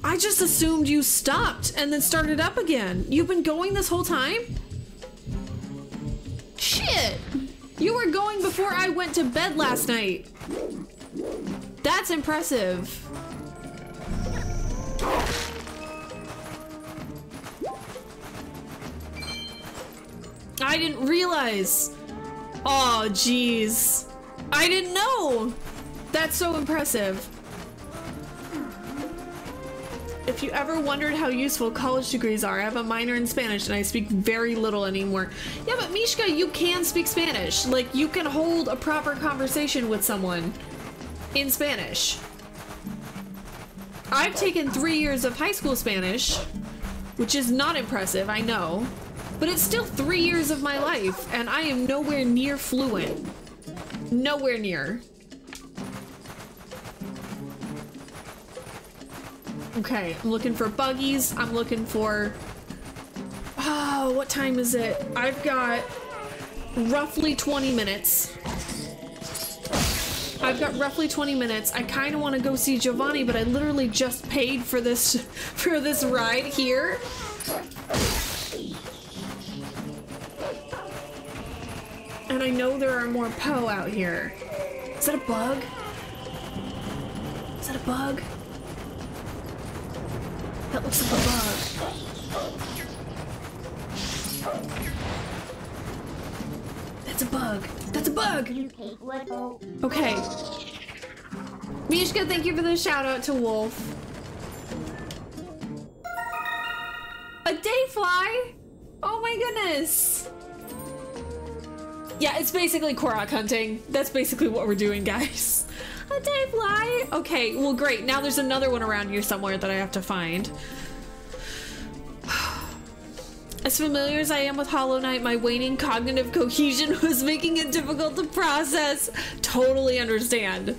I just assumed you stopped and then started up again. You've been going this whole time? Shit! You were going before I went to bed last night. That's impressive. I didn't realize. Oh, jeez. I didn't know. That's so impressive. If you ever wondered how useful college degrees are, I have a minor in Spanish and I speak very little anymore. Yeah, but Mishka, you can speak Spanish. Like, you can hold a proper conversation with someone in Spanish. I've taken 3 years of high school Spanish, which is not impressive, I know. But it's still 3 years of my life, and I am nowhere near fluent. Nowhere near. Okay, I'm looking for buggies. I'm looking for... Oh, what time is it? I've got roughly 20 minutes. I've got roughly 20 minutes. I kind of want to go see Jovani, but I literally just paid for this ride here. And And I know there are more Poe out here. Is that a bug? Is that a bug? That looks like a bug. That's a bug. That's a bug! Okay. Mishka, thank you for the shout out to Wolf. A dayfly? Oh my goodness. Yeah, it's basically Korok hunting. That's basically what we're doing, guys. A dayfly. Okay, well great. Now there's another one around here somewhere that I have to find. As familiar as I am with Hollow Knight, my waning cognitive cohesion was making it difficult to process. Totally understand.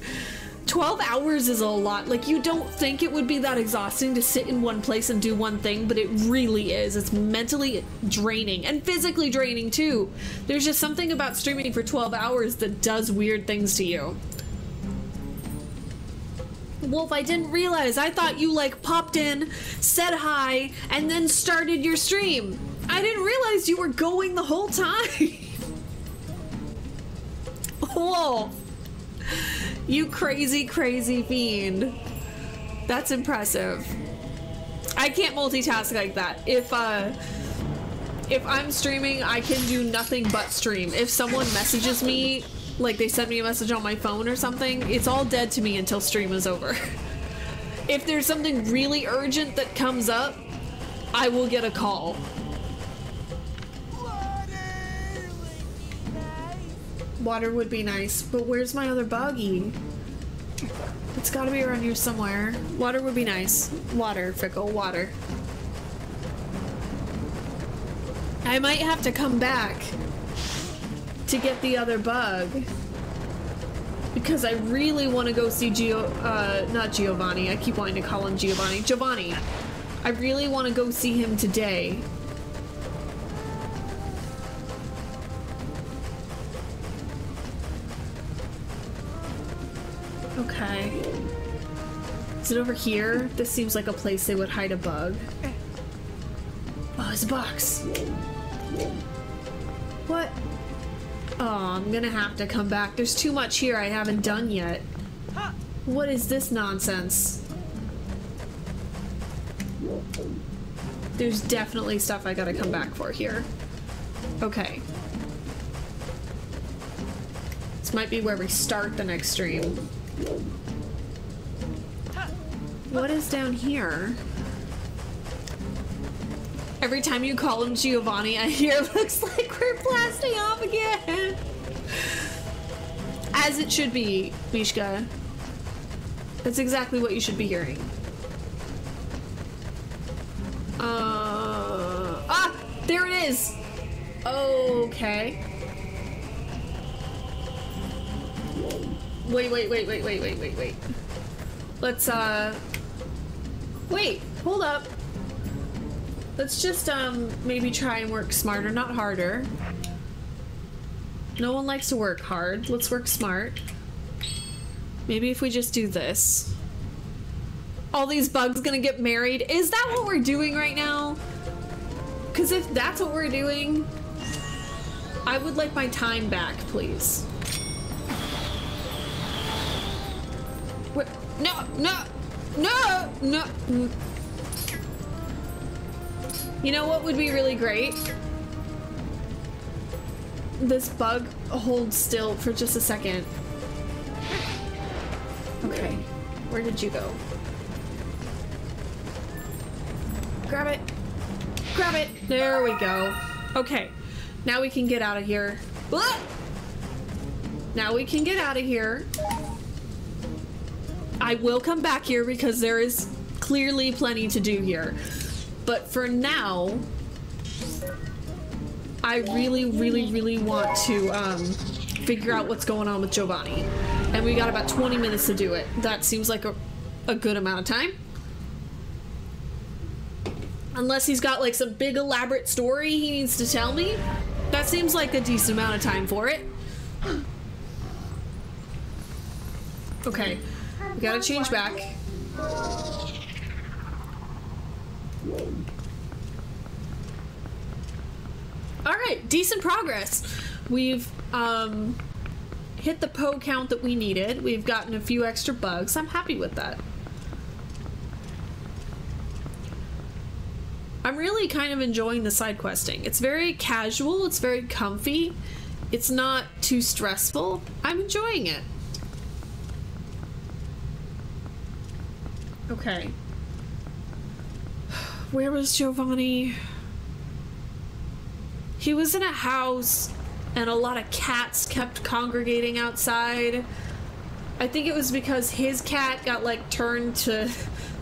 12 hours is a lot. Like, you don't think it would be that exhausting to sit in one place and do one thing, but it really is. It's mentally draining and physically draining too. There's just something about streaming for 12 hours that does weird things to you. Wolf, I didn't realize. I thought you like popped in, said hi, and then started your stream. I didn't realize you were going the whole time. Whoa. You crazy, crazy fiend. That's impressive. I can't multitask like that. If I'm streaming, I can do nothing but stream. If someone messages me, like they sent me a message on my phone or something, it's all dead to me until stream is over. If there's something really urgent that comes up, I will get a call. Water would be nice, but where's my other buggy? It's gotta be around here somewhere. Water would be nice. Water, Fickle, water. I might have to come back to get the other bug. Because I really want to go see not Giovanni. I keep wanting to call him Giovanni. Jovani. I really want to go see him today. Okay. Is it over here? This seems like a place they would hide a bug. Oh, it's a box. What? Oh, I'm gonna have to come back. There's too much here I haven't done yet. What is this nonsense? There's definitely stuff I gotta come back for here. Okay. This might be where we start the next stream. What is down here? Every time you call him Giovanni, I hear looks like we're blasting off again. As it should be, Mishka. That's exactly what you should be hearing. Ah! There it is! Okay. Wait. Let's, wait, hold up. Let's just, maybe try and work smarter, not harder. No one likes to work hard. Let's work smart. Maybe if we just do this. All these bugs gonna get married. Is that what we're doing right now? Because if that's what we're doing, I would like my time back, please. What? No! You know what would be really great? This bug holds still for just a second. Okay, where did you go? Grab it! Grab it! There we go. Okay, now we can get out of here. Ah! Now we can get out of here. I will come back here because there is clearly plenty to do here. But for now, I really want to figure out what's going on with Jovani. And we got about 20 minutes to do it. That seems like a good amount of time. Unless he's got like some big elaborate story he needs to tell me. That seems like a decent amount of time for it. Okay, we gotta change back. Alright, decent progress. We've Hit the Poe count that we needed. We've gotten a few extra bugs. I'm happy with that. I'm really kind of enjoying the side questing. It's very casual, it's very comfy, it's not too stressful. I'm enjoying it. Okay. Where was Jovani? He was in a house and a lot of cats kept congregating outside. I think it was because his cat got like turned to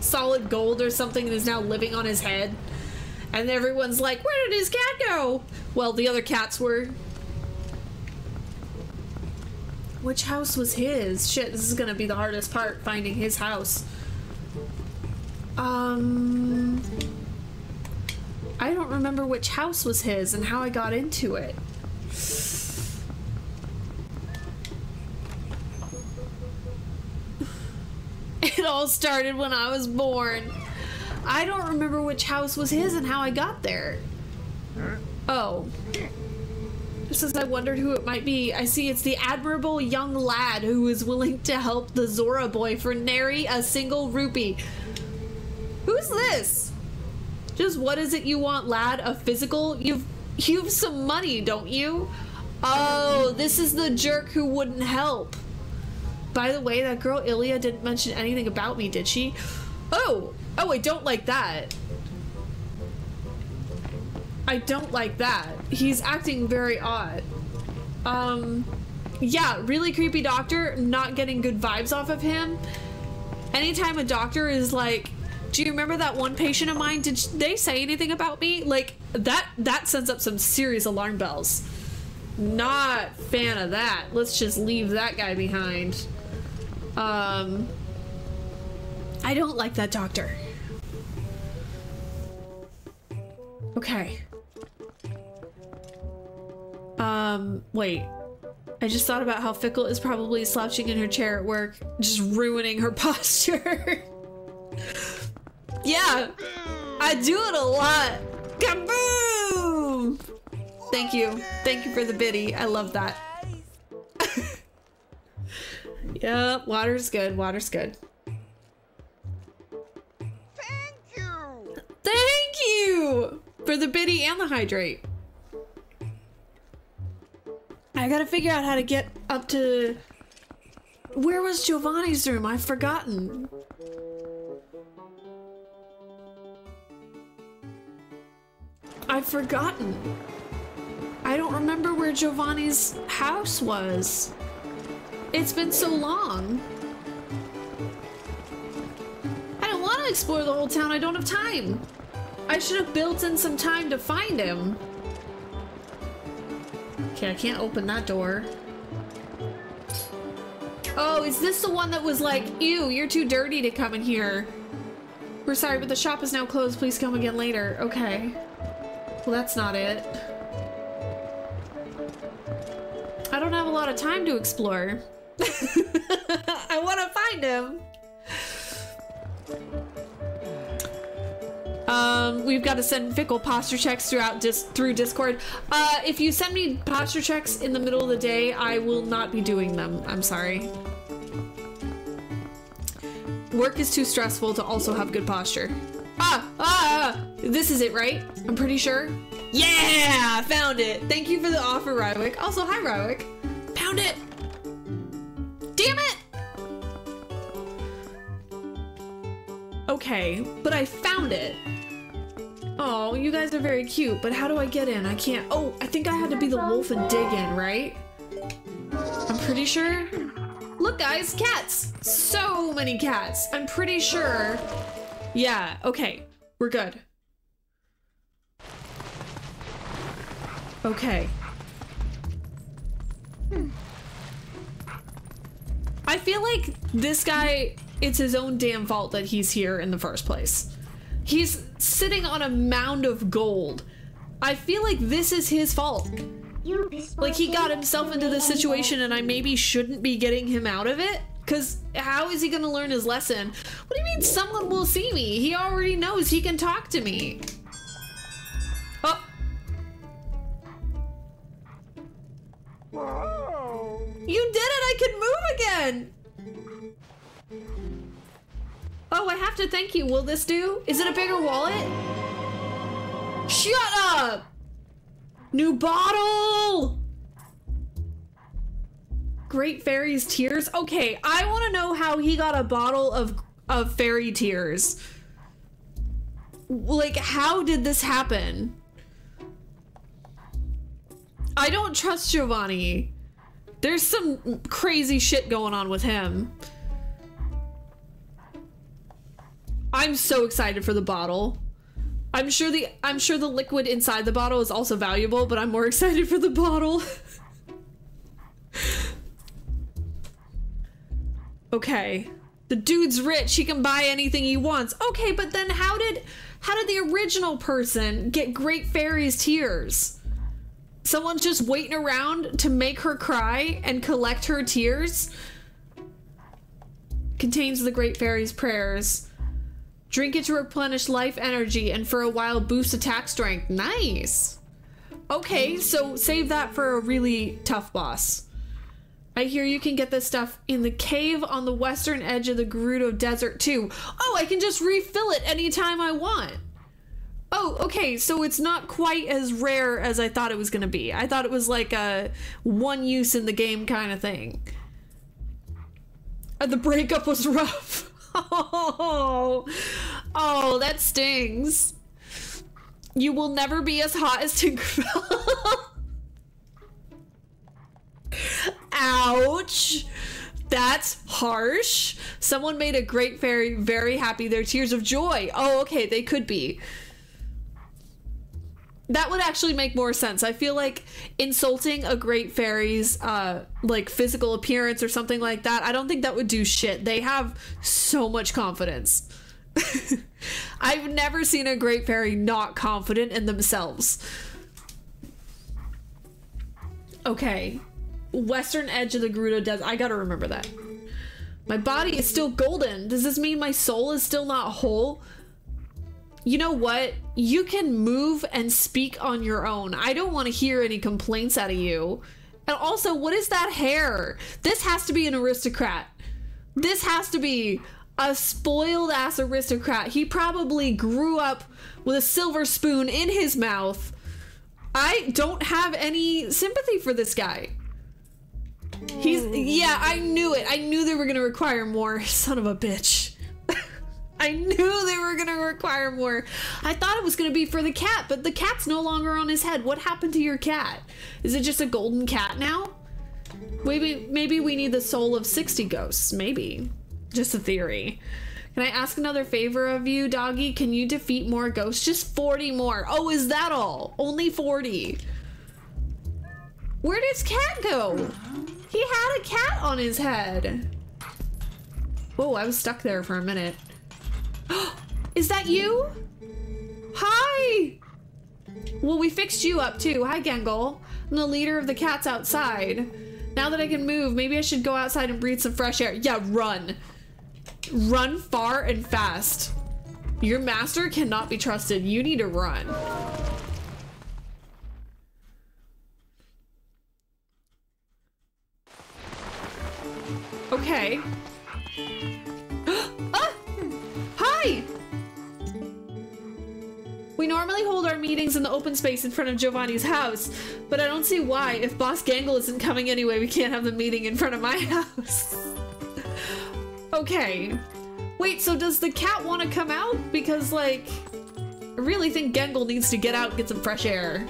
solid gold or something and is now living on his head. And everyone's like, where did his cat go? Well, the other cats were. Which house was his? Shit, this is gonna be the hardest part, finding his house. I don't remember which house was his and how I got into it. It all started when I was born. I don't remember which house was his and how I got there. Oh. Just as I wondered who it might be, I see it's the admirable young lad who is willing to help the Zora boy for nary a single rupee. Who's this? Just what is it you want, lad? A physical? You've some money, don't you? Oh, this is the jerk who wouldn't help. By the way, that girl Ilya didn't mention anything about me, did she? Oh, I don't like that. I don't like that. He's acting very odd. Yeah, really creepy doctor, not getting good vibes off of him. Anytime a doctor is like, do you remember that one patient of mine? Did they say anything about me? Like, that sends up some serious alarm bells. Not fan of that. Let's just leave that guy behind. I don't like that doctor. Okay. Wait. I just thought about how Fickle is probably slouching in her chair at work, just ruining her posture. Yeah, I do it a lot. Kaboom! Thank you. Thank you for the biddy. I love that. Yep, water's good. Water's good. Thank you! Thank you! For the biddy and the hydrate. I gotta figure out how to get up to... Where was Jovani's room? I've forgotten. I've forgotten. I don't remember where Jovani's house was. It's been so long. I don't want to explore the whole town. I don't have time. I should have built in some time to find him. Okay, I can't open that door. Oh, is this the one that was like, ew, you're too dirty to come in here? We're sorry, but the shop is now closed. Please come again later. Okay. Well, that's not it. I don't have a lot of time to explore. I want to find him. We've got to send Fickle posture checks through Discord. If you send me posture checks in the middle of the day, I will not be doing them. I'm sorry. Work is too stressful to also have good posture. This is it, right? I'm pretty sure. Yeah, found it. Thank you for the offer, Rywick. Also, hi, Rywick. Found it. Damn it. Okay, but I found it. Oh, you guys are very cute, but how do I get in? I can't. Oh, I think I had to be the wolf and dig in, right? I'm pretty sure. Look, guys, cats. So many cats. I'm pretty sure. Yeah, okay. We're good. Okay. I feel like this guy, it's his own damn fault that he's here in the first place. He's sitting on a mound of gold. I feel like this is his fault. Like, he got himself into this situation and I maybe shouldn't be getting him out of it? Because how is he gonna learn his lesson? What do you mean someone will see me? He already knows he can talk to me. Oh. You did it! I can move again! Oh, I have to thank you. Will this do? Is it a bigger wallet? Shut up! New bottle! Great Fairy's Tears? Okay, I want to know how he got a bottle of fairy tears. Like, how did this happen? I don't trust Jovani. There's some crazy shit going on with him. I'm so excited for the bottle. I'm sure the liquid inside the bottle is also valuable, but I'm more excited for the bottle. Okay. The dude's rich. He can buy anything he wants. Okay, but then how did the original person get Great Fairy's tears? Someone's just waiting around to make her cry and collect her tears? Contains the Great Fairy's prayers. Drink it to replenish life energy and for a while boost attack strength. Nice. Okay, so save that for a really tough boss. I hear you can get this stuff in the cave on the western edge of the Gerudo Desert too. Oh, I can just refill it anytime I want. Oh, okay, so it's not quite as rare as I thought it was gonna be. I thought it was like a one use in the game kind of thing. The breakup was rough. Oh, that stings. You will never be as hot as Tinkerbell. Ouch. That's harsh. Someone made a Great Fairy very happy. Their tears of joy. Oh, okay, they could be. That would actually make more sense. I feel like insulting a Great Fairy's like physical appearance or something like that, I don't think that would do shit. They have so much confidence. I've never seen a Great Fairy not confident in themselves. Okay. Western edge of the Gerudo Desert. I gotta remember that. My body is still golden. Does this mean my soul is still not whole? You know what? You can move and speak on your own. I don't want to hear any complaints out of you. And also, what is that hair? This has to be an aristocrat. This has to be a spoiled ass aristocrat. He probably grew up with a silver spoon in his mouth. I don't have any sympathy for this guy. Yeah, I knew it. I knew they were gonna require more. Son of a bitch. I knew they were gonna require more. I thought it was gonna be for the cat, but the cat's no longer on his head. What happened to your cat? Is it just a golden cat now? Maybe we need the soul of 60 ghosts. Maybe. Just a theory. Can I ask another favor of you, doggy? Can you defeat more ghosts? Just 40 more. Oh, is that all? Only 40. Where did his cat go? He had a cat on his head. Whoa, I was stuck there for a minute. Is that you? Hi! Well, we fixed you up too. Hi, Gengal. I'm the leader of the cats outside. Now that I can move, maybe I should go outside and breathe some fresh air. Yeah, run. Run far and fast. Your master cannot be trusted. You need to run. Okay. Ah! Hi! We normally hold our meetings in the open space in front of Jovani's house, but I don't see why. If Boss Gangle isn't coming anyway, we can't have the meeting in front of my house. Okay. Wait, so does the cat want to come out? Because, like, I really think Gangle needs to get out and get some fresh air.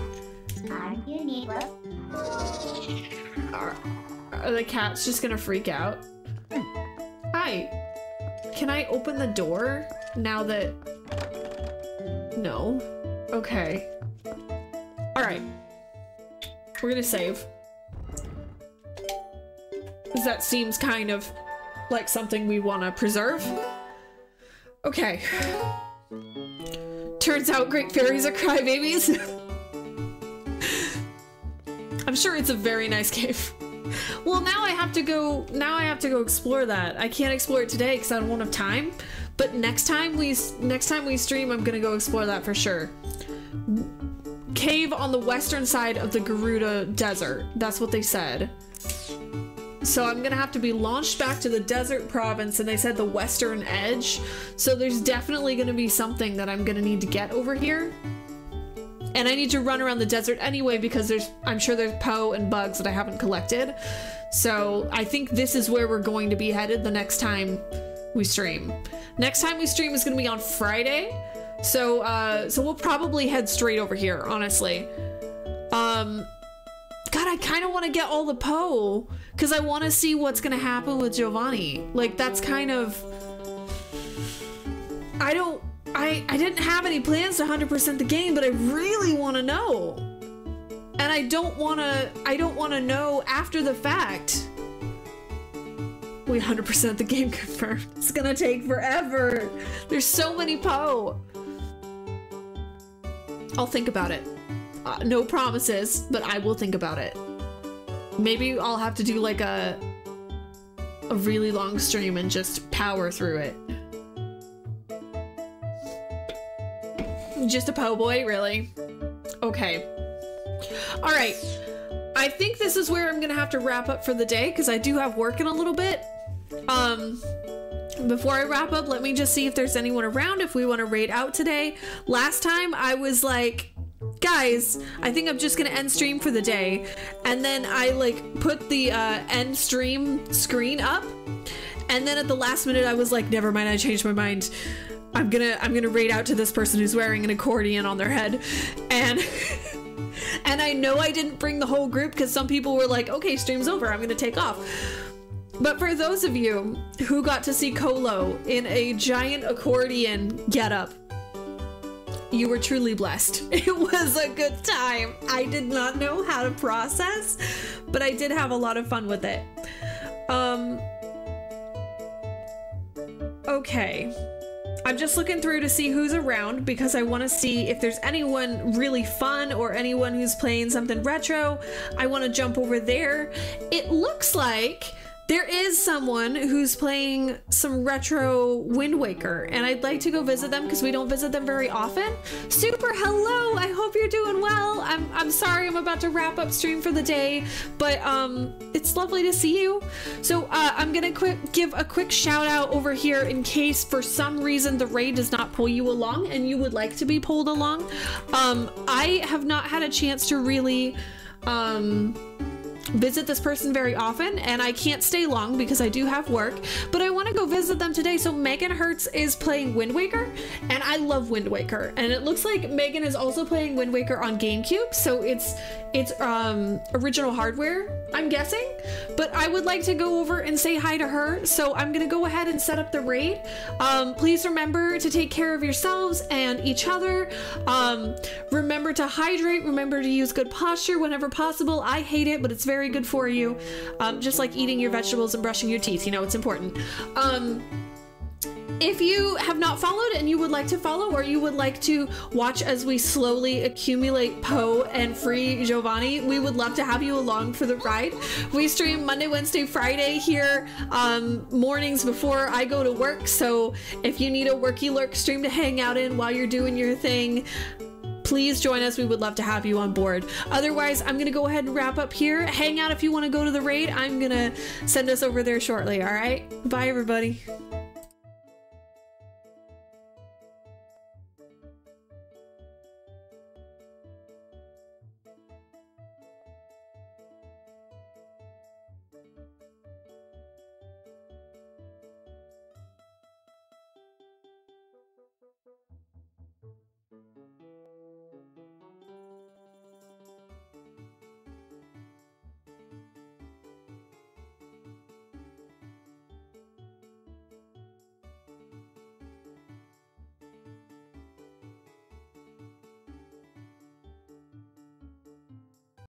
Are the cats just gonna freak out? Hi. Can I open the door now that... No. Okay. Alright. We're gonna save. Because that seems kind of like something we want to preserve. Okay. Turns out Great Fairies are crybabies. I'm sure it's a very nice cave. Well, now I have to go explore that. I can't explore it today because I won't have time. But next time we stream, I'm gonna go explore that for sure. cave on the western side of the Garuda Desert. That's what they said. So I'm gonna have to be launched back to the desert province, and they said the western edge. So there's definitely gonna be something that I'm gonna need to get over here. And I need to run around the desert anyway because I'm sure there's Poe and bugs that I haven't collected. So I think this is where we're going to be headed the next time we stream. Next time we stream is gonna be on Friday. So we'll probably head straight over here, honestly. God, I kind of want to get all the Poe because I want to see what's going to happen with Jovani. Like, that's kind of... I didn't have any plans to 100% the game, but I really want to know. And I don't want to know after the fact. We 100% the game confirmed. It's gonna take forever. There's so many Poe. I'll think about it. No promises, but I will think about it. Maybe I'll have to do like a really long stream and just power through it. Just a Poe boy, really? Okay. All right. I think this is where I'm gonna have to wrap up for the day because I do have work in a little bit. Before I wrap up, let me just see if there's anyone around if we want to raid out today. Last time I was like, guys, I think I'm just gonna end stream for the day, and then I like put the end stream screen up, and then at the last minute I was like, never mind, I changed my mind. I'm gonna raid out to this person who's wearing an accordion on their head, and and I know I didn't bring the whole group because some people were like, okay, stream's over, I'm gonna take off. But for those of you who got to see Colo in a giant accordion getup, you were truly blessed. It was a good time. I did not know how to process, but I did have a lot of fun with it. Okay. I'm just looking through to see who's around because I want to see if there's anyone really fun or anyone who's playing something retro. I want to jump over there. It looks like there is someone who's playing some retro Wind Waker, and I'd like to go visit them because we don't visit them very often. Super hello, I hope you're doing well. I'm sorry I'm about to wrap up stream for the day, but it's lovely to see you. So I'm gonna give a quick shout out over here in case for some reason the raid does not pull you along and you would like to be pulled along. I have not had a chance to really visit this person very often, and I can't stay long because I do have work, but I want to go visit them today. So Megan Hertz is playing Wind Waker, and I love Wind Waker, and it looks like Megan is also playing Wind Waker on GameCube, so it's original hardware, I'm guessing, but I would like to go over and say hi to her, so I'm gonna go ahead and set up the raid. Please remember to take care of yourselves and each other. Remember to hydrate, remember to use good posture whenever possible. I hate it, but it's very good for you. Just like eating your vegetables and brushing your teeth, you know, it's important. If you have not followed and you would like to follow, or you would like to watch as we slowly accumulate Poe and free Jovani, we would love to have you along for the ride. We stream Monday, Wednesday, Friday here, mornings before I go to work, so if you need a worky lurk stream to hang out in while you're doing your thing, please join us. We would love to have you on board. Otherwise, I'm gonna go ahead and wrap up here. Hang out if you want to go to the raid. I'm gonna send us over there shortly, all right? Bye, everybody.